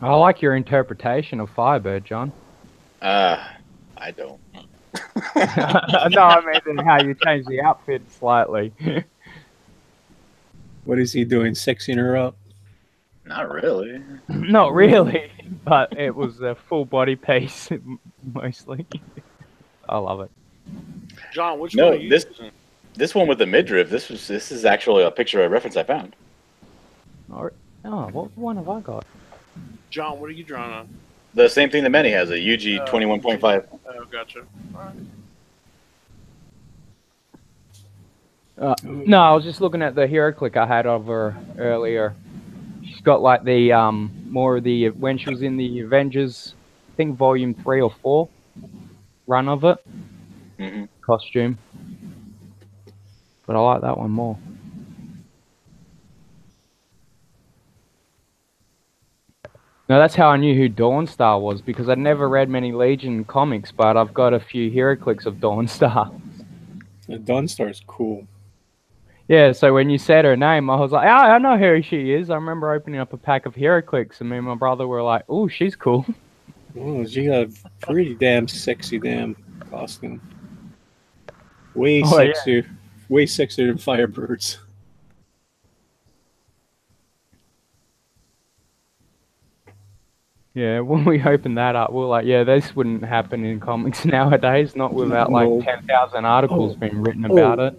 I like your interpretation of Firebird, John. I don't. No, I mean how you change the outfit slightly. What is he doing? Sexing her up? Not really. Not really, but it was a full body piece mostly. I love it. John, which No, one are you using? This one with the midriff. This is actually a picture of reference I found. Oh, what one have I got? John, what are you drawing on? The same thing that Manny has, a UG 21.5. Oh, gotcha. All right. No, I was just looking at the hero click I had of her earlier. She's got like the more of the when she was in the Avengers, I think volume 3 or 4 run of it costume. But I like that one more. No, that's how I knew who Dawnstar was, because I'd never read many Legion comics, but I've got a few hero clicks of Dawnstar. The Dawnstar's cool. Yeah, so when you said her name, I was like, I know who she is. I remember opening up a pack of hero clicks, and me and my brother were like, oh, she's cool. Oh, she got a pretty damn sexy damn costume. Way Oh, yeah. sexier. Way sexier than Firebirds. Yeah, when we opened that up, we were like, yeah, this wouldn't happen in comics nowadays, not without like 10,000 articles being written about it.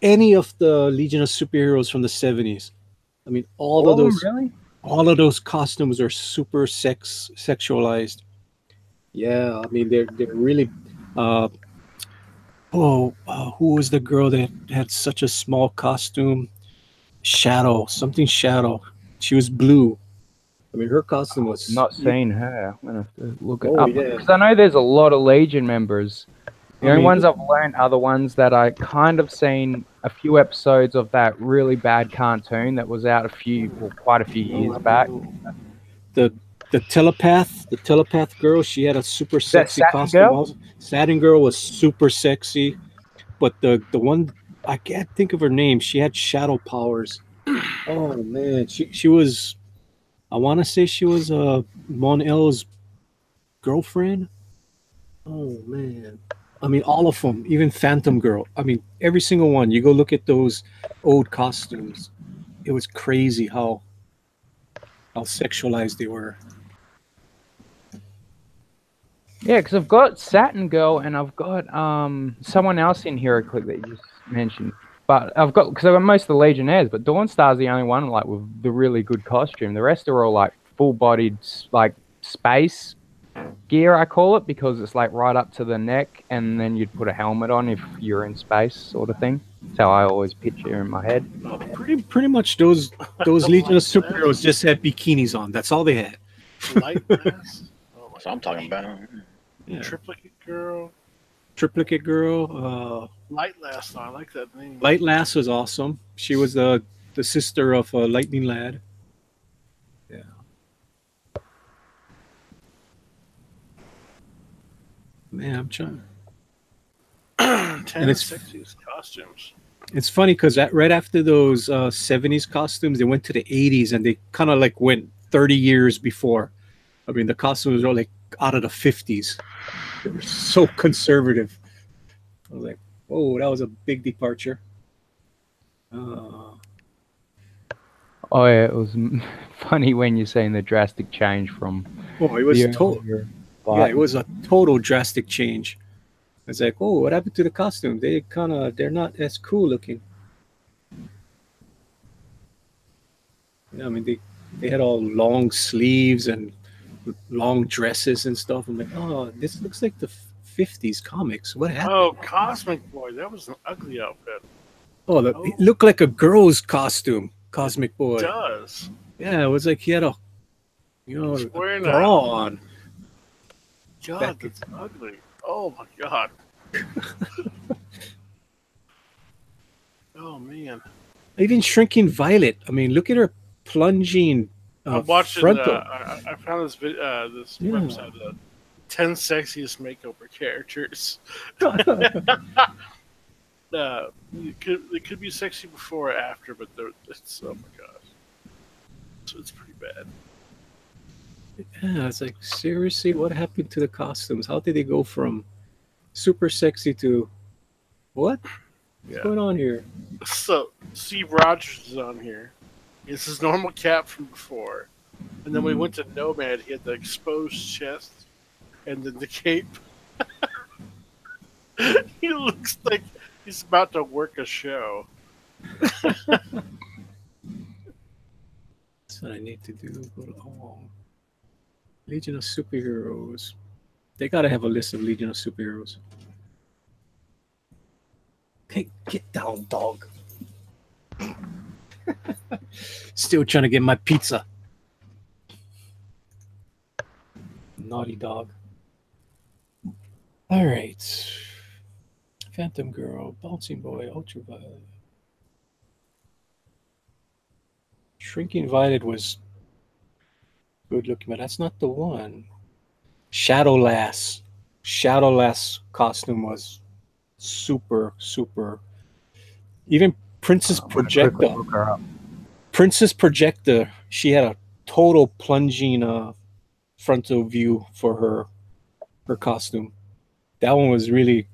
Any of the Legion of Superheroes from the 70s. I mean, all of those costumes are super sexualized. Yeah, I mean they're really who was the girl that had such a small costume? Shadow. She was blue. I mean, her costume was... Not seen her. I'm going to have to look it Oh, up. yeah. Because I know there's a lot of Legion members. The only ones I've learned are the ones that I kind of seen a few episodes of that really bad cartoon that was out quite a few years back. The telepath girl, she had a super sexy Satin costume. Girl? Also. Satin Girl was super sexy. But the one, I can't think of her name. She had shadow powers. Oh, man. She was... I want to say she was Mon-El's girlfriend. Oh, man. I mean, all of them, even Phantom Girl. I mean, every single one. You go look at those old costumes. It was crazy how sexualized they were. Yeah, because I've got Satin Girl and I've got someone else in Hero Click that you just mentioned. But I've got most of the Legionnaires, but Dawnstar's the only one like with the really good costume. The rest are all like full-bodied, like space gear, I call it, because it's like right up to the neck, and then you'd put a helmet on if you're in space, sort of thing. That's how I always picture in my head. Pretty much those Legion of Superheroes just had bikinis on. That's all they had. Light Mass. Oh, That's what I'm talking about. Yeah. Triplicate Girl. Light Lass. I like that name. Light Lass was awesome. She was the sister of Lightning Lad. Yeah. Man, I'm trying. 10 And it's sexiest costumes. It's funny because right after those 70s costumes, they went to the 80s and they kind of like went 30 years before. I mean, the costumes were like out of the 50s. They were so conservative. I was like, whoa, that was a big departure. Oh yeah, it was funny when you're saying the drastic change from. Oh, it was the total. earlier Yeah, part. it was a total drastic change. It's like, oh, what happened to the costume? They're not as cool looking. Yeah, I mean, they had all long sleeves and long dresses and stuff. I'm like, oh, this looks like the 50s comics. What happened? Oh, Cosmic Boy, that was an ugly outfit. Oh, it looked like a girl's costume, Cosmic Boy. It does. Yeah, it was like he had a, He's a wearing bra on. God, that's ugly. Oh my God. Oh man. Even Shrinking Violet. I mean, look at her plunging I'm watching. frontal. I found this this Yeah. website, 10 sexiest makeover characters. It could be sexy before or after, but it's oh my God, so it's pretty bad. Yeah, it's like, seriously, what happened to the costumes? How did they go from super sexy to what? What's going on here? So Steve Rogers is on here. It's his normal cap from before, and then when we went to Nomad, he had the exposed chest, and then the cape. He looks like he's about to work a show. That's what I need to do. Go to Legion of Superheroes. They gotta have a list of Legion of Superheroes. Hey, get down, dog. Still trying to get my pizza. Naughty dog. All right. Phantom Girl, Bouncing Boy, Ultraviolet. Shrinking Violet was good looking, but that's not the one. Shadow Lass costume was super. Even Princess Projecta. Princess Projecta, she had a total plunging frontal view for her costume. That one was really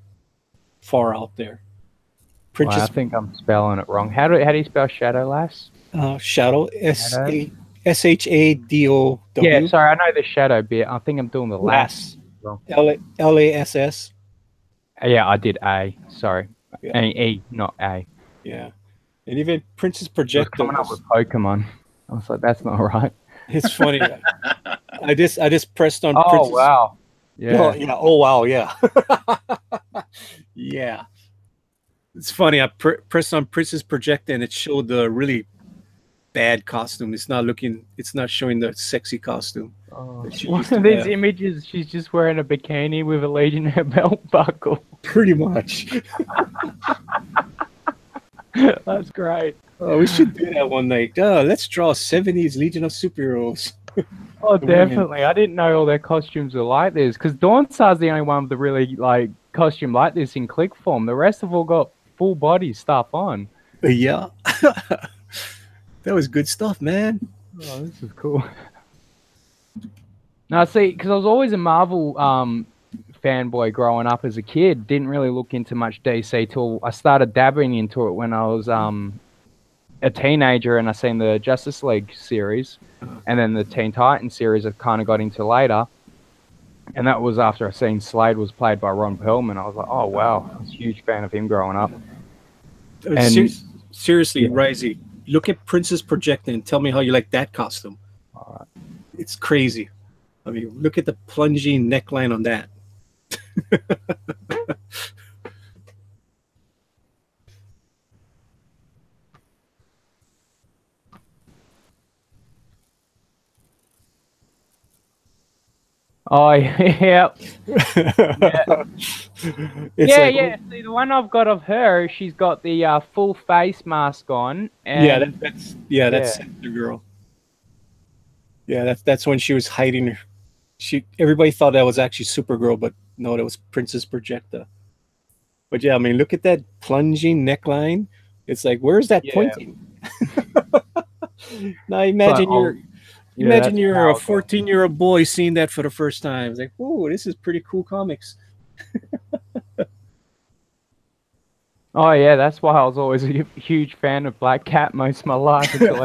far out there. Well, I think I'm spelling it wrong. How do you spell Shadow Lass? Shadow, Shado. Yeah, sorry, I know the shadow bit. I think I'm doing the Lass. Lass. Yeah, I did A. Sorry, Yeah. E, not A. Yeah, and even Princess I was Projecta coming up with Pokemon. I was like, that's not right. It's funny. I just pressed on. Oh Princess. wow! Yeah. Oh, yeah. Oh wow! Yeah. Yeah. It's funny. I pressed on Princess Projecta and it showed the really bad costume. It's not showing the sexy costume. Oh. that she One used to of these have. images, she's just wearing a bikini with a Legionnaire belt buckle. Pretty much. That's great. Oh, we should do that one night. Let's draw 70s Legion of Superheroes. Oh, definitely. I didn't know all their costumes were like this because Dawnstar's the only one with the really like costume like this in click form. The rest have all got full body stuff on. Yeah. That was good stuff, man. Oh, this is cool. Now, see, because I was always a Marvel fanboy growing up as a kid. Didn't really look into much DC till I started dabbing into it when I was a teenager and I seen the Justice League series and then the Teen Titans series I kind of got into later. And that was after I seen Slade was played by Ron Perlman. I was like, oh, wow. I was a huge fan of him growing up. And seriously, Risey, look at Princess Projecta and tell me how you like that costume. All right. It's crazy. I mean, look at the plunging neckline on that. Oh, yeah. Yeah. Yeah. See, the one I've got of her, she's got the full face mask on. And That's the girl. Yeah, that's when she was hiding her. Everybody thought that was actually Supergirl, but no, that was Princess Projecta. But yeah, I mean, look at that plunging neckline It's like, where's that Yeah. pointing? Now imagine you're a 14-year-old boy seeing that for the first time. It's like, oh, this is pretty cool comics. Oh yeah, that's why I was always a huge fan of Black Cat most of my life until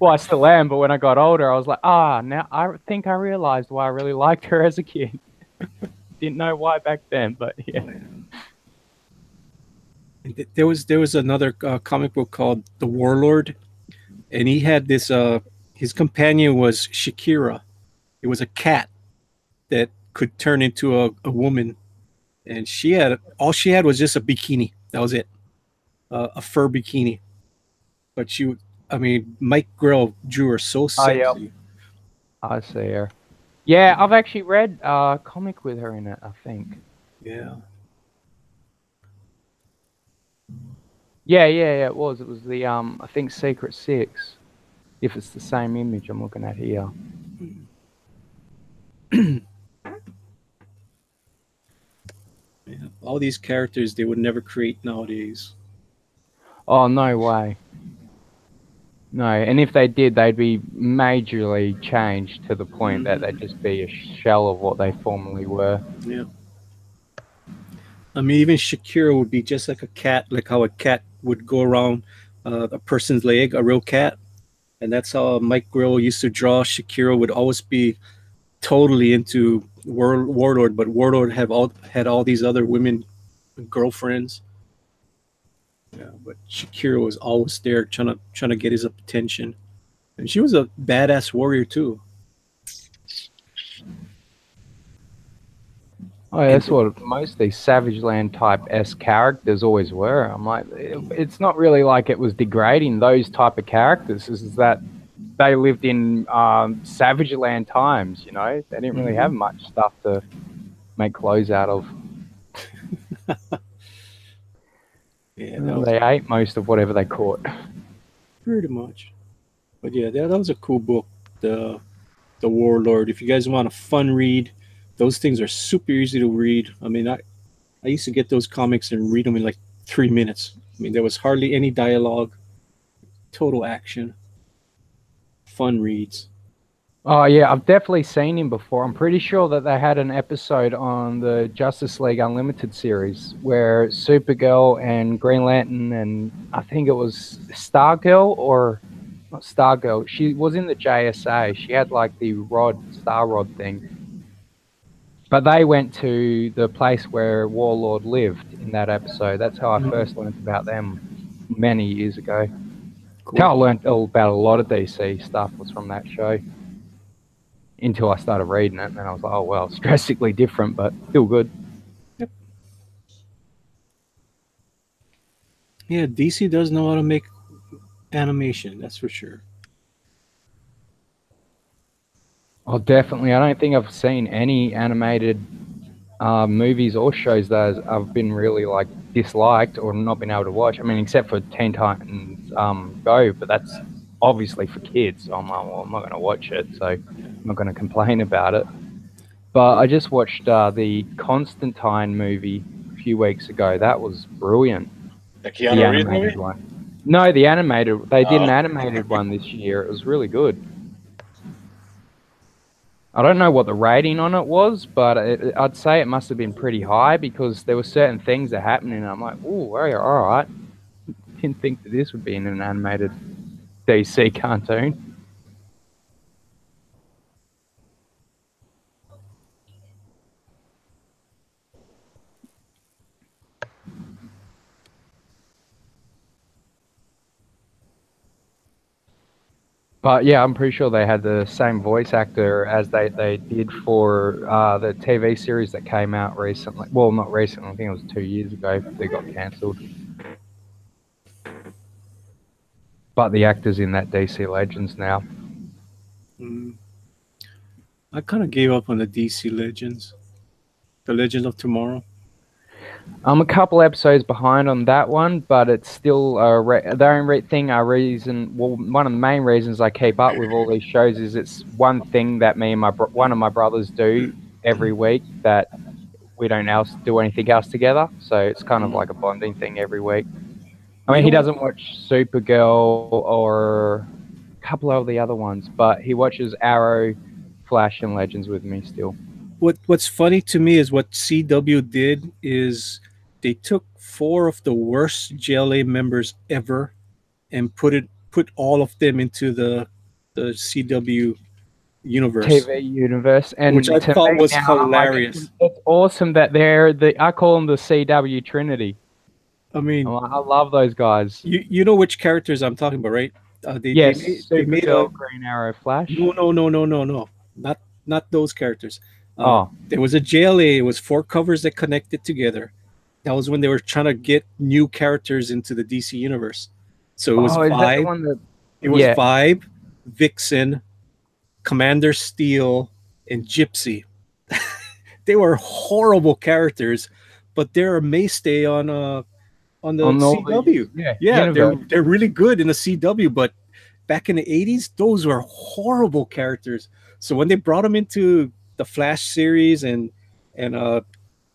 I still am. But when I got older, I was like, now I think I realized why I really liked her as a kid. Didn't know why back then, but yeah. There was another comic book called The Warlord, and he had this. His companion was Shakira. It was a cat that could turn into a woman, and all she had was just a bikini. That was it, a fur bikini. But Mike Grell drew her so sexy. Oh, yeah. I see her. Yeah, I've actually read a comic with her in it, I think. Yeah. Yeah, it was. It was the I think Secret Six. If it's the same image I'm looking at here. Yeah, all these characters they would never create nowadays. Oh, no way. No, and if they did, they'd be majorly changed to the point that they'd just be a shell of what they formerly were. Yeah. I mean, even Shakira would be just like a cat, like how a cat would go around a person's leg, a real cat. And that's how Mike Grell used to draw. Shakira would always be totally into Warlord, but Warlord had all these other women girlfriends. Yeah, but Shakira was always there trying to get his attention. And she was a badass warrior too. Oh, yeah, that's what most of these Savage Land type-esque characters always were. I'm like, it's not really like it was degrading those type of characters. Is that they lived in Savage Land times, you know? They didn't really have much stuff to make clothes out of. Yeah, they ate most of whatever they caught. Pretty much. But yeah, that was a cool book, the Warlord. If you guys want a fun read, those things are super easy to read. I mean, I used to get those comics and read them in like 3 minutes. I mean, there was hardly any dialogue, total action, fun reads. Oh, yeah, I've definitely seen him before. I'm pretty sure that they had an episode on the Justice League Unlimited series where Supergirl and Green Lantern and I think it was Stargirl or not Stargirl. She was in the JSA. She had like the Star Rod thing. But they went to the place where Warlord lived in that episode. That's how I first learned about them many years ago. Cool. How I learned all about a lot of DC stuff was from that show. Until I started reading it, and then I was like, oh, well, it's drastically different, but still good. Yep. Yeah, DC does know how to make animation, that's for sure. Oh, definitely. I don't think I've seen any animated movies or shows that I've been really like disliked or not been able to watch. I mean, except for Teen Titans Go, but that's obviously for kids. So I'm like, well, I'm not going to watch it, so I'm not going to complain about it. But I just watched the Constantine movie a few weeks ago. That was brilliant. The Keanu Reeves movie? One. No, the animated. They did an animated one this year. It was really good. I don't know what the rating on it was, but I'd say it must have been pretty high because there were certain things that happened, and I'm like, "Ooh, all right." Didn't think that this would be in an animated DC cartoon. But yeah, I'm pretty sure they had the same voice actor as they did for the TV series that came out recently. Well, not recently. I think it was 2 years ago. They got cancelled. But the actor's in that DC Legends now. I kind of gave up on the DC Legends. The Legends of Tomorrow. I'm a couple episodes behind on that one, but it's still the only reason. Well, one of the main reasons I keep up with all these shows is it's one thing that me and one of my brothers do every week that we don't do anything else together. So it's kind of like a bonding thing every week. I mean, You he know doesn't watch Supergirl or a couple of the other ones, but he watches Arrow, Flash, and Legends with me still. what's funny to me is what CW did is they took 4 of the worst JLA members ever and put all of them into the CW universe, TV universe, which and I to thought me was now, I'm like, hilarious. it's awesome that they're the. I call them the CW Trinity. I mean, I love those guys. you know which characters I'm talking about, right? Yes, They made a Supergirl, Green Arrow, Flash. no, not those characters. Oh. There was a JLA. It was 4 covers that connected together. That was when they were trying to get new characters into the DC universe. So it was Oh, is that the Vibe. one that? It was Yeah. Vibe, Vixen, Commander Steel, and Gypsy. They were horrible characters, but they're a mainstay on the On CW. yeah, Yeah, universe. they're really good in the CW, but back in the 80s, those were horrible characters. So when they brought them into the Flash series and the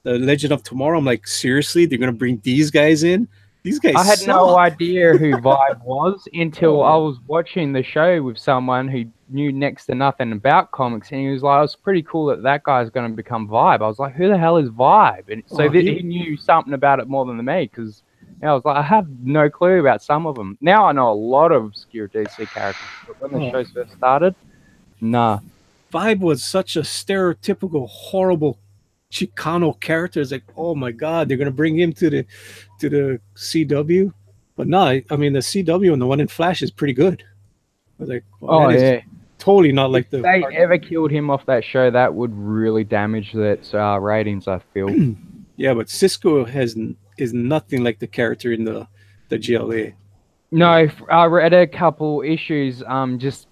Legend of Tomorrow, I'm like, seriously, they're gonna bring these guys in? These guys I had no suck. idea who Vibe was until I was watching the show with someone who knew next to nothing about comics, and he was like, "It's pretty cool that guy's going to become Vibe." I was like, "Who the hell is Vibe?" And so he knew something about it more than me, because I was like, I have no clue about some of them. Now I know a lot of obscure DC characters, but when the show first started, nah. Vibe was such a stereotypical, horrible Chicano character. It's like, oh my god, they're gonna bring him to the CW. But no, I mean the CW and the one in Flash is pretty good. I was like, well, that is totally not like if they ever killed him off that show, that would really damage its ratings, I feel. Yeah, but Cisco is nothing like the character in the GLA. No, I read a couple issues. Just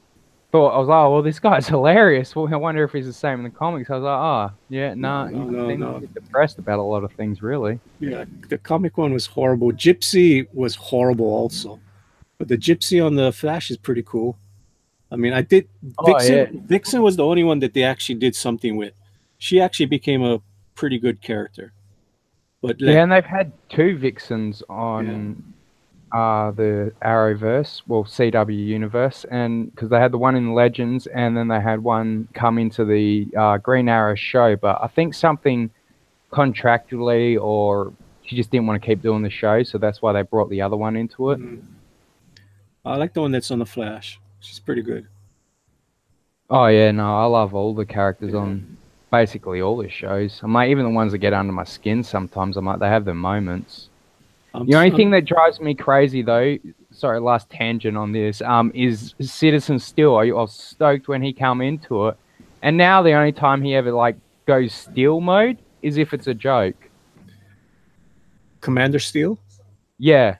thought, I was like, oh, well, this guy's hilarious. Well, I wonder if he's the same in the comics. I was like, oh, yeah, no, he's depressed about a lot of things, really. Yeah, the comic one was horrible. Gypsy was horrible also, but the Gypsy on the Flash is pretty cool. I mean, Vixen was the only one that they actually did something with. She actually became a pretty good character. But yeah, and they've had 2 Vixens on the Arrowverse, well, CW universe, and because they had the one in Legends, and then they had one come into the Green Arrow show. But I think something contractually, or she just didn't want to keep doing the show, so that's why they brought the other one into it. I like the one that's on the Flash. She's pretty good. Oh yeah, no, I love all the characters on basically all the shows. I'm like, even the ones that get under my skin sometimes, I'm like, they have their moments. The only thing that drives me crazy, though, sorry, last tangent on this, is Citizen Steel. I was stoked when he came into it, and now the only time he ever like goes Steel mode is if it's a joke. Commander Steel? Yeah.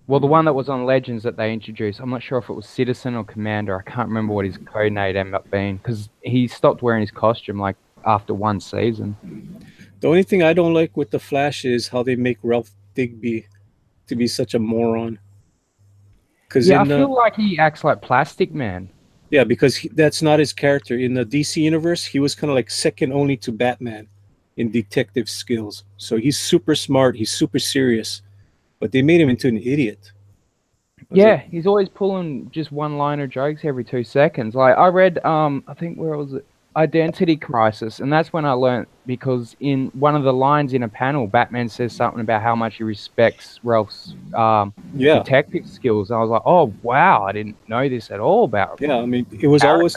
Well, the one that was on Legends that they introduced, I'm not sure if it was Citizen or Commander. I can't remember what his code name ended up being, because he stopped wearing his costume like after 1 season. The only thing I don't like with the Flash is how they make Ralph Digby to be such a moron. Yeah, I feel like he acts like Plastic Man. Yeah, because that's not his character. In the DC universe, he was kind of like second only to Batman in detective skills. So he's super smart. He's super serious. But they made him into an idiot. Yeah, he's always pulling just one-liner jokes every 2 seconds. Like, I read, I think, where was it? Identity Crisis, and that's when I learned, because in one of the lines in a panel, Batman says something about how much he respects Ralph's detective skills. And I was like, oh wow, I didn't know this at all about. Yeah, I mean, it was always,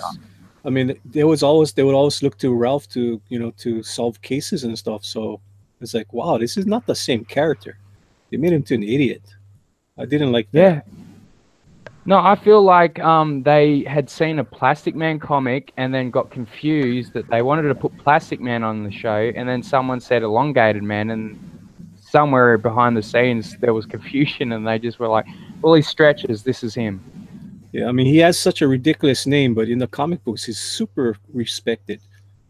I mean, they would always look to Ralph to, you know, to solve cases and stuff. So it's like, wow, this is not the same character. They made him to an idiot. I didn't like that. Yeah. No, I feel like they had seen a Plastic Man comic and then got confused that they wanted to put Plastic Man on the show, and then someone said Elongated Man, and somewhere behind the scenes there was confusion, and they just were like, well, he stretches, this is him. Yeah, I mean, he has such a ridiculous name, but in the comic books, he's super respected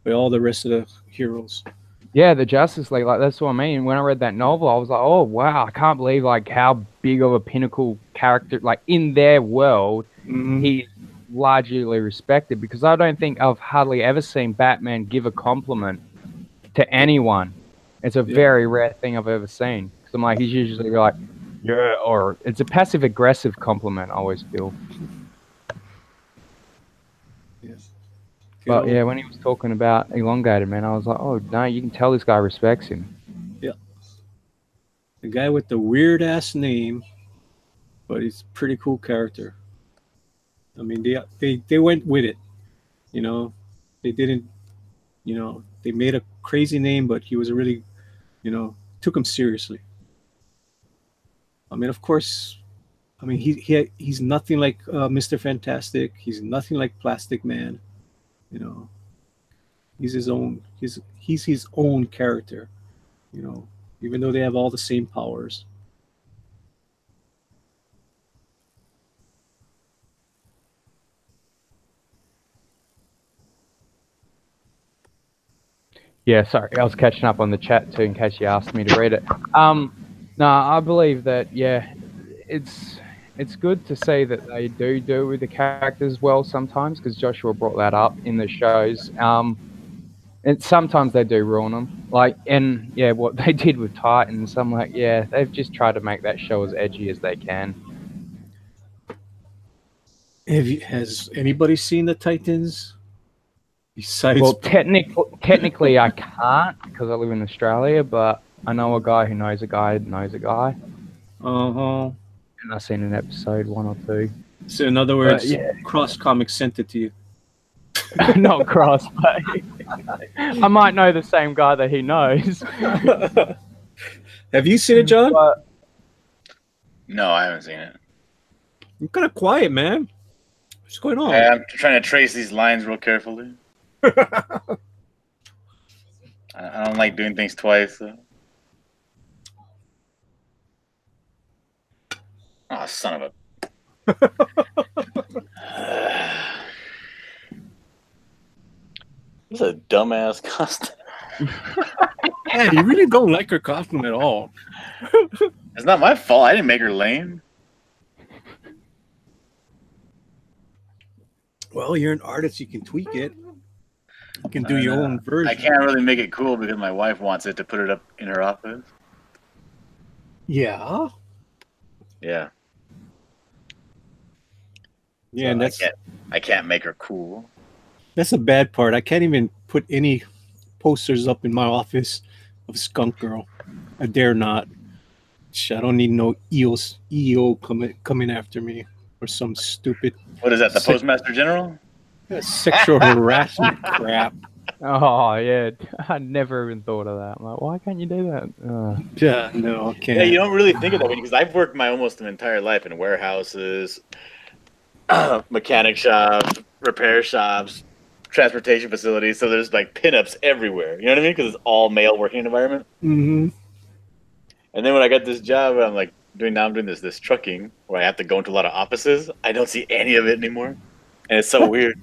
by all the rest of the heroes. Yeah, the Justice League, like, that's what I mean. When I read that novel, I was like, oh, wow, I can't believe, like, how big of a pinnacle character, like, in their world, he's largely respected, because I don't think I've hardly ever seen Batman give a compliment to anyone. It's a very rare thing I've ever seen. Because I'm like, he's usually like, Yeah, or it's a passive aggressive compliment. I always feel. Yes. But yeah, when he was talking about elongated, man, I was like, oh no, you can tell this guy respects him. Yeah. The guy with the weird ass name, but he's a pretty cool character. I mean, they went with it. You know, they didn't. You know, they made a crazy name, but he was a really, took him seriously. I mean, of course, I mean he's nothing like Mr. Fantastic. He's nothing like Plastic Man. You know, he's his own. He's his own character. You know, even though they have all the same powers. Yeah, sorry, I was catching up on the chat too in case you asked me to read it. No, I believe that it's good to see that they do with the characters well sometimes, because Joshua brought that up in the shows. And sometimes they do ruin them, like what they did with Titans. I'm like, yeah, they've just tried to make that show as edgy as they can. Has anybody seen the Titans? Besides, Well, technically I can't because I live in Australia, but I know a guy who knows a guy who knows a guy. And I've seen an episode 1 or 2. So in other words, Cross Comics sent it to you. Not Cross, but I might know the same guy that he knows. Have you seen it, John? No, I haven't seen it. You're kind of quiet, man. What's going on? I'm trying to trace these lines real carefully. I don't like doing things twice. So. Oh, son of a... This is a dumbass costume. Yeah, you really don't like her costume at all. It's not my fault. I didn't make her lame. Well, you're an artist. You can tweak it. You can do your own version. I can't really make it cool because my wife wants it to put it up in her office. Yeah. Yeah. Yeah, so and that's I can't make her cool. That's a bad part. I can't even put any posters up in my office of Skunk Girl. I dare not. I don't need no EO coming after me or some stupid. What is that? The Postmaster General? Sexual harassment crap. Oh yeah, I never even thought of that. I'm like, why can't you do that? Yeah, no, I can't. Yeah, you don't really think of that because I've worked my almost entire life in warehouses, mechanic shops, repair shops, transportation facilities. So there's like pinups everywhere. You know what I mean? Because it's all male working environment. Mm-hmm. And then when I got this job, I'm doing this trucking where I have to go into a lot of offices. I don't see any of it anymore, and it's so weird.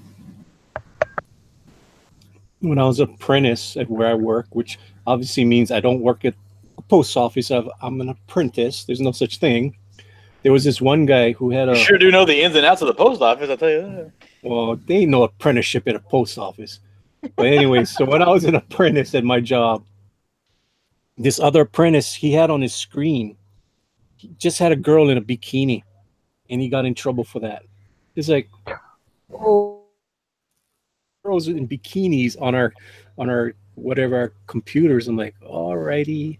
When I was an apprentice at where I work, which obviously means I don't work at a post office. I'm an apprentice. There's no such thing. There was this one guy who had You sure do know the ins and outs of the post office, I'll tell you that. Well, they ain't no apprenticeship at a post office. But anyway, so when I was an apprentice at my job, this other apprentice, he had on his screen, he just had a girl in a bikini, and he got in trouble for that. It's like, oh, girls in bikinis on our whatever our computers. I'm like, alrighty.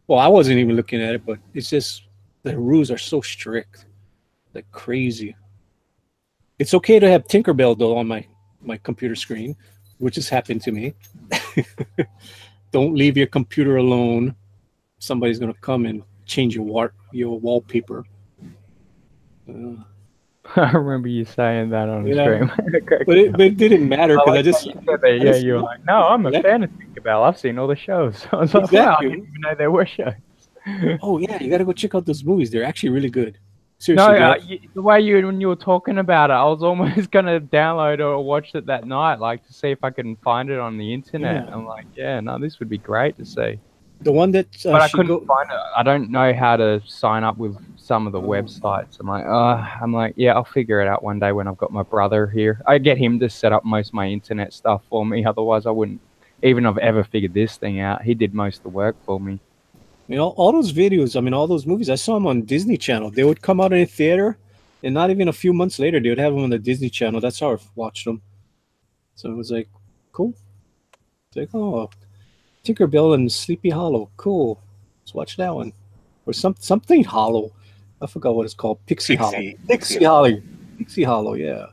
Well, I wasn't even looking at it, but it's just the rules are so strict, like crazy. It's okay to have Tinkerbell though on my computer screen, which has happened to me. Don't leave your computer alone. Somebody's gonna come and change your wallpaper. I remember you saying that on the stream. but it didn't matter because I just you were like, no, I'm a fan of Tinkerbell. I've seen all the shows. I was like, wow, I didn't even know there were shows. Oh yeah, you gotta go check out those movies. They're actually really good. Seriously, no, the way when you were talking about it, I was almost gonna download or watch it that night, like to see if I can find it on the internet. Yeah. I'm like, yeah, no, this would be great to see. The one that, but I couldn't find it. I don't know how to sign up with some of the websites. I'm like, yeah, I'll figure it out one day when I've got my brother here. I get him to set up most of my internet stuff for me. Otherwise, I wouldn't even have ever figured this thing out. He did most of the work for me. all those videos, all those movies, I saw them on Disney Channel. They would come out in a theater, and not even a few months later, they would have them on the Disney Channel. That's how I watched them. So it was like, cool. It's like, oh, Tinkerbell and Sleepy Hollow, cool. Let's watch that one. Or something Hollow. I forgot what it's called. Pixie Hollow. Pixie Hollow. Pixie Hollow, yeah.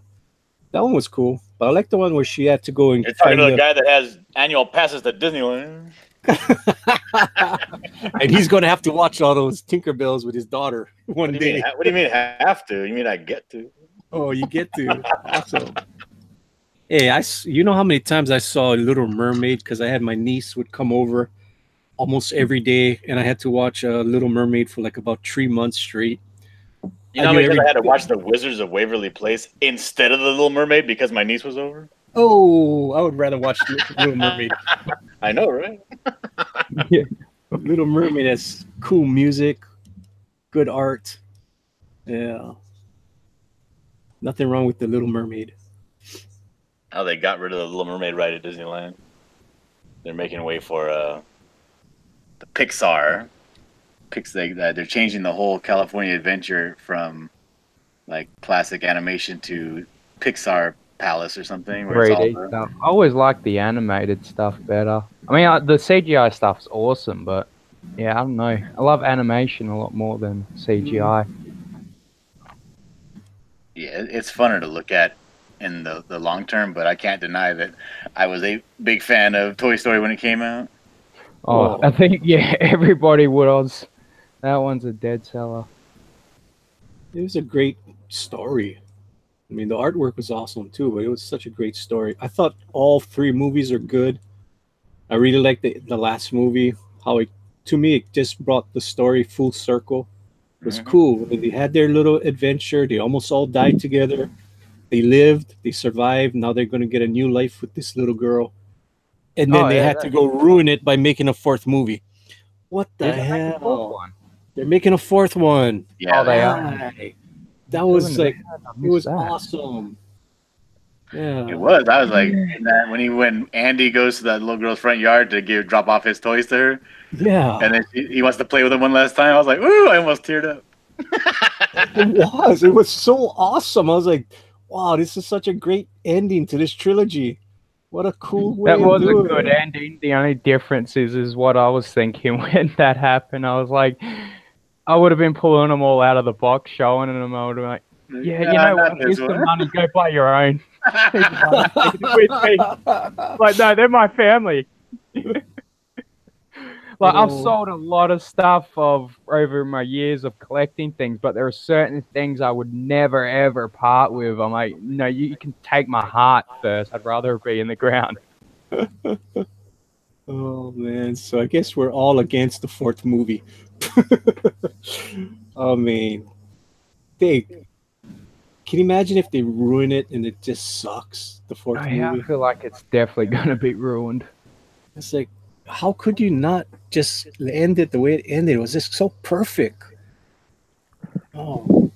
That one was cool. But I like the one where she had to go and You're talking to the guy that has annual passes to Disneyland. And he's going to have to watch all those Tinkerbells with his daughter one day. What do you mean have to? You mean I get to? Oh, you get to. Awesome. Hey, you know how many times I saw Little Mermaid because I had my niece would come over almost every day, and I had to watch Little Mermaid for like about 3 months straight. You know how many times I had to watch The Wizards of Waverly Place instead of The Little Mermaid because my niece was over? Oh, I would rather watch Little Mermaid. I know, right? Yeah. Little Mermaid has cool music, good art. Yeah. Nothing wrong with The Little Mermaid. How they got rid of the Little Mermaid ride at Disneyland. They're making way for the Pixar. They're changing the whole California Adventure from like classic animation to Pixar Palace or something. Where 3D stuff. I always like the animated stuff better. I mean, the CGI stuff's awesome, but yeah, I don't know. I love animation a lot more than CGI. Yeah, it's funner to look at in the long term, but I can't deny that I was a big fan of Toy Story when it came out. Oh, I think, yeah, everybody was. That one's a dead seller. It was a great story. I mean, the artwork was awesome too, but it was such a great story. I thought all 3 movies are good. I really liked the last movie. To me, it just brought the story full circle. It was cool. They had their little adventure. They almost all died together. They lived. They survived. Now they're going to get a new life with this little girl. And then they had to go ruin it by making a 4th movie. What the hell? They're making a 4th one. Yeah, they are. That was like, it was awesome. Yeah, it was. I was like, when Andy goes to that little girl's front yard to drop off his toys to her. Yeah, and then he wants to play with them one last time. I was like, ooh, I almost teared up. It was so awesome. I was like, wow, this is such a great ending to this trilogy. What a cool way. That was a good ending. The only difference is what I was thinking when that happened. I was like, I would have been pulling them all out of the box, showing them. I would have been like, yeah, you know what? Here's the money. Go buy your own. With me. Like, no, they're my family. Like, I've sold a lot of stuff over my years of collecting things, but there are certain things I would never, ever part with. I'm like, no, you can take my heart first. I'd rather it be in the ground. Oh, man. So I guess we're all against the 4th movie. I mean, can you imagine if they ruin it and it just sucks, the 4th movie? I feel like it's definitely going to be ruined. It's like, how could you not just end it the way it ended? It was just so perfect. Oh,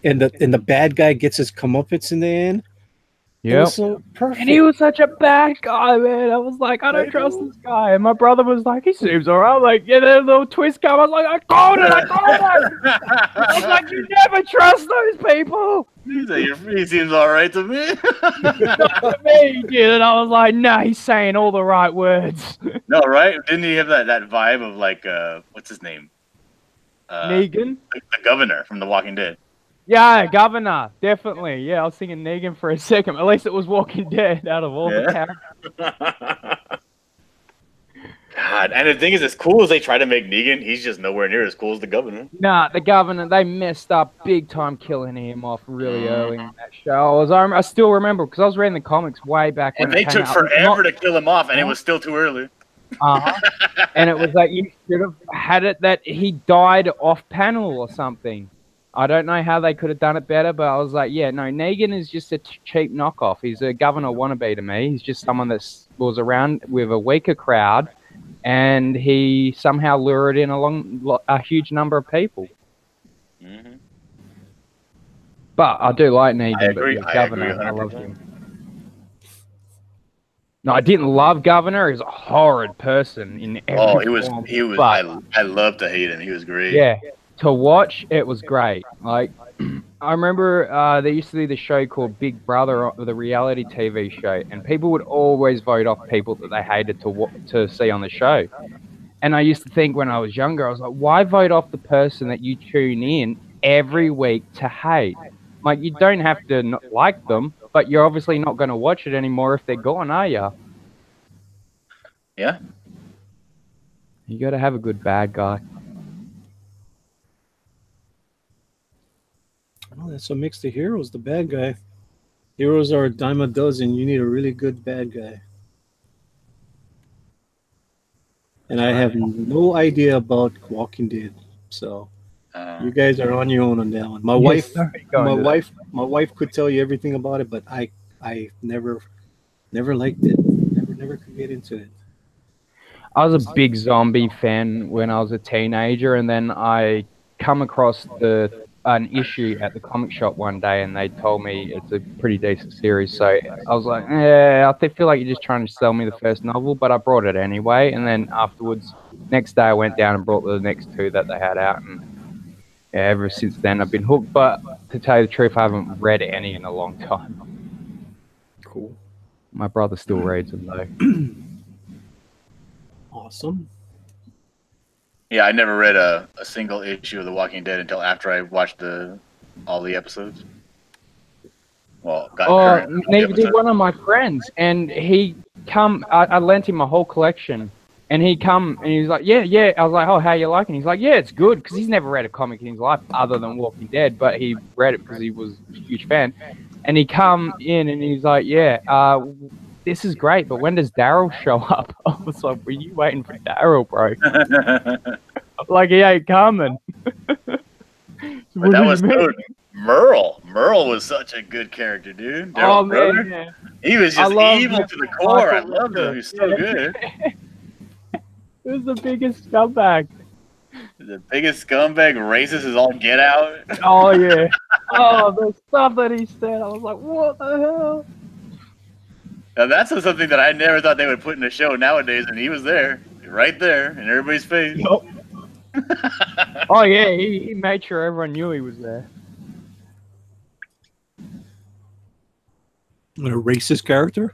and the bad guy gets his comeuppance in the end. Yeah, so perfect. And he was such a bad guy, man. I was like, I don't trust this guy. And my brother was like, he seems alright. Like, yeah, there's a little twist come. I was like, I called it. I was like, you never trust those people. He seems alright to me. Not to me, dude. And I was like, nah, he's saying all the right words. No, right? Didn't he have that vibe of like, what's his name? Negan? The governor from The Walking Dead. Yeah, Governor, definitely. Yeah, I was thinking Negan for a second. At least it was Walking Dead out of all the characters. God, and the thing is, as cool as they try to make Negan, he's just nowhere near as cool as the governor. Nah, the governor, they messed up big time killing him off really early in that show. I still remember, because I was reading the comics way back when and they took forever to kill him off, and it was still too early. And it was like, you should have had it that he died off panel or something. I don't know how they could have done it better, but I was like, yeah, no, Negan is just a cheap knockoff. He's a governor wannabe to me. He's just someone that was around with a weaker crowd, and he somehow lured in a huge number of people. Mm-hmm. But I do like Negan. I agree. But governor, I love him. No, I didn't love Governor. He was a horrid person in every Oh, form. he was. But I love to hate him. He was great. yeah, to watch it was great. Like I remember there used to be the show called Big Brother, the reality TV show, and people would always vote off people that they hated to see on the show. And I used to think when I was younger, I was like, why vote off the person that you tune in every week to hate? Like, you don't have to not like them, but you're obviously not going to watch it anymore if they're gone, are you? Yeah. You got to have a good bad guy. Oh, that's what makes the heroes the bad guy. Heroes are a dime a dozen. You need a really good bad guy. And I have no idea about Walking Dead, so you guys are on your own on that one. My wife could tell you everything about it, but I never liked it. Never could get into it. I was a big zombie fan when I was a teenager, and then I come across an issue at the comic shop one day, and they told me it's a pretty decent series. So I was like, yeah, I feel like you're just trying to sell me the first novel, but I brought it anyway. And then afterwards, next day, I went down and brought the next two that they had out, and yeah, ever since then I've been hooked. But to tell you the truth, I haven't read any in a long time. Cool. My brother still reads them though. Awesome. Yeah, I never read a single issue of The Walking Dead until after I watched all the episodes. Well, neither did one of my friends, and he come. I lent him my whole collection, and he come and he was like, yeah. I was like, oh, how you liking? He's like, yeah, it's good, because he's never read a comic in his life other than Walking Dead, but he read it because he was a huge fan. And he come in and he's like, yeah, this is great, but when does Daryl show up? I was like, were you waiting for Daryl, bro? Like, he ain't coming. But that was good. Merle was such a good character, dude. Daryl's brother. Man. He was just evil to the core. I loved him. He was so good. He was the biggest scumbag. The biggest scumbag, racist as all get out. Oh, yeah. Oh, the stuff that he said. I was like, what the hell? Now, that's something that I never thought they would put in a show nowadays, and he was there, right there, in everybody's face. Nope. Oh, yeah, he made sure everyone knew he was there. A racist character?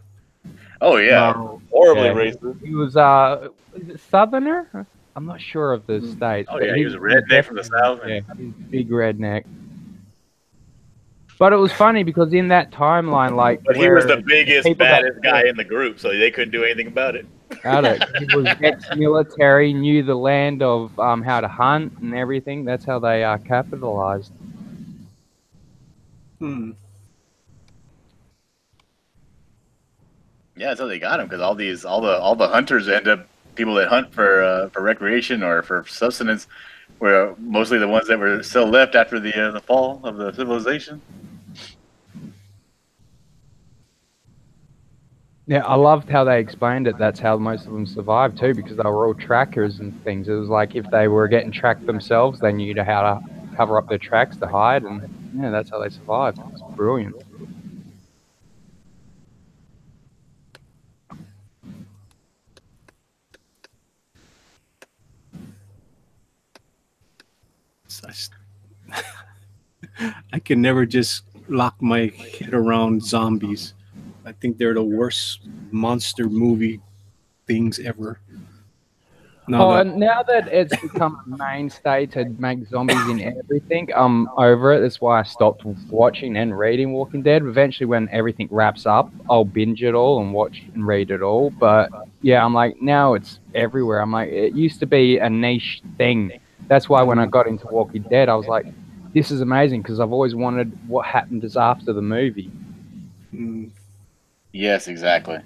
Oh, yeah. No. Horribly Yeah. racist. He was, is it Southerner? I'm not sure of the state. Oh, yeah, he was a redneck from the South. Yeah, he was a big redneck. But it was funny because in that timeline, like... But he was the biggest, baddest guy in the group, so they couldn't do anything about it. He was ex-military, knew the land of how to hunt and everything. That's how they capitalized. Hmm. Yeah, that's how they got him, because all the hunters end up people that hunt for recreation or for sustenance were mostly the ones that were still left after the fall of the civilization. Yeah, I loved how they explained it. That's how most of them survived too, because they were all trackers and things. It was like if they were getting tracked themselves, they knew how to cover up their tracks to hide, and yeah, that's how they survived. It's brilliant. I can never just lock my head around zombies. I think they're the worst monster movie things ever. Now that it's become a mainstay to make zombies in everything, I'm over it. That's why I stopped watching and reading Walking Dead. Eventually, when everything wraps up, I'll binge it all and watch and read it all. But yeah, I'm like, now it's everywhere. I'm like, it used to be a niche thing. That's why when I got into Walking Dead, I was like, this is amazing, because I've always wanted what happened is after the movie. Yes, exactly.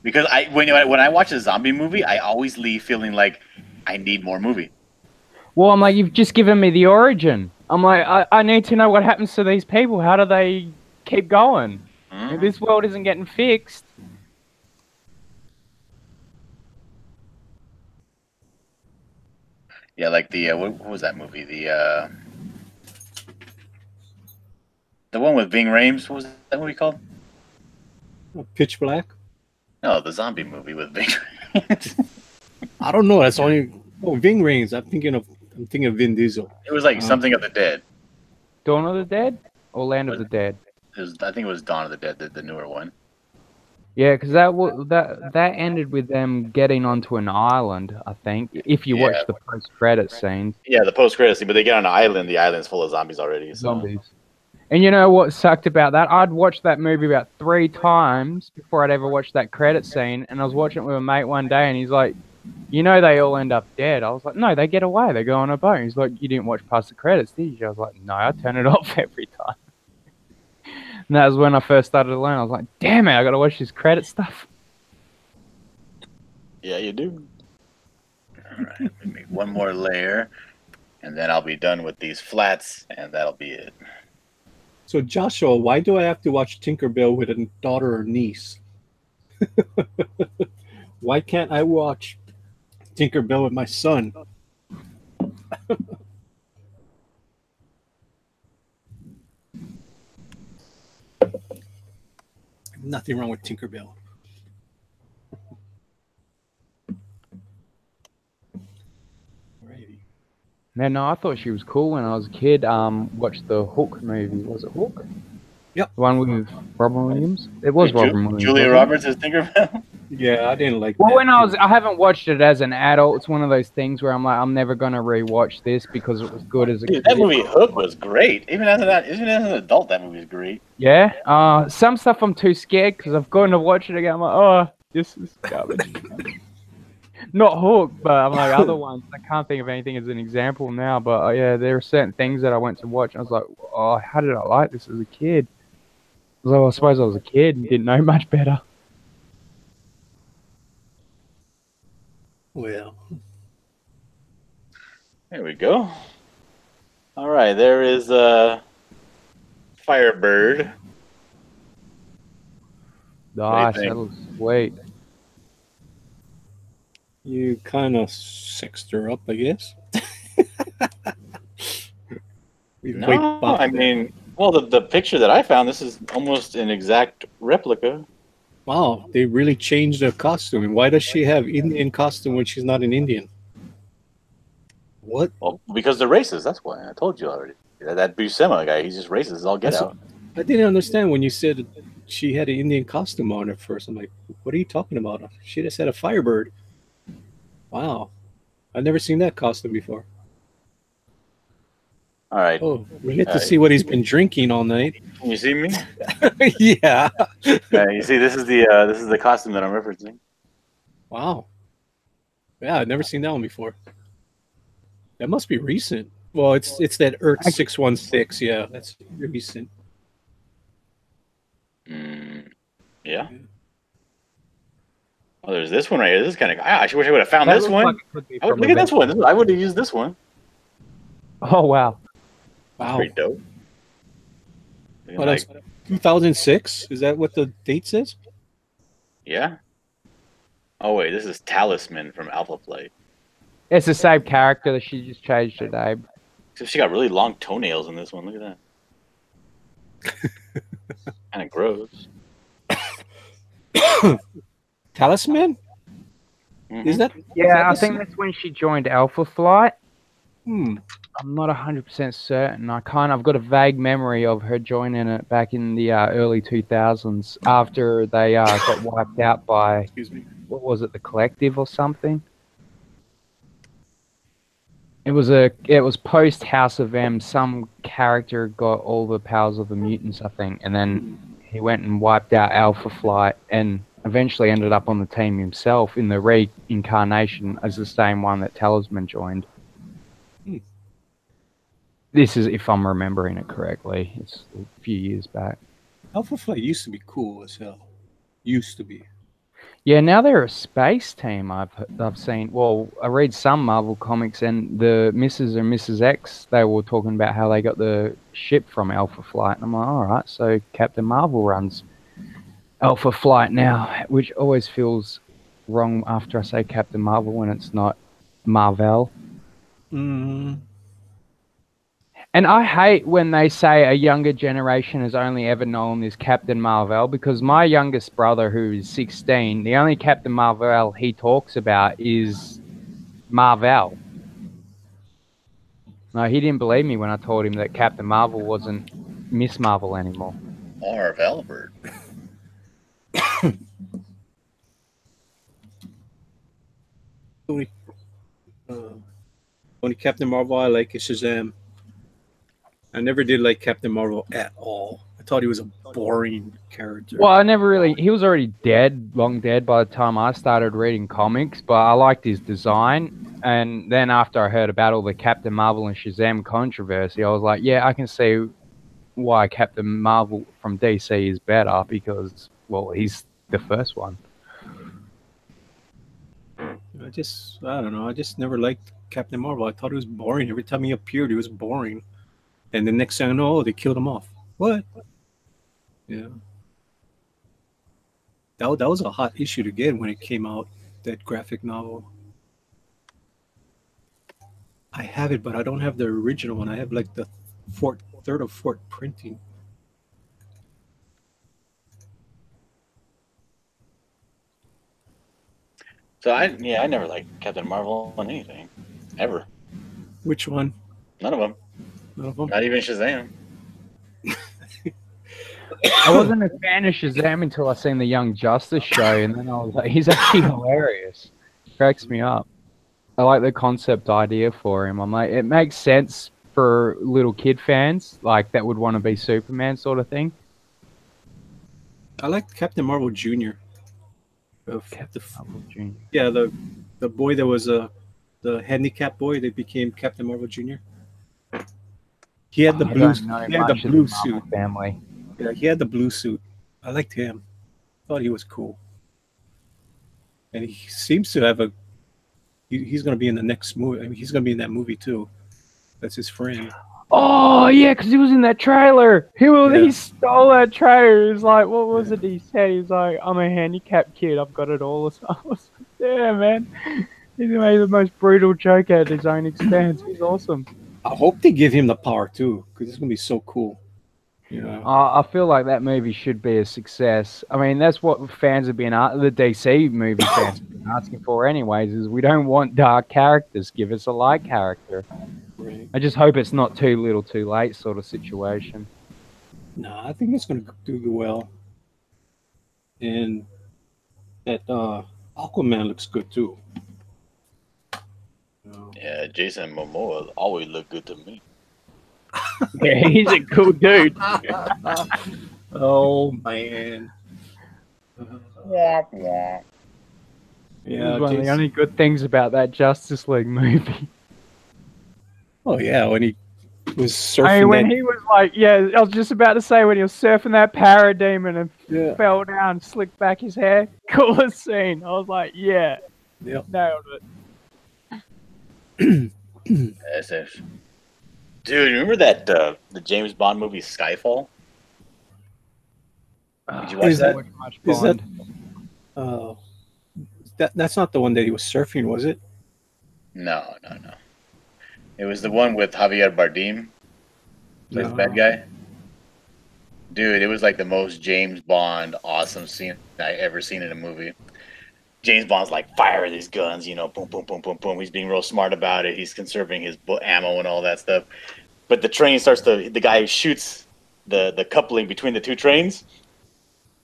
Because when I watch a zombie movie, I always leave feeling like I need more movie. Well, I'm like, you've just given me the origin. I'm like, I need to know what happens to these people. How do they keep going? If this world isn't getting fixed. Yeah, like the what was that movie? The one with Ving Rhames. What was that movie called? Pitch Black. No, the zombie movie with Ving. I don't know. That's only Ving Rhames. I'm thinking of Vin Diesel. It was like something of the Dead. Dawn of the Dead or Land of the Dead? I think it was Dawn of the Dead, the newer one. Yeah, because that ended with them getting onto an island. I think if you watch the post-credit scenes. Yeah, the post-credit scene, but they get on an island. The island's full of zombies already. So. Zombies. And you know what sucked about that? I'd watched that movie about 3 times before I'd ever watched that credit scene. And I was watching it with a mate one day, and he's like, "You know they all end up dead." I was like, "No, they get away. They go on a boat." He's like, "You didn't watch past the credits, did you?" I was like, "No, I turn it off every time." And that was when I first started to learn. I was like, "Damn it, I got to watch this credit stuff." Yeah, you do. All right, let me make one more layer, and then I'll be done with these flats, and that'll be it. So Joshua, why do I have to watch Tinkerbell with a daughter or niece? Why can't I watch Tinkerbell with my son? Nothing wrong with Tinkerbell. Alrighty. No, I thought she was cool when I was a kid. Watched the Hook movie. Was it Hook? Yep. The one with Robin Williams. It was Robin Williams. Julia Roberts as Tinkerbell. Yeah, I didn't like. Well, that. when I haven't watched it as an adult. It's one of those things where I'm like, I'm never gonna rewatch this because it was good as a kid. That movie Hook was great. Even as an adult, that movie was great. Yeah. Some stuff I'm too scared because I've gone to watch it again. I'm like, oh, this is garbage. Not Hook, but I'm like other ones. I can't think of anything as an example now. But yeah, there are certain things that I went to watch. And I was like, oh, how did I like this as a kid? I was like, well, I suppose I was a kid and didn't know much better. Well, there we go. All right, there is Firebird. Nice, that looks sweet. you kind of sexed her up, I guess. No, I mean, well, the picture that I found, this is almost an exact replica. Wow, they really changed the costume. And why does she have Indian costume when she's not an Indian? What? Well, because they're racist. That's why. I told you already. That Buscema guy, he's just racist. I'll get out. I didn't understand when you said she had an Indian costume on at first. I'm like, what are you talking about? She just had a Firebird. Wow. I've never seen that costume before. All right. Oh, we get to see what he's been drinking all night. Can you see me? Yeah. Yeah. You see, this is the costume that I'm referencing. Wow. Yeah, I've never seen that one before. That must be recent. Well, it's that Earth 616. Yeah, that's recent. Yeah. Oh, there's this one right here. This is kind of. I wish I would have found this one. Look at this one. I would have used this one. Oh wow. Wow. Pretty dope. Oh, that's 2006. Is that what the date says? Yeah. Oh wait, this is Talisman from Alpha Flight. It's the same character that she just changed her name. So she got really long toenails in this one. Look at that. Kind of gross. Talisman? Mm-hmm. Is that? Yeah, I think that's when she joined Alpha Flight. Hmm. I'm not 100% certain. I've got a vague memory of her joining it back in the early 2000s after they got wiped out by, Excuse me. What was it, the Collective or something? It was post House of M. Some character got all the powers of the mutants, I think, and then he went and wiped out Alpha Flight and eventually ended up on the team himself in the reincarnation as the same one that Talisman joined. This is, if I'm remembering it correctly, it's a few years back. Alpha Flight used to be cool as hell. Used to be. Yeah, now they're a space team. I've seen. Well, I read some Marvel comics, and the Mrs. and Mrs. X, they were talking about how they got the ship from Alpha Flight, and I'm like, all right, so Captain Marvel runs Alpha Flight now, which always feels wrong after I say Captain Marvel when it's not Marvel. Mm. And I hate when they say a younger generation has only ever known this Captain Marvel, because my youngest brother, who is 16, the only Captain Marvel he talks about is Marvel. No, he didn't believe me when I told him that Captain Marvel wasn't Miss Marvel anymore. Or Velbert. Only Captain Marvel I like is Shazam. I never did like Captain Marvel at all. I thought he was a boring character. Well, I never really. He was already dead, long dead by the time I started reading comics, but I liked his design. And then after I heard about all the Captain Marvel and Shazam controversy, I was like, yeah, I can see why Captain Marvel from DC is better because, well, he's the first one. I don't know. I just never liked Captain Marvel. I thought he was boring. Every time he appeared, he was boring. And the next thing I know, they killed him off. What? Yeah. That was a hot issue to get when it came out, that graphic novel. I have it, but I don't have the original one. I have like the third or fourth printing. So I never liked Captain Marvel on anything, ever. Which one? None of them. None of them. Not even Shazam. I wasn't a fan of Shazam until I seen the Young Justice show, and then I was like, he's actually hilarious. Cracks me up. I like the concept idea for him. I'm like, it makes sense for little kid fans, like that would want to be Superman sort of thing. I liked Captain Marvel Jr. Captain Marvel Jr. Yeah, the boy that was the handicapped boy that became Captain Marvel Jr. He had the blue. He had the blue suit. Family. Yeah, he had the blue suit. I liked him. Thought he was cool. And he seems to have he's going to be in the next movie. I mean, he's going to be in that movie too. That's his friend. Oh yeah, because he was in that trailer. He stole that trailer. He was like, what was it he said? He's like, I'm a handicapped kid. I've got it all. Yeah, man. He's made the most brutal joke at his own expense. He's awesome. I hope they give him the power too, because it's going to be so cool. Yeah. I feel like that movie should be a success. I mean, that's what fans have been, the DC movie fans have been asking for anyways, is we don't want dark characters. Give us a light character. Right. I just hope it's not too little too late sort of situation. No, I think it's going to do well. And that Aquaman looks good too. Yeah, Jason Momoa always looked good to me. Yeah, he's a cool dude. Oh man. Yeah. Yeah, one of the only good things about that Justice League movie. Oh yeah, when he was surfing. I mean, when he was like, yeah, I was just about to say when he was surfing that parademon and fell down, slicked back his hair. Coolest scene. I was like, yeah, nailed it. That's it. Dude, remember that the James Bond movie Skyfall? Did you watch that? That's not the one that he was surfing, was it? No. It was the one with Javier Bardem, plays the bad guy. Dude, it was like the most James Bond awesome scene I ever seen in a movie. James Bond's like, fire these guns, you know, boom, boom, boom, boom, boom. He's being real smart about it. He's conserving his ammo and all that stuff. But the train the guy shoots the coupling between the two trains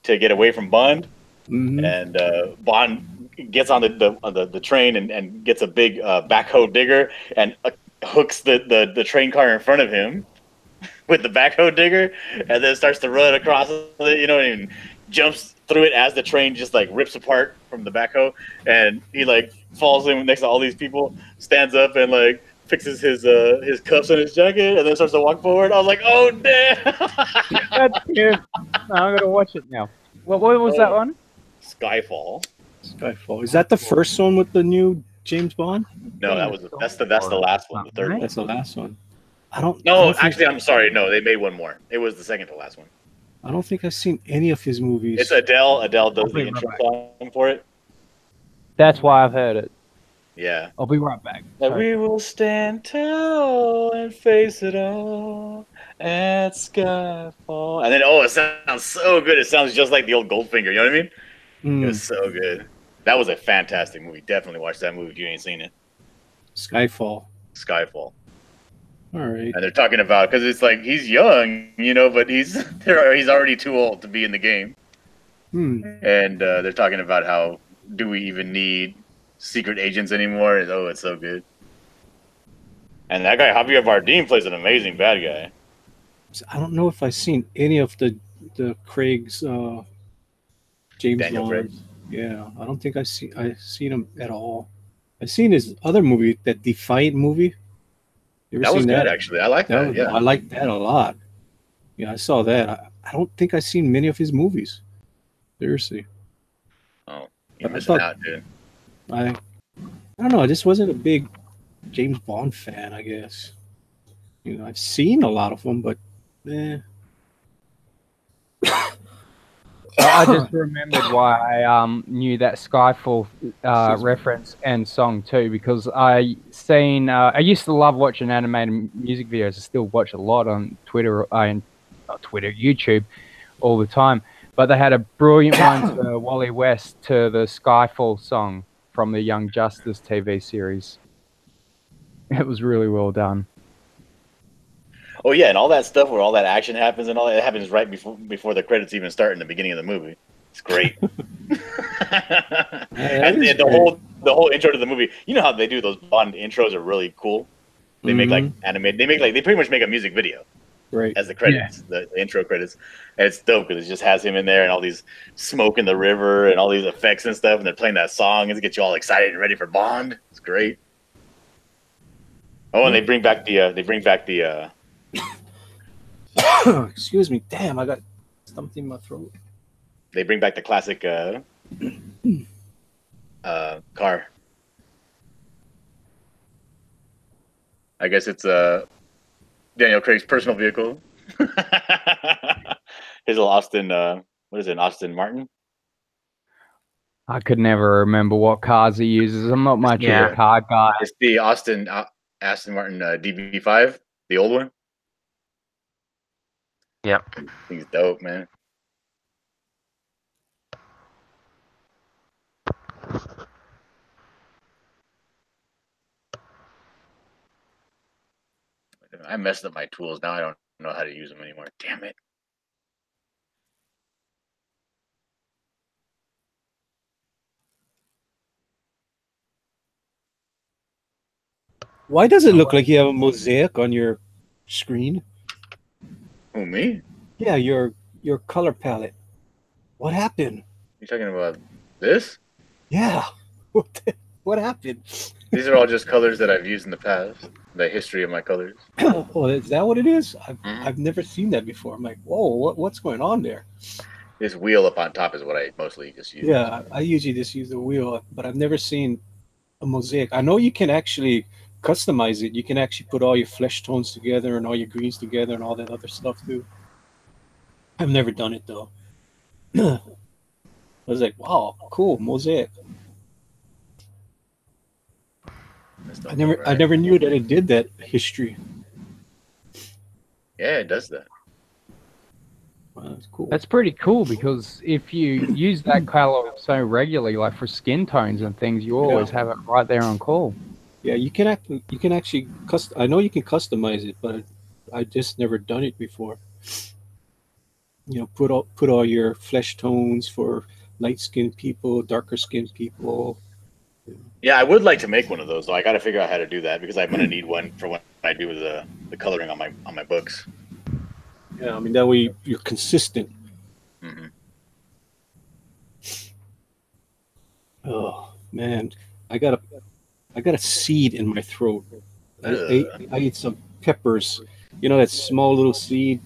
to get away from Bond. Mm-hmm. And Bond gets on the train and gets a big backhoe digger and hooks the train car in front of him with the backhoe digger, and then starts to run across it, you know, and jumps through it as the train just like rips apart from the backhoe, and he like falls in next to all these people, stands up and like fixes his cuffs on his jacket, and then starts to walk forward. I was like, oh damn. That's cute. No, I'm gonna watch it now. What was that one? Skyfall. Is that the first one with the new James Bond? No, that's the last one. The third one. That's the last one. Actually, I'm sorry. No, they made one more. It was the second to last one. I don't think I've seen any of his movies. It's Adele. Adele does the intro song for it. That's why I've heard it. Yeah. I'll be right back. That Sorry. we will stand tall and face it all at Skyfall. And then, oh, it sounds so good. It sounds just like the old Goldfinger. You know what I mean? It was so good. That was a fantastic movie. Definitely watch that movie if you ain't seen it. Skyfall. Skyfall. All right. And they're talking about, because it's like he's young, you know, but he's already too old to be in the game. And they're talking about how do we even need secret agents anymore? And, oh, it's so good. And that guy Javier Bardem plays an amazing bad guy. I don't know if I've seen any of the Craig's James Daniel Bond. Craig. Yeah, I don't think I've seen him at all. I've seen his other movie, that Defiant movie. You ever That was seen good, that? actually. I like that. Yeah, I like that a lot. Yeah, I saw that. I don't think I've seen many of his movies. Seriously. Oh, you're But missing out, dude. I don't know. I just wasn't a big James Bond fan, I guess. You know, I've seen a lot of them, but I just remembered why I knew that Skyfall reference and song too, because I used to love watching animated music videos. I still watch a lot on Twitter, YouTube, all the time. But they had a brilliant one to Wally West to the Skyfall song from the Young Justice TV series. It was really well done. Oh yeah, and all that stuff where all that action happens and all that, it happens right before the credits even start in the beginning of the movie. It's great. And the whole intro to the movie. You know how they do those Bond intros are really cool. They make like animated. They pretty much make a music video. Right. As the credits, the intro credits, and it's dope because it just has him in there and all these smoke in the river and all these effects and stuff, and they're playing that song and it gets you all excited and ready for Bond. It's great. Oh, and they bring back the excuse me, damn, I got something in my throat. They bring back the classic car. I guess it's Daniel Craig's personal vehicle. His little Austin, what is it, Austin Martin? I could never remember what cars he uses. I'm not much of a car guy. It's the Aston Martin DB5, the old one. Yep. He's dope, man. I messed up my tools. Now I don't know how to use them anymore. Damn it. Why does it look like you have a mosaic on your screen? Who, me? Yeah, your color palette. What happened? You talking about this? Yeah. What happened? These are all just colors that I've used in the past. The history of my colors. Oh, is that what it is? I've never seen that before. I'm like, whoa, what's going on there? This wheel up on top is what I mostly just use. Yeah, I usually just use the wheel, but I've never seen a mosaic. I know you can actually customize it. You can actually put all your flesh tones together and all your greens together and all that other stuff too. I've never done it though. I was like, wow, cool, mosaic. I never knew that it did that history. Yeah, it does that. Wow, that's cool. That's pretty cool because if you use that color so regularly, like for skin tones and things, you always have it right there on call. Yeah, you can actually I know you can customize it, but I just never done it before. You know, put all your flesh tones for light skinned people, darker skinned people. Yeah, I would like to make one of those, though. I got to figure out how to do that because I'm gonna need one for when I do the coloring on my books. Yeah, I mean that way you're consistent. Mm-hmm. Oh man, I got a seed in my throat. I ate some peppers. You know that small little seed.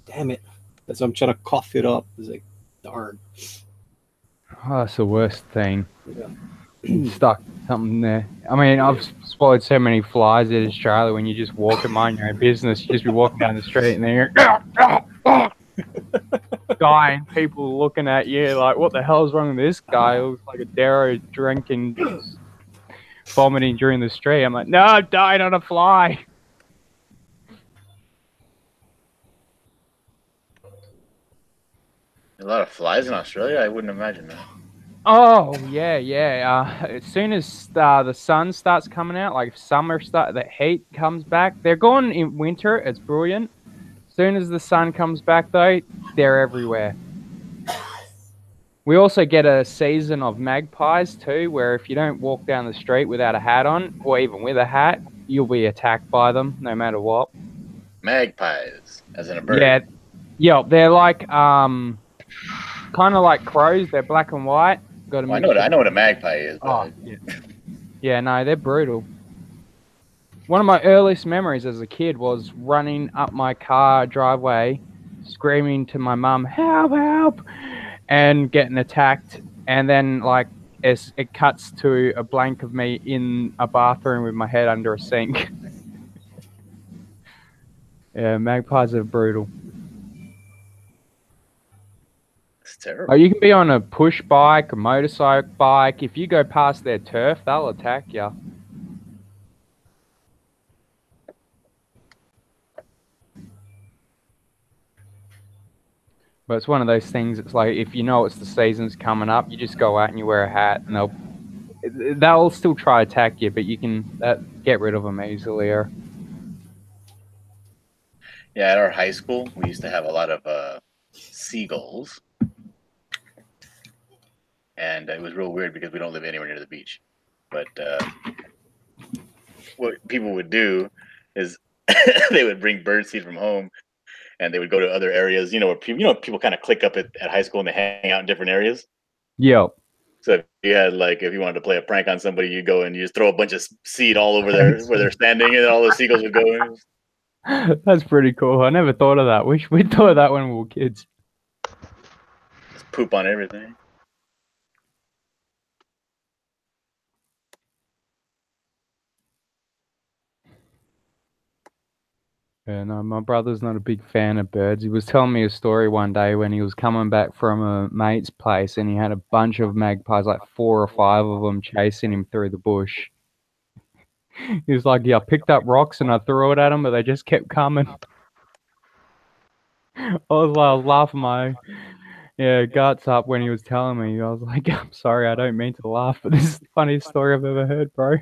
Damn it! As I'm trying to cough it up, it's like, darn. Oh, that's the worst thing. Yeah. Stuck something there. I mean, I've swallowed so many flies in Australia. When you just walk and mind your own business, you just be walking down the street and then you're dying. People looking at you like, "What the hell's wrong with this guy?" It looks like a Darrow drinking vomiting during the street. I'm like, no, I died on a fly. A lot of flies in Australia? I wouldn't imagine that. Oh yeah. As soon as the sun starts coming out, like the heat comes back. They're gone in winter. It's brilliant. As soon as the sun comes back, though, they're everywhere. We also get a season of magpies too, where if you don't walk down the street without a hat on, or even with a hat, you'll be attacked by them, no matter what. Magpies, as in a bird. Yeah, they're like kind of like crows. They're black and white. Got Well, I know what a magpie is. But... Oh, yeah, no, they're brutal. One of my earliest memories as a kid was running up my car driveway, screaming to my mum, "Help, help!" and getting attacked. And then, like, it cuts to a blank of me in a bathroom with my head under a sink. Yeah, magpies are brutal. It's terrible. You can be on a push bike, a motorcycle bike. If you go past their turf, they'll attack you. But it's one of those things. It's like if you know it's the season's coming up, you just go out and you wear a hat, and they'll still try to attack you, but you can get rid of them easily. Yeah, at our high school, we used to have a lot of seagulls. And it was real weird because we don't live anywhere near the beach. But what people would do is they would bring birdseed from home, and they would go to other areas. Where people kind of click up at high school and they hang out in different areas. Yep. So if you wanted to play a prank on somebody, you go and you just throw a bunch of seed all over there where they're standing, and all the seagulls would go in. That's pretty cool. I never thought of that. We thought of that when we were kids. Just poop on everything. Yeah, no, my brother's not a big fan of birds. He was telling me a story one day when he was coming back from a mate's place and he had a bunch of magpies, like 4 or 5 of them, chasing him through the bush. He was like, yeah, I picked up rocks and I threw it at them, but they just kept coming. I was laughing my guts up when he was telling me. I was like, I'm sorry, I don't mean to laugh, but this is the funniest story I've ever heard, bro.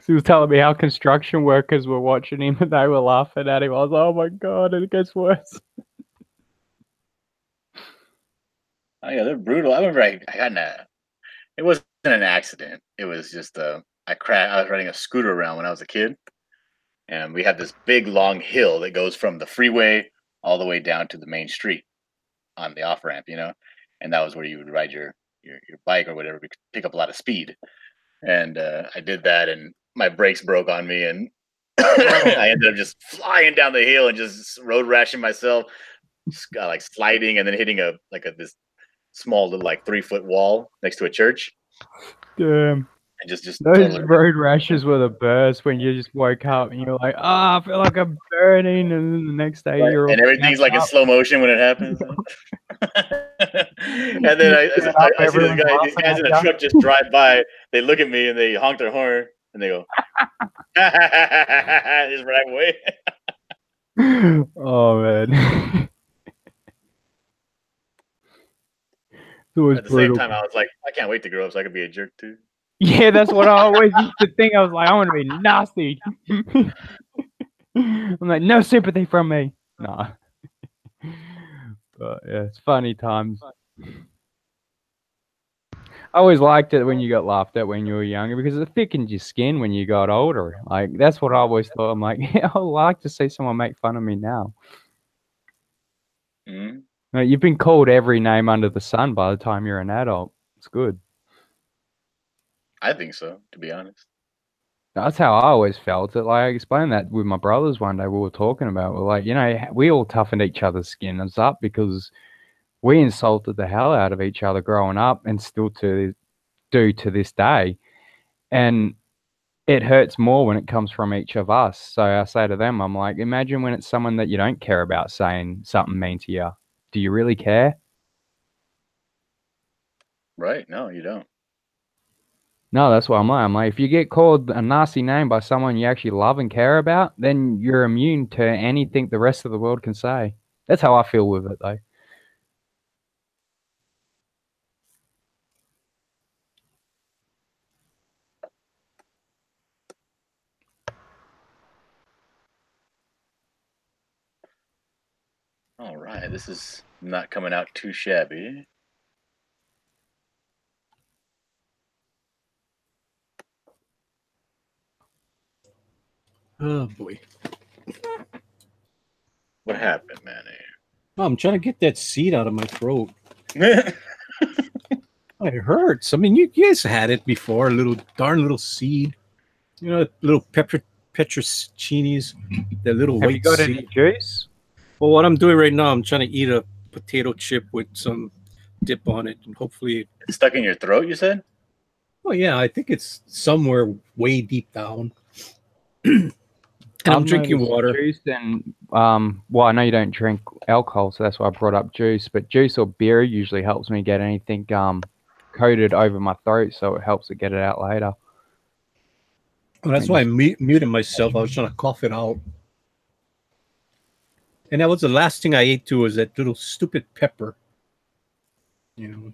He was telling me how construction workers were watching him and they were laughing at him. I was like, oh my God, it gets worse. Oh yeah, they're brutal. I remember I got it wasn't an accident. It was just I was riding a scooter around when I was a kid. And we had this big long hill that goes from the freeway all the way down to the main street on the off ramp, and that was where you would ride your bike or whatever, because pick up a lot of speed. And I did that, and my brakes broke on me, and I ended up just flying down the hill and just road rashing myself, just got like sliding and then hitting this small little 3-foot wall next to a church. Damn. And just those totally road rashes were the best when you just woke up and you're like, I feel like I'm burning, and then the next day you're and everything's like in slow motion when it happens. And then I see these guys in a truck just drive by. They look at me and they honk their horn and they go, just drive away. Oh man. At the same time, I was like, I can't wait to grow up so I can be a jerk too. Yeah, that's what I always used to think. I was like, I want to be nasty. I'm like, no sympathy from me. Nah. But yeah, it's funny times. I always liked it when you got laughed at when you were younger because it thickened your skin when you got older. Like, that's what I always thought. I'm like, yeah, I'd like to see someone make fun of me now. Mm-hmm. No, you've been called every name under the sun by the time you're an adult. It's good. I think so, to be honest. That's how I always felt it. Like, I explained that with my brothers one day. We were talking about, we're like, we all toughened each other's skins up because we insulted the hell out of each other growing up and still do to this day. And it hurts more when it comes from each of us. So I say to them, I'm like, imagine when it's someone that you don't care about saying something mean to you. Do you really care? Right. No, you don't. No, that's what I'm like. I'm like, if you get called a nasty name by someone you actually love and care about, then you're immune to anything the rest of the world can say. That's how I feel with it, though. All right, this is not coming out too shabby. Oh boy. What happened, Manny? Oh, I'm trying to get that seed out of my throat. Oh, it hurts. I mean, you guys had it before, a little darn little seed. You know, little pepperoncinis, the little Have white you got seed. any juice? Well, what I'm doing right now, I'm trying to eat a potato chip with some dip on it, and hopefully, It's stuck in your throat, you said? oh yeah, I think it's somewhere way deep down. And I'm I've drinking noticed water. Juice and well, I know you don't drink alcohol, so that's why I brought up juice. But juice or beer usually helps me get anything coated over my throat, so it helps to get it out later. Well, that's why I muted myself. I was trying to cough it out. And that was the last thing I ate too, was that little stupid pepper. You know.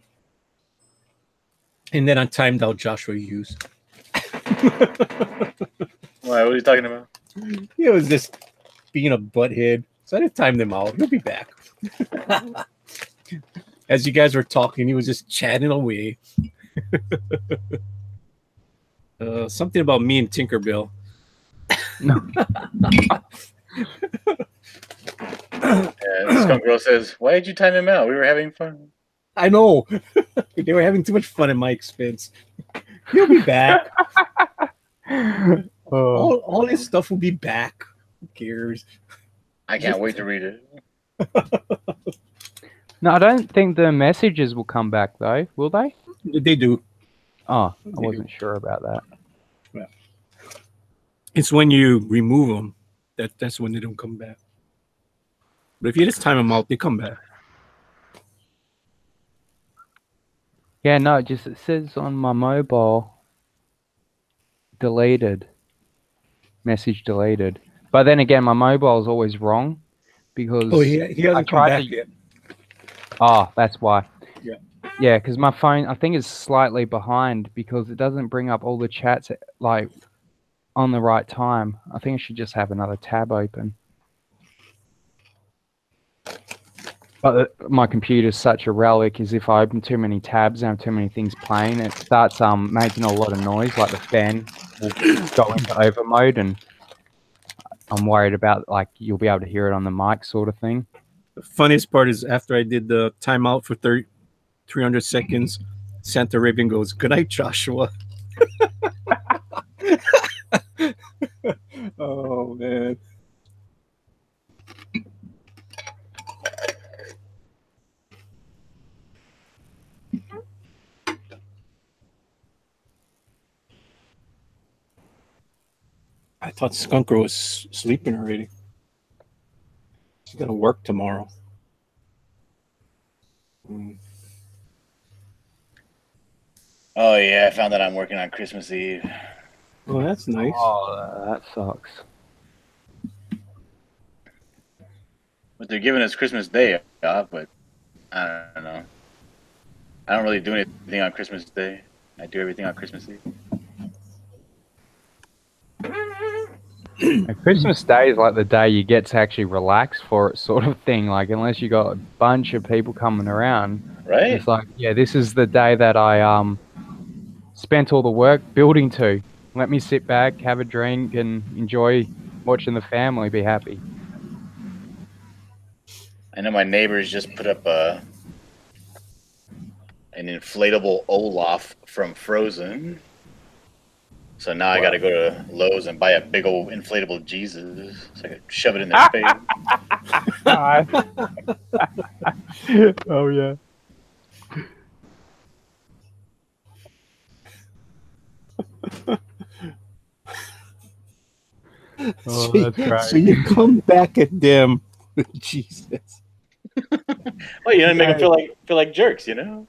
And then I timed out Joshua Hughes. Why? What are you talking about? He was just being a butthead. So I didn't time them out. He'll be back. As you guys were talking, he was just chatting away. Something about me and Tinkerbell. Skunk Girl says, "Why did you time him out? We were having fun." I know. They were having too much fun at my expense. He'll be back. All his stuff will be back. Who cares? I can't wait to read it. No, I don't think the messages will come back though. Will they? They do. Oh, I wasn't sure about that. Yeah. It's when you remove them that's when they don't come back. But if you just time them out, they come back. Yeah, no, it says on my mobile, deleted. Message deleted. But then again, my mobile is always wrong because he hasn't come back yet. Oh, that's why. Yeah. Yeah, because my phone, I think, is slightly behind because it doesn't bring up all the chats like on the right time. I think I should just have another tab open. But my computer's such a relic, is if I open too many tabs and have too many things playing, it starts making a lot of noise, like the fan will go into over mode, and I'm worried about, like, you'll be able to hear it on the mic sort of thing. The funniest part is after I did the timeout for 300 seconds, Santa Raven goes, "Good night, Joshua." Oh, man. I thought Skunker was sleeping already. He's got to work tomorrow. Oh yeah, I found that I'm working on Christmas Eve. Oh, that's nice. Oh, that sucks. But they're giving us Christmas Day off, but I don't know. I don't really do anything on Christmas Day. I do everything on Christmas Eve. Christmas Day is like the day you get to actually relax for it, sort of thing. Like, unless you got a bunch of people coming around, right? It's like, yeah, this is the day that I spent all the work building to. Let me sit back, have a drink, and enjoy watching the family be happy. I know my neighbors just put up an inflatable Olaf from Frozen. So now I got to go to Lowe's and buy a big old inflatable Jesus so I can shove it in their face. Oh, yeah. Oh, that's great. So you come back at them with Jesus. Well, you know, make them feel like jerks, you know?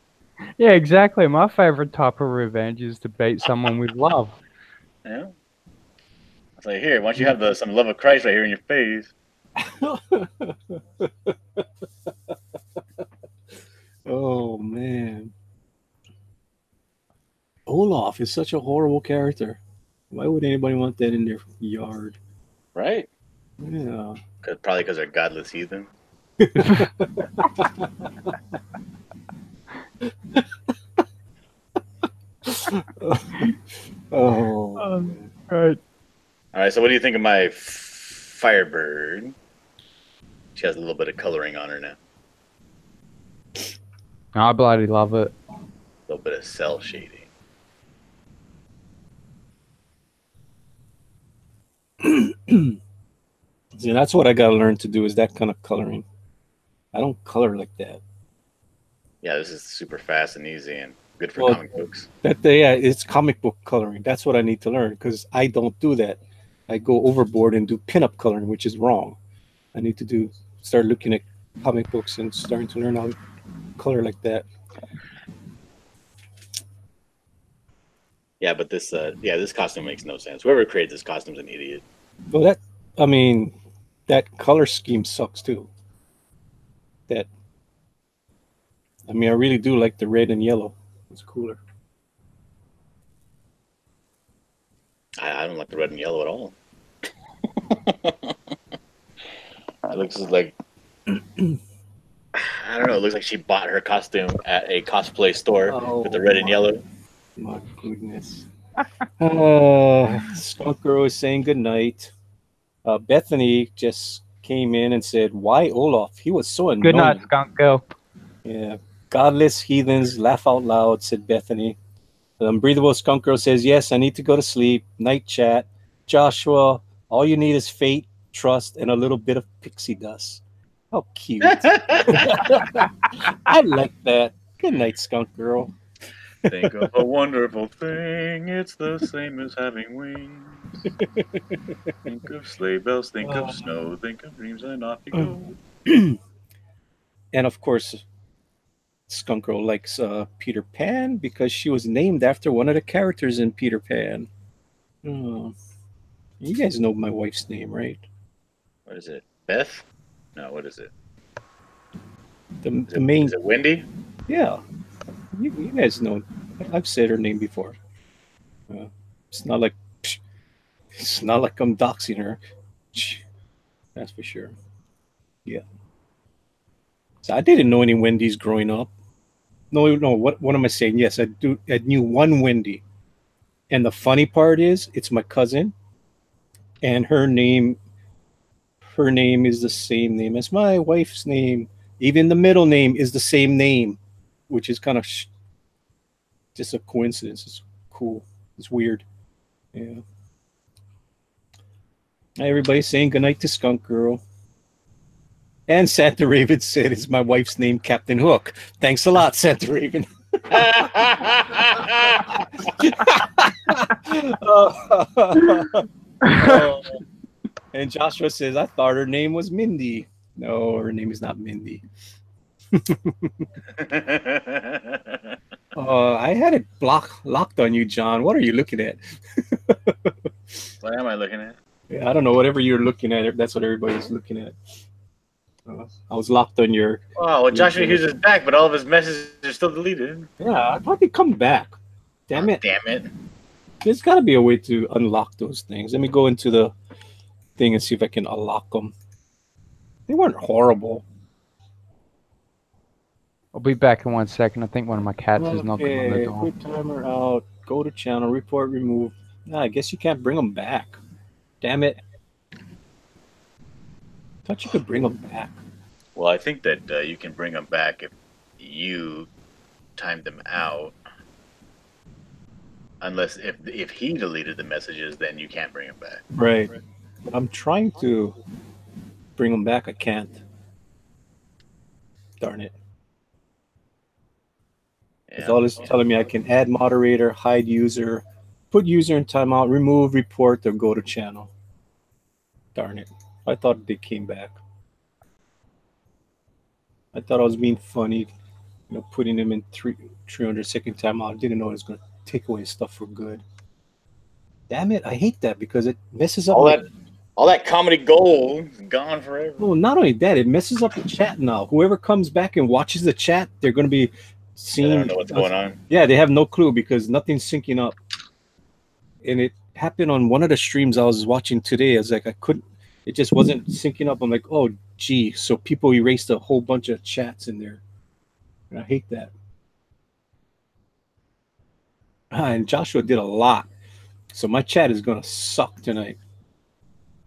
Yeah, exactly. My favorite type of revenge is to beat someone with love. Yeah. It's like, here, why don't you have some love of Christ right here in your face? Oh man, Olaf is such a horrible character. Why would anybody want that in their yard? Right? Yeah. Probably because they're godless heathen. Oh. Right. All right, so what do you think of my Firebird? She has a little bit of coloring on her now. I bloody love it. A little bit of cell shading. See, that's what I gotta learn to do is that kind of coloring. I don't color like that. Yeah, this is super fast and easy and good for Well, comic books. Yeah, it's comic book coloring. That's what I need to learn because I don't do that. I go overboard and do pinup coloring, which is wrong. I need to start looking at comic books and starting to learn how to color like that. Yeah, but this costume makes no sense. Whoever created this costume is an idiot. Well, that color scheme sucks too. I really do like the red and yellow. It's cooler. I don't like the red and yellow at all. It looks like I don't know. It looks like she bought her costume at a cosplay store with the red and yellow. My goodness. Skunk Girl is saying goodnight. Bethany just came in and said, "Why Olaf? He was so annoying." Good night, skunk girl. Yeah. Godless heathens laugh out loud, said Bethany. The Unbreathable Skunk Girl says, "Yes, I need to go to sleep. Night chat. Joshua, all you need is faith, trust, and a little bit of pixie dust." How cute. I like that. Good night, Skunk Girl. Think of a wonderful thing. It's the same as having wings. Think of sleigh bells. Think of snow. Think of dreams, and off you go. And of course, Skunk Girl likes Peter Pan because she was named after one of the characters in Peter Pan. Oh. You guys know my wife's name, right? What is it? Beth? No, what is it? The main. Is it Wendy? Yeah. You guys know. I've said her name before. It's not like I'm doxing her. That's for sure. Yeah. So I didn't know any Wendy's growing up. No. What am I saying? Yes, I do. I knew one Wendy, and the funny part is, it's my cousin, and her name is the same name as my wife's name. Even the middle name is the same name, which is kind of just a coincidence. It's cool. It's weird. Yeah. Everybody's saying goodnight to Skunk Girl. And Santa Raven said, "Is my wife's name Captain Hook?" Thanks a lot, Santa Raven. And Joshua says, "I thought her name was Mindy." No, her name is not Mindy. I had it locked on you, John. What are you looking at? What am I looking at? Yeah, I don't know. Whatever you're looking at, that's what everybody's looking at. I was locked on your. Oh, well, Joshua Hughes is back, but all of his messages are still deleted. Yeah, I thought they'd come back. Damn it. Damn it. There's got to be a way to unlock those things. Let me go into the thing and see if I can unlock them. They weren't horrible. I'll be back in 1 second. I think one of my cats is knocking on the door. Quit timer out. Go to channel. Report remove. I guess you can't bring them back. Damn it. Thought you could bring them back. Well, I think that you can bring them back if you time them out. Unless if he deleted the messages, then you can't bring them back. Right. I'm trying to bring them back. I can't. Darn it. Yeah. It's all it's telling me I can add moderator, hide user, put user in timeout, remove, report, or go to channel. Darn it. I thought they came back. I thought I was being funny. putting him in 300-second timeout. I didn't know it was going to take away his stuff for good. Damn it! I hate that because it messes up all that comedy gold is gone forever. Well, not only that, it messes up the chat now. Whoever comes back and watches the chat, they're going to be seeing. They don't know what's going on. Yeah, they have no clue because nothing's syncing up. And it happened on one of the streams I was watching today. I was like, it just wasn't syncing up. I'm like, oh, gee. So people erased a whole bunch of chats in there. And I hate that. And Joshua did a lot. So my chat is going to suck tonight.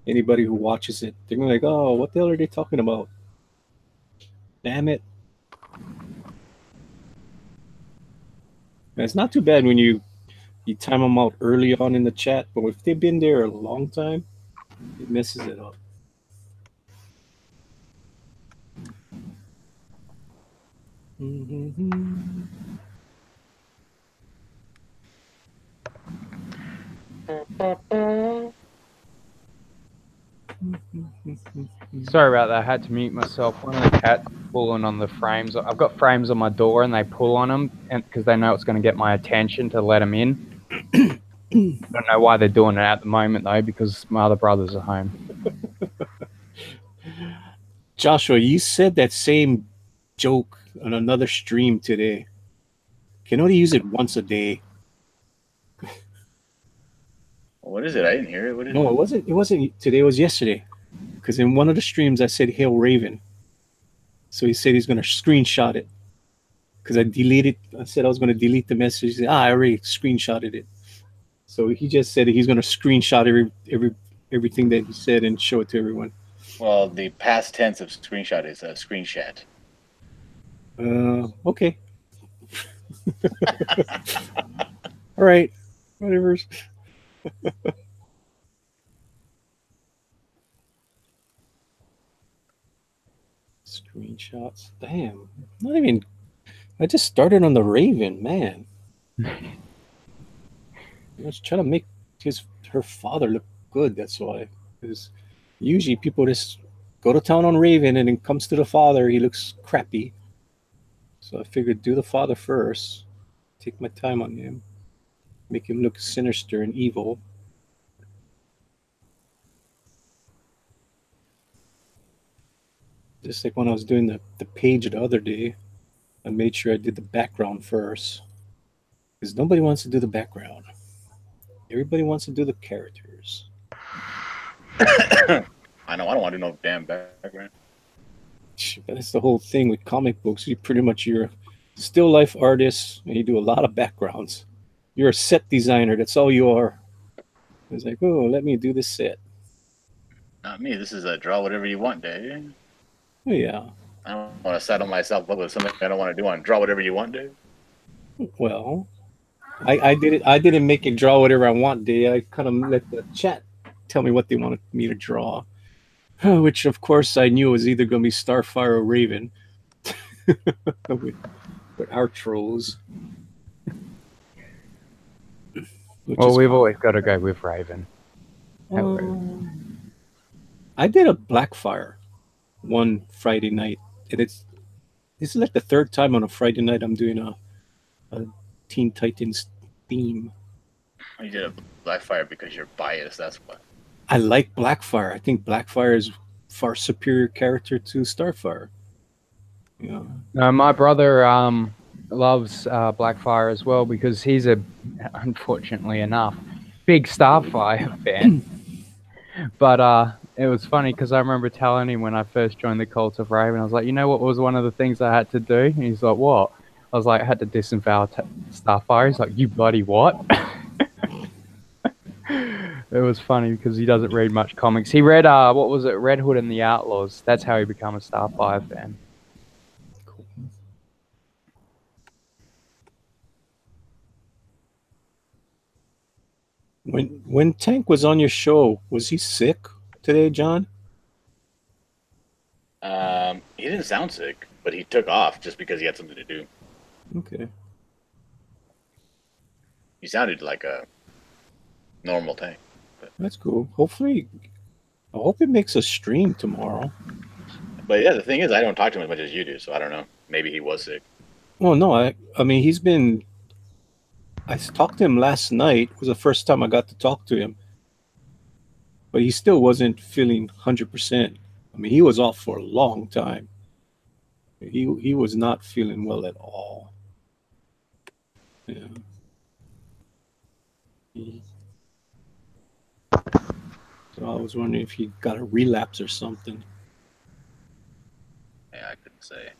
Anybody who watches it, they're going to be like, oh, what the hell are they talking about? Damn it. And it's not too bad when you time them out early on in the chat, but if they've been there a long time, it messes it up. Sorry about that. I had to mute myself. One of the cats pulling on the frames. I've got frames on my door, and they pull on them because they know it's going to get my attention to let them in. I don't know why they're doing it at the moment, though, because my other brothers are home. Joshua, you said that same joke on another stream today. Can only use it once a day. What is it? I didn't hear it. What is No, it wasn't. It wasn't today. It was yesterday. Because in one of the streams, I said "Hail Raven," so he said he's going to screenshot it. Because I said I was going to delete the message. He said, I already screenshotted it. So he just said he's going to screenshot everything that he said and show it to everyone. Well, the past tense of screenshot is a screenshot. Okay. All right. Whatever. Screenshots. Damn. Not even. I just started on the Raven, man. I was trying to make her father look good. That's why. Because usually people just go to town on Raven, and then comes to the father, he looks crappy. So I figured do the father first. Take my time on him. Make him look sinister and evil. Just like when I was doing the page the other day, I made sure I did the background first. Because nobody wants to do the background. Everybody wants to do the characters. I know, I don't want to do no damn background. That's the whole thing with comic books. You're a still life artist, and you do a lot of backgrounds. You're a set designer. That's all you are. It's like, oh, let me do this set. Not me. This is a draw whatever you want day. Oh, yeah. I don't want to saddle myself up with something I don't want to do on draw whatever you want day. Well, I did it. I didn't make it draw whatever I want day. I kind of let the chat tell me what they wanted me to draw. Which, of course, I knew was either going to be Starfire or Raven. But our trolls. Well, we've always got to go with Raven. I did a Blackfire one Friday night, and this is like the third time on a Friday night I'm doing a Teen Titans theme. You did a Blackfire because you're biased. That's what. I like Blackfire. I think Blackfire is far superior character to Starfire. Yeah. No, my brother loves Blackfire as well because he's unfortunately enough, big Starfire fan. But it was funny because I remember telling him when I first joined the Cult of Raven, I was like, you know what was one of the things I had to do? And he's like, what? I was like, I had to disavow Starfire. He's like, you bloody what? It was funny because he doesn't read much comics. He read, what was it, Red Hood and the Outlaws. That's how he became a Starfire fan. Cool. When Tank was on your show, was he sick today, John? He didn't sound sick, but he took off just because he had something to do. Okay. He sounded like a normal Tank. But... That's cool. Hopefully, I hope it makes a stream tomorrow. But yeah, the thing is, I don't talk to him as much as you do, so I don't know. Maybe he was sick. Oh no, I mean he's been. I talked to him last night. It was the first time I got to talk to him, but he still wasn't feeling 100%. I mean, he was off for a long time. He was not feeling well at all. Yeah. So I was wondering if he got a relapse or something. Yeah, I couldn't say.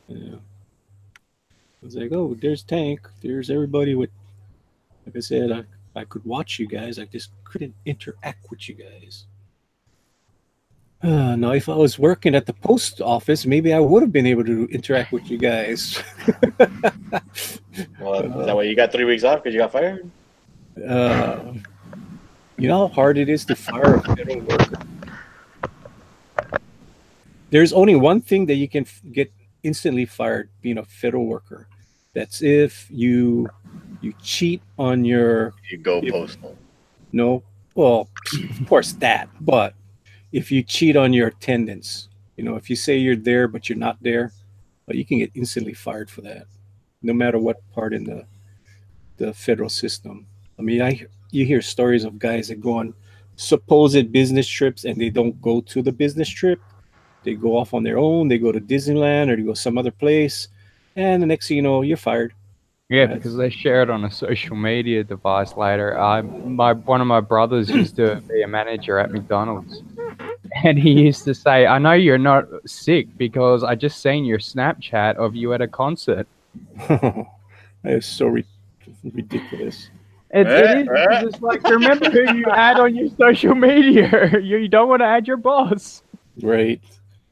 Yeah. I was like, oh, there's Tank. There's everybody with. Like I said, I could watch you guys. I just couldn't interact with you guys. No, if I was working at the post office, maybe I would have been able to interact with you guys. Well, is that why you got 3 weeks off because you got fired? You know how hard it is to fire a federal worker? There's only one thing that you can get instantly fired being a federal worker. That's if you cheat on your You go postal. no. Well, of course that, but if you cheat on your attendance, if you say you're there but you're not there, well, you can get instantly fired for that, no matter what part in the federal system. I mean, you hear stories of guys that go on supposed business trips and they don't go to the business trip. They go off on their own. They go to Disneyland or they go some other place, and the next thing you know, you're fired. Yeah, because they share it on a social media device later. One of my brothers used to be a manager at McDonald's, and he used to say, "I know you're not sick because I just seen your Snapchat of you at a concert." That is so ridiculous. It is because it's like, remember who you add on your social media. You don't want to add your boss. Right.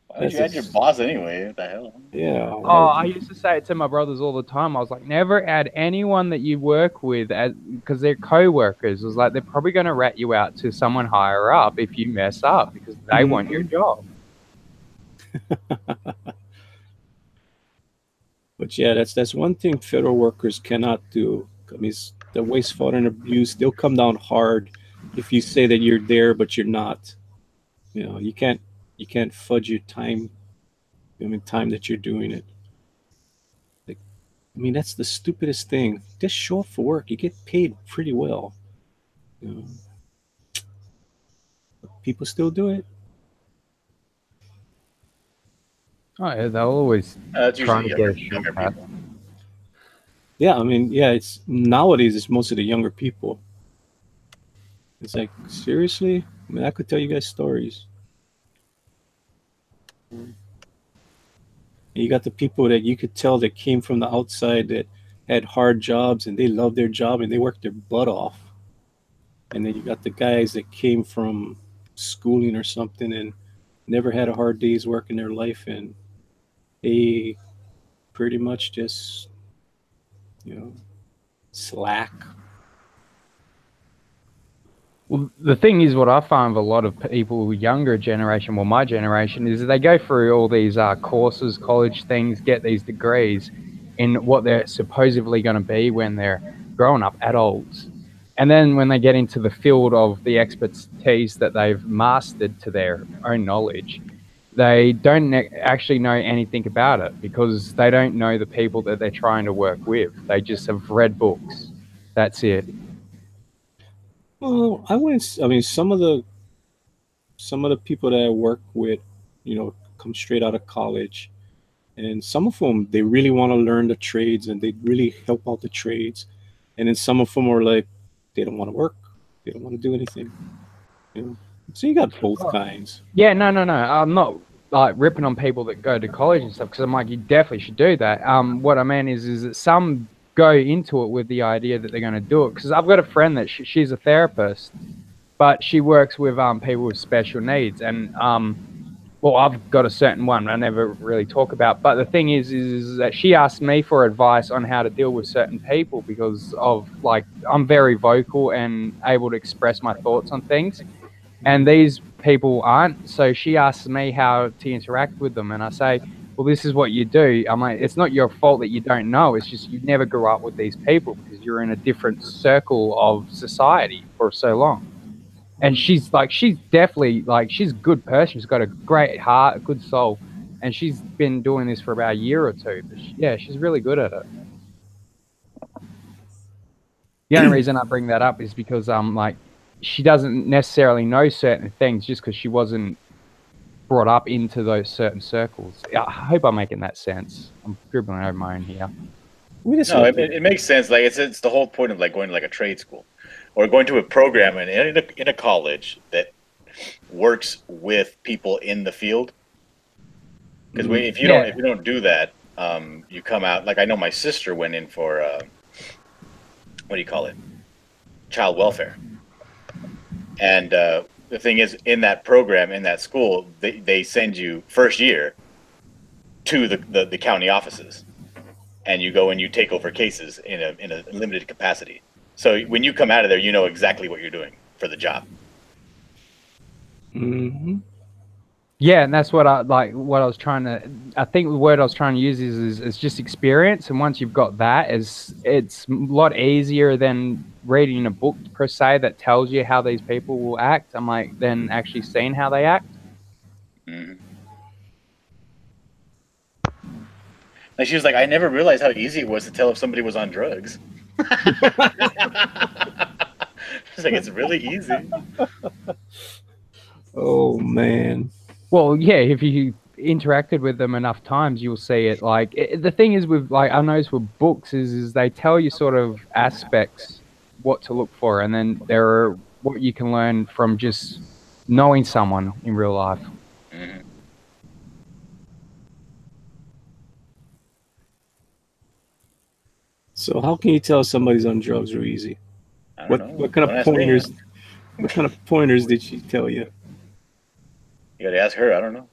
Why would you add your boss anyway? What the hell? Yeah. Oh, I used to say it to my brothers all the time. I was like, never add anyone that you work with because they're co-workers. It was like, they're probably going to rat you out to someone higher up if you mess up because they want your job. But yeah, that's one thing federal workers cannot do. I mean, the waste, fraud, and abuse, they'll come down hard if you say that you're there but you're not. You can't fudge your time. I mean, time that you're doing it. Like, I mean, that's the stupidest thing. Just show up for work. You get paid pretty well. People still do it. Oh, yeah, they'll always trying to get a shortcut. Yeah, I mean, yeah, it's nowadays it's most of the younger people. It's like, seriously? I mean, I could tell you guys stories. You got the people that you could tell that came from the outside that had hard jobs and they loved their job and they worked their butt off. And then you got the guys that came from schooling or something and never had a hard day's work in their life, and they pretty much just, slack. Well, the thing is, what I find with a lot of people, younger generation, well, my generation, is they go through all these courses, college things, get these degrees in what they're supposedly going to be when they're grown up adults. And then when they get into the field of the expertise that they've mastered to their own knowledge, they don't actually know anything about it because they don't know the people that they're trying to work with. They just have read books. That's it. Well, I wouldn't. I mean, some of the people that I work with, come straight out of college, and some of them they really want to learn the trades and they really help out the trades, and then some of them are like, they don't want to work, they don't want to do anything. So you got both kinds. Yeah, no. I'm not like ripping on people that go to college and stuff because I'm like, you definitely should do that. What I mean is that some go into it with the idea that they're going to do it. Because I've got a friend that she's a therapist, but she works with people with special needs, and well, I've got a certain one I never really talk about. But the thing is that she asked me for advice on how to deal with certain people because of like I'm very vocal and able to express my thoughts on things. And these people aren't. So she asks me how to interact with them. And I say, well, this is what you do. I'm like, it's not your fault that you don't know. It's just you never grew up with these people because you're in a different circle of society for so long. And she's definitely like, she's a good person. She's got a great heart, a good soul. and she's been doing this for about a year or two. But she's really good at it. The only reason I bring that up is because like she doesn't necessarily know certain things just because she wasn't brought up into those certain circles. I hope I'm making that sense. I'm dribbling over my own here. No, it makes sense. Like it's the whole point of like going to like a trade school or going to a program in a college that works with people in the field. Because if you don't do that, you come out like I know my sister went in for what do you call it? Child welfare. And the thing is, in that program, in that school, they send you first year to the county offices, and you go and you take over cases in a limited capacity. So when you come out of there, you know exactly what you're doing for the job. Mm-hmm. Yeah, and that's what I like. What I was trying to, I think the word I was trying to use is just experience. And once you've got that, it's a lot easier than reading a book per se that tells you how these people will act. I'm like, than actually seeing how they act. Mm-hmm. And she was like, I never realized how easy it was to tell if somebody was on drugs. She's like, it's really easy. Oh man. Well, yeah, if you interacted with them enough times, you'll see it. Like the thing is with like I noticed with books is they tell you sort of aspects what to look for, and then there are what you can learn from just knowing someone in real life. Mm-hmm. So how can you tell somebody's on drugs real easy? What kind of pointers? What kind of pointers did she tell you? You gotta ask her. I don't know.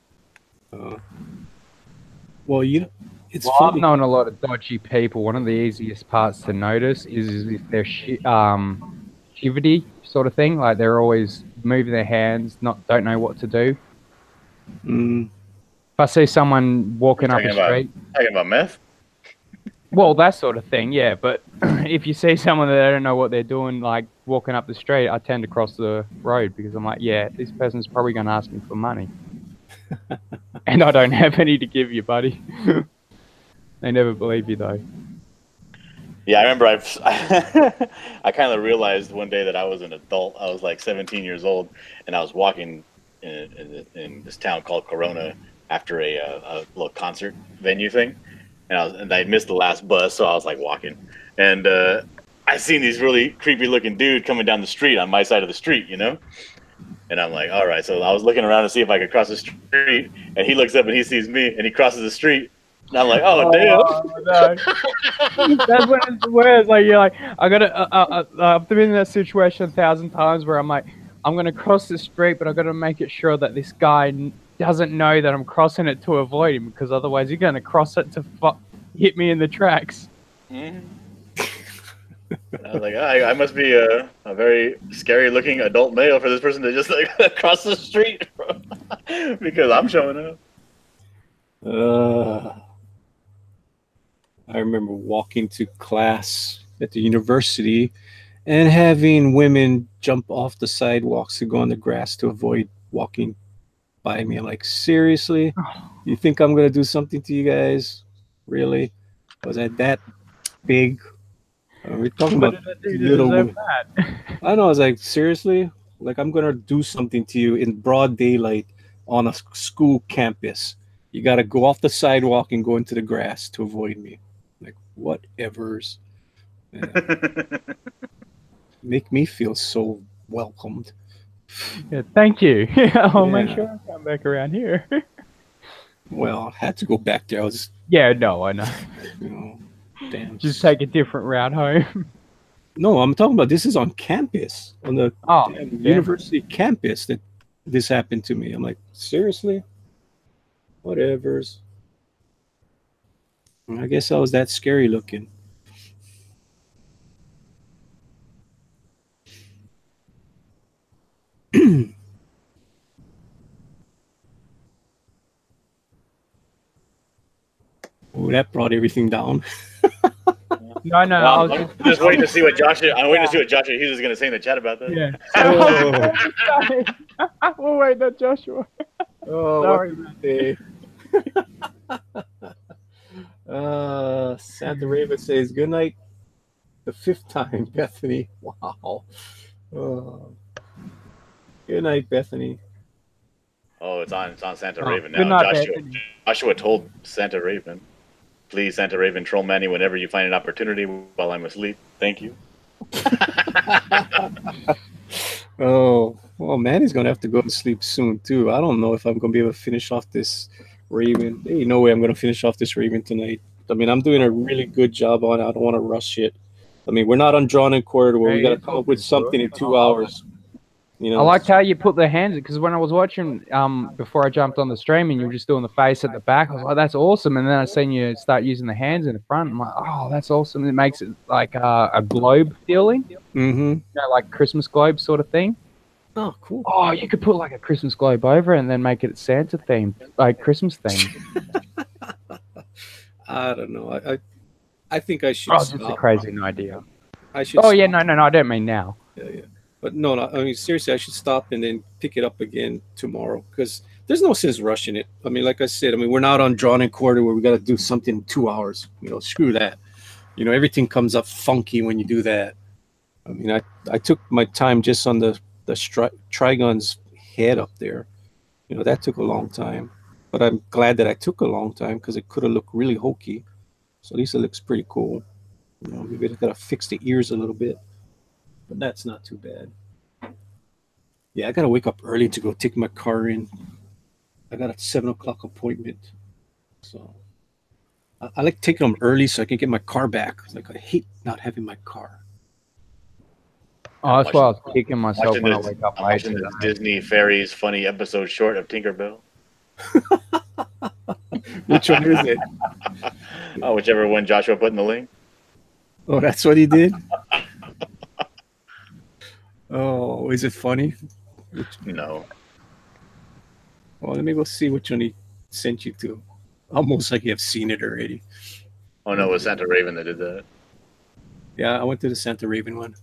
Well, it's well, funny. I've known a lot of dodgy people. One of the easiest parts to notice is if they're shivety sort of thing. Like they're always moving their hands, don't know what to do. Mm. If I see someone walking up a street, talking about meth. Well, that sort of thing, yeah. But if you see someone that I don't know what they're doing, like walking up the street, I tend to cross the road because I'm like, yeah, this person's probably going to ask me for money. And I don't have any to give you, buddy. They never believe you, though. Yeah, I remember I kind of realized one day that I was an adult. I was like 17 years old, and I was walking in this town called Corona after a little concert venue thing. And I missed the last bus, so I was like walking, and I seen these really creepy looking dude coming down the street on my side of the street, you know. And I'm like, all right. So I was looking around to see if I could cross the street, and he looks up and he sees me, and he crosses the street, and I'm like, oh damn. No. That's when it's worse. Like you're like, I've been in that situation 1,000 times where I'm like, I'm gonna cross the street, but I got to make it sure that this guy doesn't know that I'm crossing it to avoid him, because otherwise you're going to cross it to hit me in the tracks. Mm-hmm. I was like, I must be a very scary looking adult male for this person to just like cross the street because I'm showing up. I remember walking to class at the university and having women jump off the sidewalks to go on the grass to avoid walking by me. I'm like, seriously? You think I'm gonna do something to you guys? Really? Was I that big? We're talking about little women. I know. I was like, seriously? Like I'm gonna do something to you in broad daylight on a school campus? You gotta go off the sidewalk and go into the grass to avoid me. Like whatevers. Make me feel so welcomed. Yeah, thank you. I'll make sure I come back around here. Well, I had to go back there. I was. Yeah, no, I know. You know, damn. Just take a different route home. No, I'm talking about this is on campus, on the university campus that this happened to me. I'm like, seriously? Whatevers. I guess I was that scary looking. Oh, that brought everything down. No, I was just waiting to see what Josh. I'm waiting to see what Josh Hughes is going to say in the chat about that. Yeah. We'll wait, that Joshua. Oh, sorry. Santa Raven says good night. The 5th time, Bethany. Wow. Good night, Bethany. Oh, it's on Santa Oh, Raven good now. night, Bethany. Joshua told Santa Raven, please, Santa Raven, troll Manny whenever you find an opportunity while I'm asleep. Thank you. Oh, well, Manny's gonna have to go to sleep soon too. I don't know if I'm gonna be able to finish off this Raven. There ain't no way I'm gonna finish off this Raven tonight. I mean, I'm doing a really good job on it. I don't want to rush it. I mean, we're not on drawn and quartered where we got to come up with something in 2 hours. You know, I liked how you put the hands, because when I was watching before I jumped on the stream and you were just doing the face at the back, I was like, that's awesome. And then I seen you start using the hands in the front. I'm like, oh, that's awesome. It makes it like a globe feeling, Mm-hmm. like Christmas globe sort of thing. Oh, cool. Oh, you could put like a Christmas globe over it and then make it Santa themed, like Christmas themed. I don't know. I think I should. Oh, that's a crazy idea. I should. Oh yeah, no, I don't mean now. Yeah. But no, I mean, seriously, I should stop and then pick it up again tomorrow because there's no sense rushing it. I mean, like I said, we're not on drawn and quarter where we got to do something in 2 hours. Screw that. Everything comes up funky when you do that. I mean, I took my time just on the Trigon's head up there. That took a long time. But I'm glad that I took a long time because it could have looked really hokey. So at least it looks pretty cool. Maybe I got to fix the ears a little bit. But that's not too bad. Yeah, I got to wake up early to go take my car in. I got a 7 o'clock appointment. So I like taking them early so I can get my car back. Like, I hate not having my car. Oh, that's why I was kicking myself when I wake up I'm late. watching this Disney Fairies funny episode short of Tinkerbell. Which one is it? Oh, whichever one Joshua put in the link. Oh, that's what he did? Oh, is it funny? No. Well, let me go see which one he sent you to. Almost like you have seen it already. Oh, no, it was Santa Raven that did that. Yeah, I went to the Santa Raven one.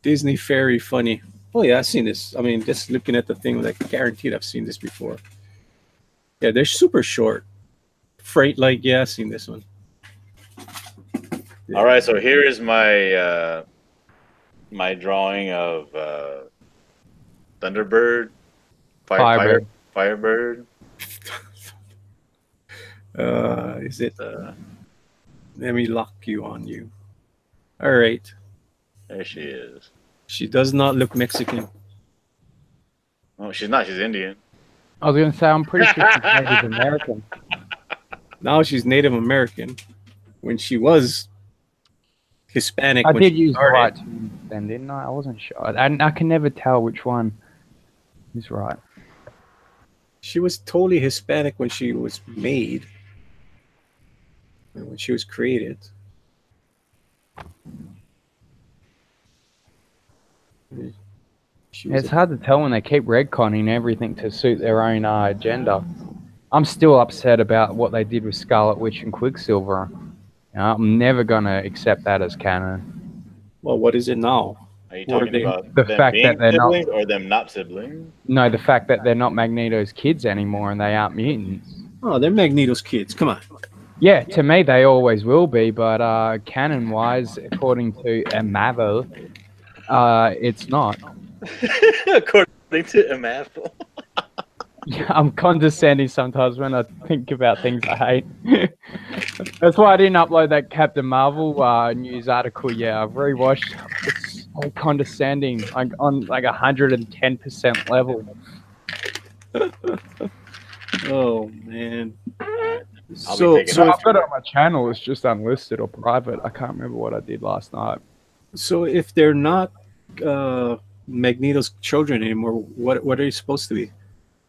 Disney Fairy funny. Oh, yeah, I've seen this. I mean, just looking at the thing, like, guaranteed I've seen this before. Yeah, they're super short. Freight Light, yeah, I've seen this one. Yeah. All right, so here is my my drawing of Thunderbird, Firebird. Is it? Let me lock you on you. All right. There she is. She does not look Mexican. Oh, she's not. She's Indian. I was going to say, I'm pretty sure she's Native American. Now she's Native American. When she was Hispanic, I when did she use the started. right term then, didn't I? I wasn't sure. I can never tell which one is right. She was totally Hispanic when she was made. When she was created. It's hard to tell when they keep retconning everything to suit their own agenda. I'm still upset about what they did with Scarlet Witch and Quicksilver. I'm never going to accept that as canon. Well, what is it now? Are you talking about the them fact being that they're siblings not, or them not siblings? No, the fact that they're not Magneto's kids anymore and they aren't mutants. Oh, they're Magneto's kids. Come on. Yeah, to me they always will be, but canon-wise, according to Marvel, it's not. According to Apple. I'm condescending sometimes when I think about things I hate. That's why I didn't upload that Captain Marvel news article yet. I've rewatched. It's so condescending, like on like 110% level. Oh man. So I've got it on my channel. It's just unlisted or private. I can't remember what I did last night. So if they're not Magneto's children anymore, what are you supposed to be?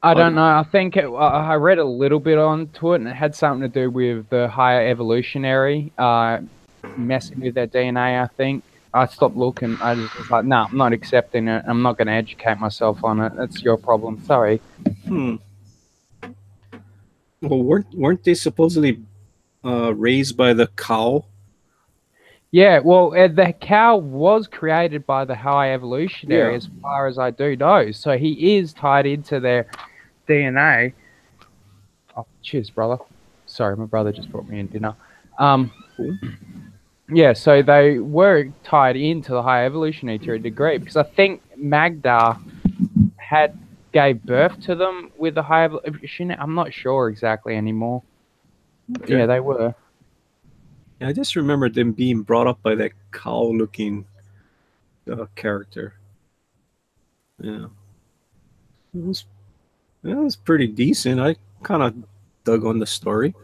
I don't know. I think I read a little bit onto it, and it had something to do with the higher evolutionary messing with their DNA. I think I stopped looking. I just was like, no, I'm not accepting it. I'm not going to educate myself on it. That's your problem. Sorry. Well, weren't they supposedly raised by the cow? Yeah, well, the cow was created by the high evolutionary, as far as I do know. So he is tied into their DNA. Oh, cheers, brother. Sorry, my brother just brought me in dinner. Cool. Yeah, so they were tied into the high evolutionary to a degree because I think Magda gave birth to them with the high evolution. I'm not sure exactly anymore. Okay. Yeah, they were. Yeah, I just remember them being brought up by that cow-looking character. Yeah, it was pretty decent. I kind of dug on the story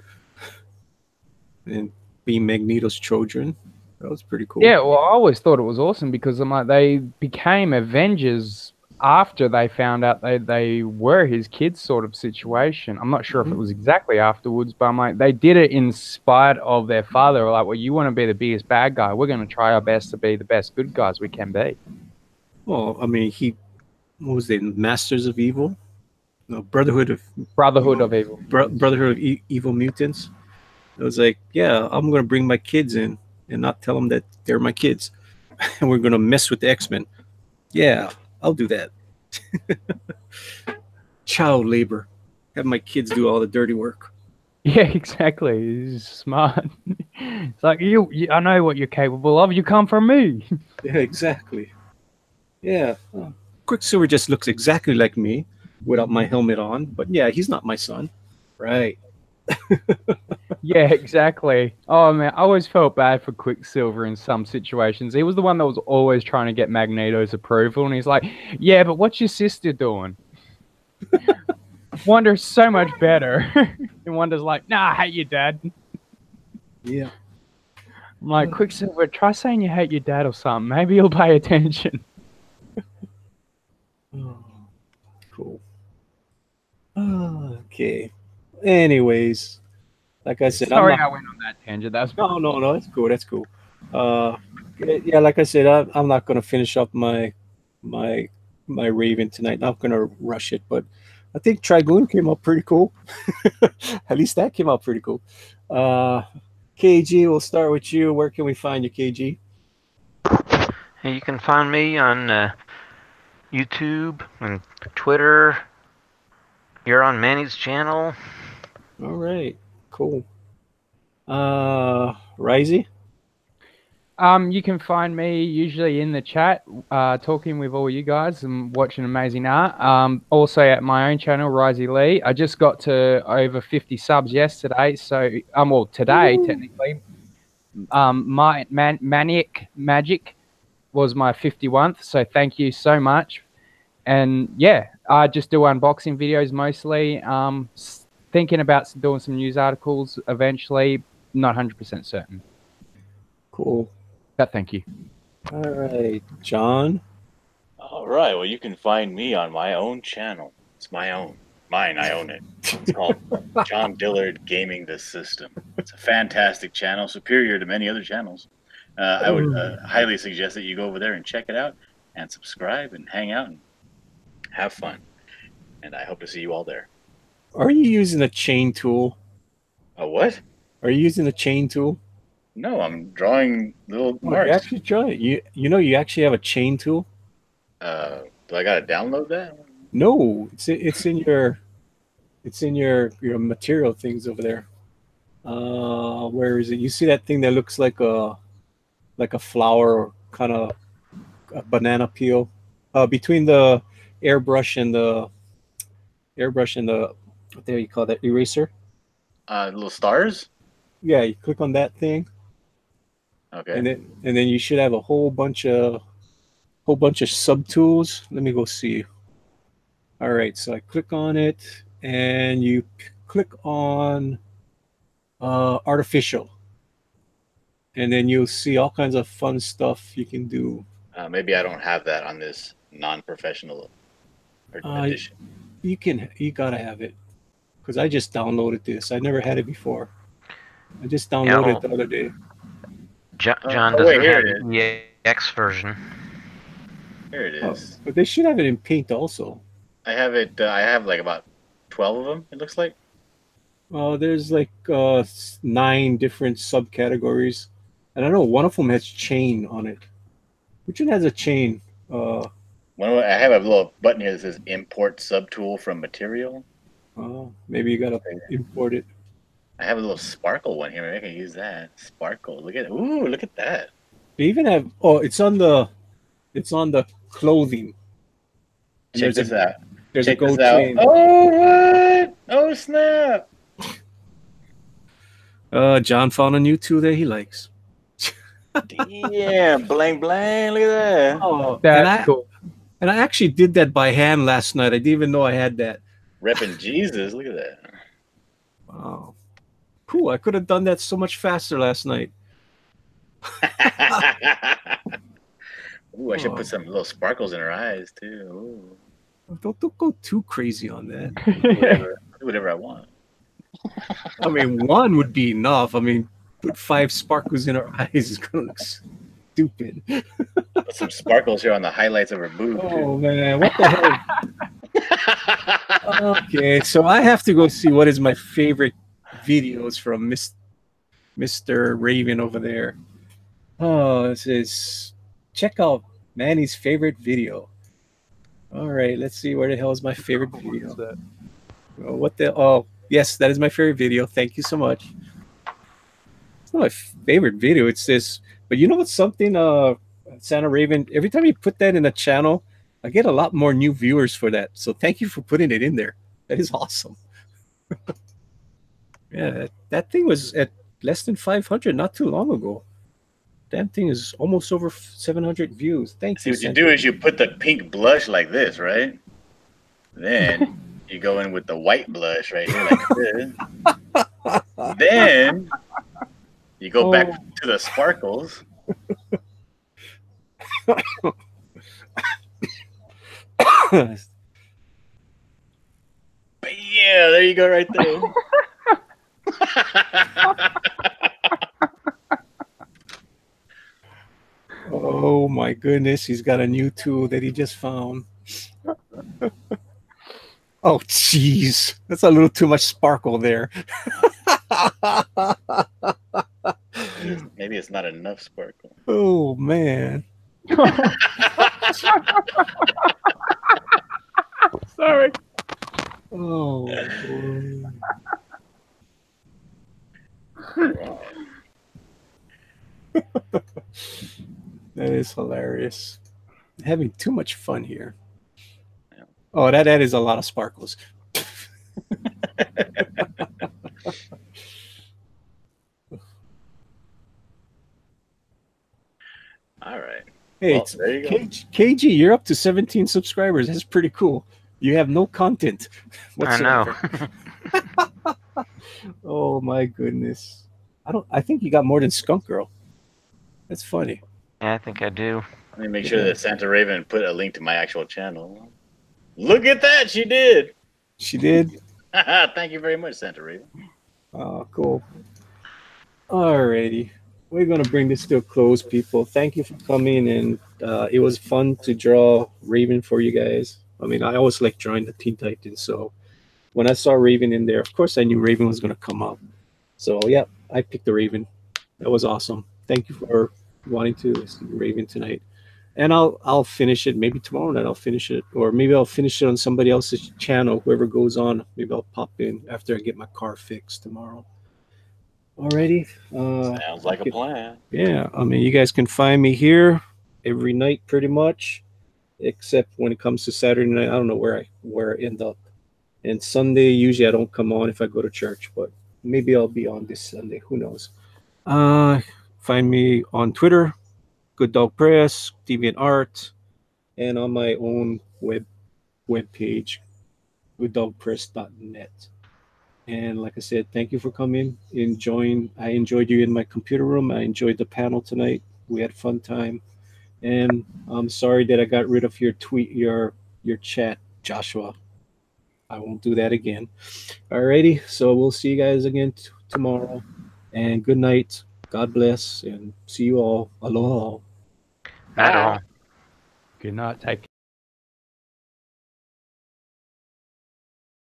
and being Magneto's children. That was pretty cool. Yeah, well, I always thought it was awesome because I'm like they became Avengers after they found out they were his kids, sort of situation. I'm not sure if it was exactly afterwards, but I'm like they did it in spite of their father. Like, well, you want to be the biggest bad guy? We're going to try our best to be the best good guys we can be. Well, I mean, what was they? Masters of Evil? No, Brotherhood of Evil. Brotherhood of Evil Mutants. It was like, yeah, I'm gonna bring my kids in and not tell them that they're my kids, and we're gonna mess with the X-Men. Yeah, I'll do that. Child labor. Have my kids do all the dirty work. Yeah, exactly. He's smart. It's like I know what you're capable of. You come from me. Yeah, exactly. Yeah, Quicksilver just looks exactly like me without my helmet on. But yeah, he's not my son, right? Yeah, exactly. Oh man, I always felt bad for Quicksilver in some situations. He was the one that was always trying to get Magneto's approval, and he's like, "Yeah, but what's your sister doing?" Wanda's so much better, and Wanda's like, "Nah, I hate your dad." Yeah. I'm like, Quicksilver, try saying you hate your dad or something. Maybe he'll pay attention. Oh, cool. Okay. Anyways, like I said, Sorry, I went on that tangent. That's no, that's cool. That's cool. Yeah, like I said, I'm not gonna finish up my Raven tonight. Not gonna rush it, but I think Trigoon came out pretty cool. At least that came out pretty cool. KG, we'll start with you. Where can we find you, KG? Hey, you can find me on YouTube and Twitter. You're on Manny's channel. All right, cool. Risey? You can find me usually in the chat, talking with all you guys and watching amazing art. Also at my own channel, Risey Lee. I just got to over 50 subs yesterday, so well today technically. My Maniac Magic was my 51th, so thank you so much. And yeah, I just do unboxing videos mostly. Thinking about doing some news articles eventually. Not 100% certain. Cool. But thank you. All right, John. All right. Well, you can find me on my own channel. It's my own. Mine. I own it. It's called John Dillard Gaming the System. It's a fantastic channel, superior to many other channels. I would highly suggest that you go over there and check it out and subscribe and hang out and have fun. And I hope to see you all there. Are you using a chain tool? A what? Are you using a chain tool? No, I'm drawing little You marks. actually draw it. You know you actually have a chain tool? Do I gotta download that? No, it's in your material things over there. Where is it? You see that thing that looks like a flower or kind of a banana peel? Between the airbrush and the what do you call that, eraser? Little stars? Yeah, you click on that thing. Okay. And then you should have a whole bunch of sub tools. Let me go see. All right, so I click on it, and you click on artificial, and then you'll see all kinds of fun stuff you can do. Maybe I don't have that on this non-professional edition. You gotta have it, because I just downloaded this. I never had it before. I just downloaded it the other day. John doesn't have the EX version. Here it is. But they should have it in Paint also. I have it. I have like about 12 of them. It looks like. There's like 9 different subcategories, and I know one of them has chain on it. Which one has a chain? I have a little button here that says "Import subtool from material." Oh, maybe you gotta import it. I have a little sparkle one here. Maybe I can use that. Sparkle. Look at look at that. They even have it's on the clothing. And Check this out. There's Check a gold this out. chain. Oh what? Oh snap! John found a new tool that he likes. Damn, blang blang. Look at that. Oh, That's cool. And I actually did that by hand last night. I didn't even know I had that. Repping Jesus. Look at that. Wow. Cool. I could have done that so much faster last night. Ooh, I should put some little sparkles in her eyes too. Don't go too crazy on that. Do whatever I want. I mean, one would be enough. I mean, put 5 sparkles in her eyes is gonna look stupid. Put some sparkles here on the highlights of her boob. Oh man, what the hell? Okay, so I have to go see what is my favorite videos from Mr. Raven over there. Oh, it says check out Manny's favorite video. All right, let's see where the hell is my favorite video. Oh, what the? Oh, yes, that is my favorite video. Thank you so much. It's not my favorite video. It's this. But you know what's something? Santa Raven. Every time you put that in a channel, I get a lot more new viewers for that. So thank you for putting it in there. That is awesome. Yeah, that thing was at less than 500 not too long ago. That thing is almost over 700 views. Thank you. See, what you do is you put the pink blush like this, right? Then you go in with the white blush right here like this. Then you go back to the sparkles. Yeah, there you go right there. Oh my goodness, he's got a new tool that he just found. Oh jeez, that's a little too much sparkle there. Maybe it's not enough sparkle. Oh man. Sorry. Oh boy. That is hilarious. Having too much fun here. Oh, that is a lot of sparkles. All right. Hey, Well, there you go. KG, you're up to 17 subscribers. That's pretty cool. You have no content whatsoever. I know. Oh my goodness. I think you got more than Skunk Girl. That's funny. Yeah, I think I do. Let me make sure that Santa Raven put a link to my actual channel. Look at that, she did. She did? Thank you very much, Santa Raven. Oh, cool. Alrighty. We're going to bring this to a close, people. Thank you for coming, and it was fun to draw Raven for you guys. I mean, I always like drawing the Teen Titans, so when I saw Raven in there, of course I knew Raven was going to come up. So, yeah, I picked the Raven. That was awesome. Thank you for wanting to see Raven tonight. And I'll finish it maybe tomorrow night. I'll finish it, or maybe I'll finish it on somebody else's channel. Whoever goes on, maybe I'll pop in after I get my car fixed tomorrow. Alrighty. Sounds like a plan. Yeah, I mean, you guys can find me here every night, pretty much, except when it comes to Saturday night. I don't know where I end up. And Sunday, usually I don't come on if I go to church, but maybe I'll be on this Sunday. Who knows? Find me on Twitter, Good Dog Press, DeviantArt, and on my own web page, gooddogpress.net. And like I said, thank you for coming, enjoying. I enjoyed you in my computer room. I enjoyed the panel tonight. We had a fun time. And I'm sorry that I got rid of your tweet, your chat, Joshua. I won't do that again. Alrighty, so we'll see you guys again tomorrow. And good night. God bless, and see you all. Aloha. Not at all. Good night. Take care.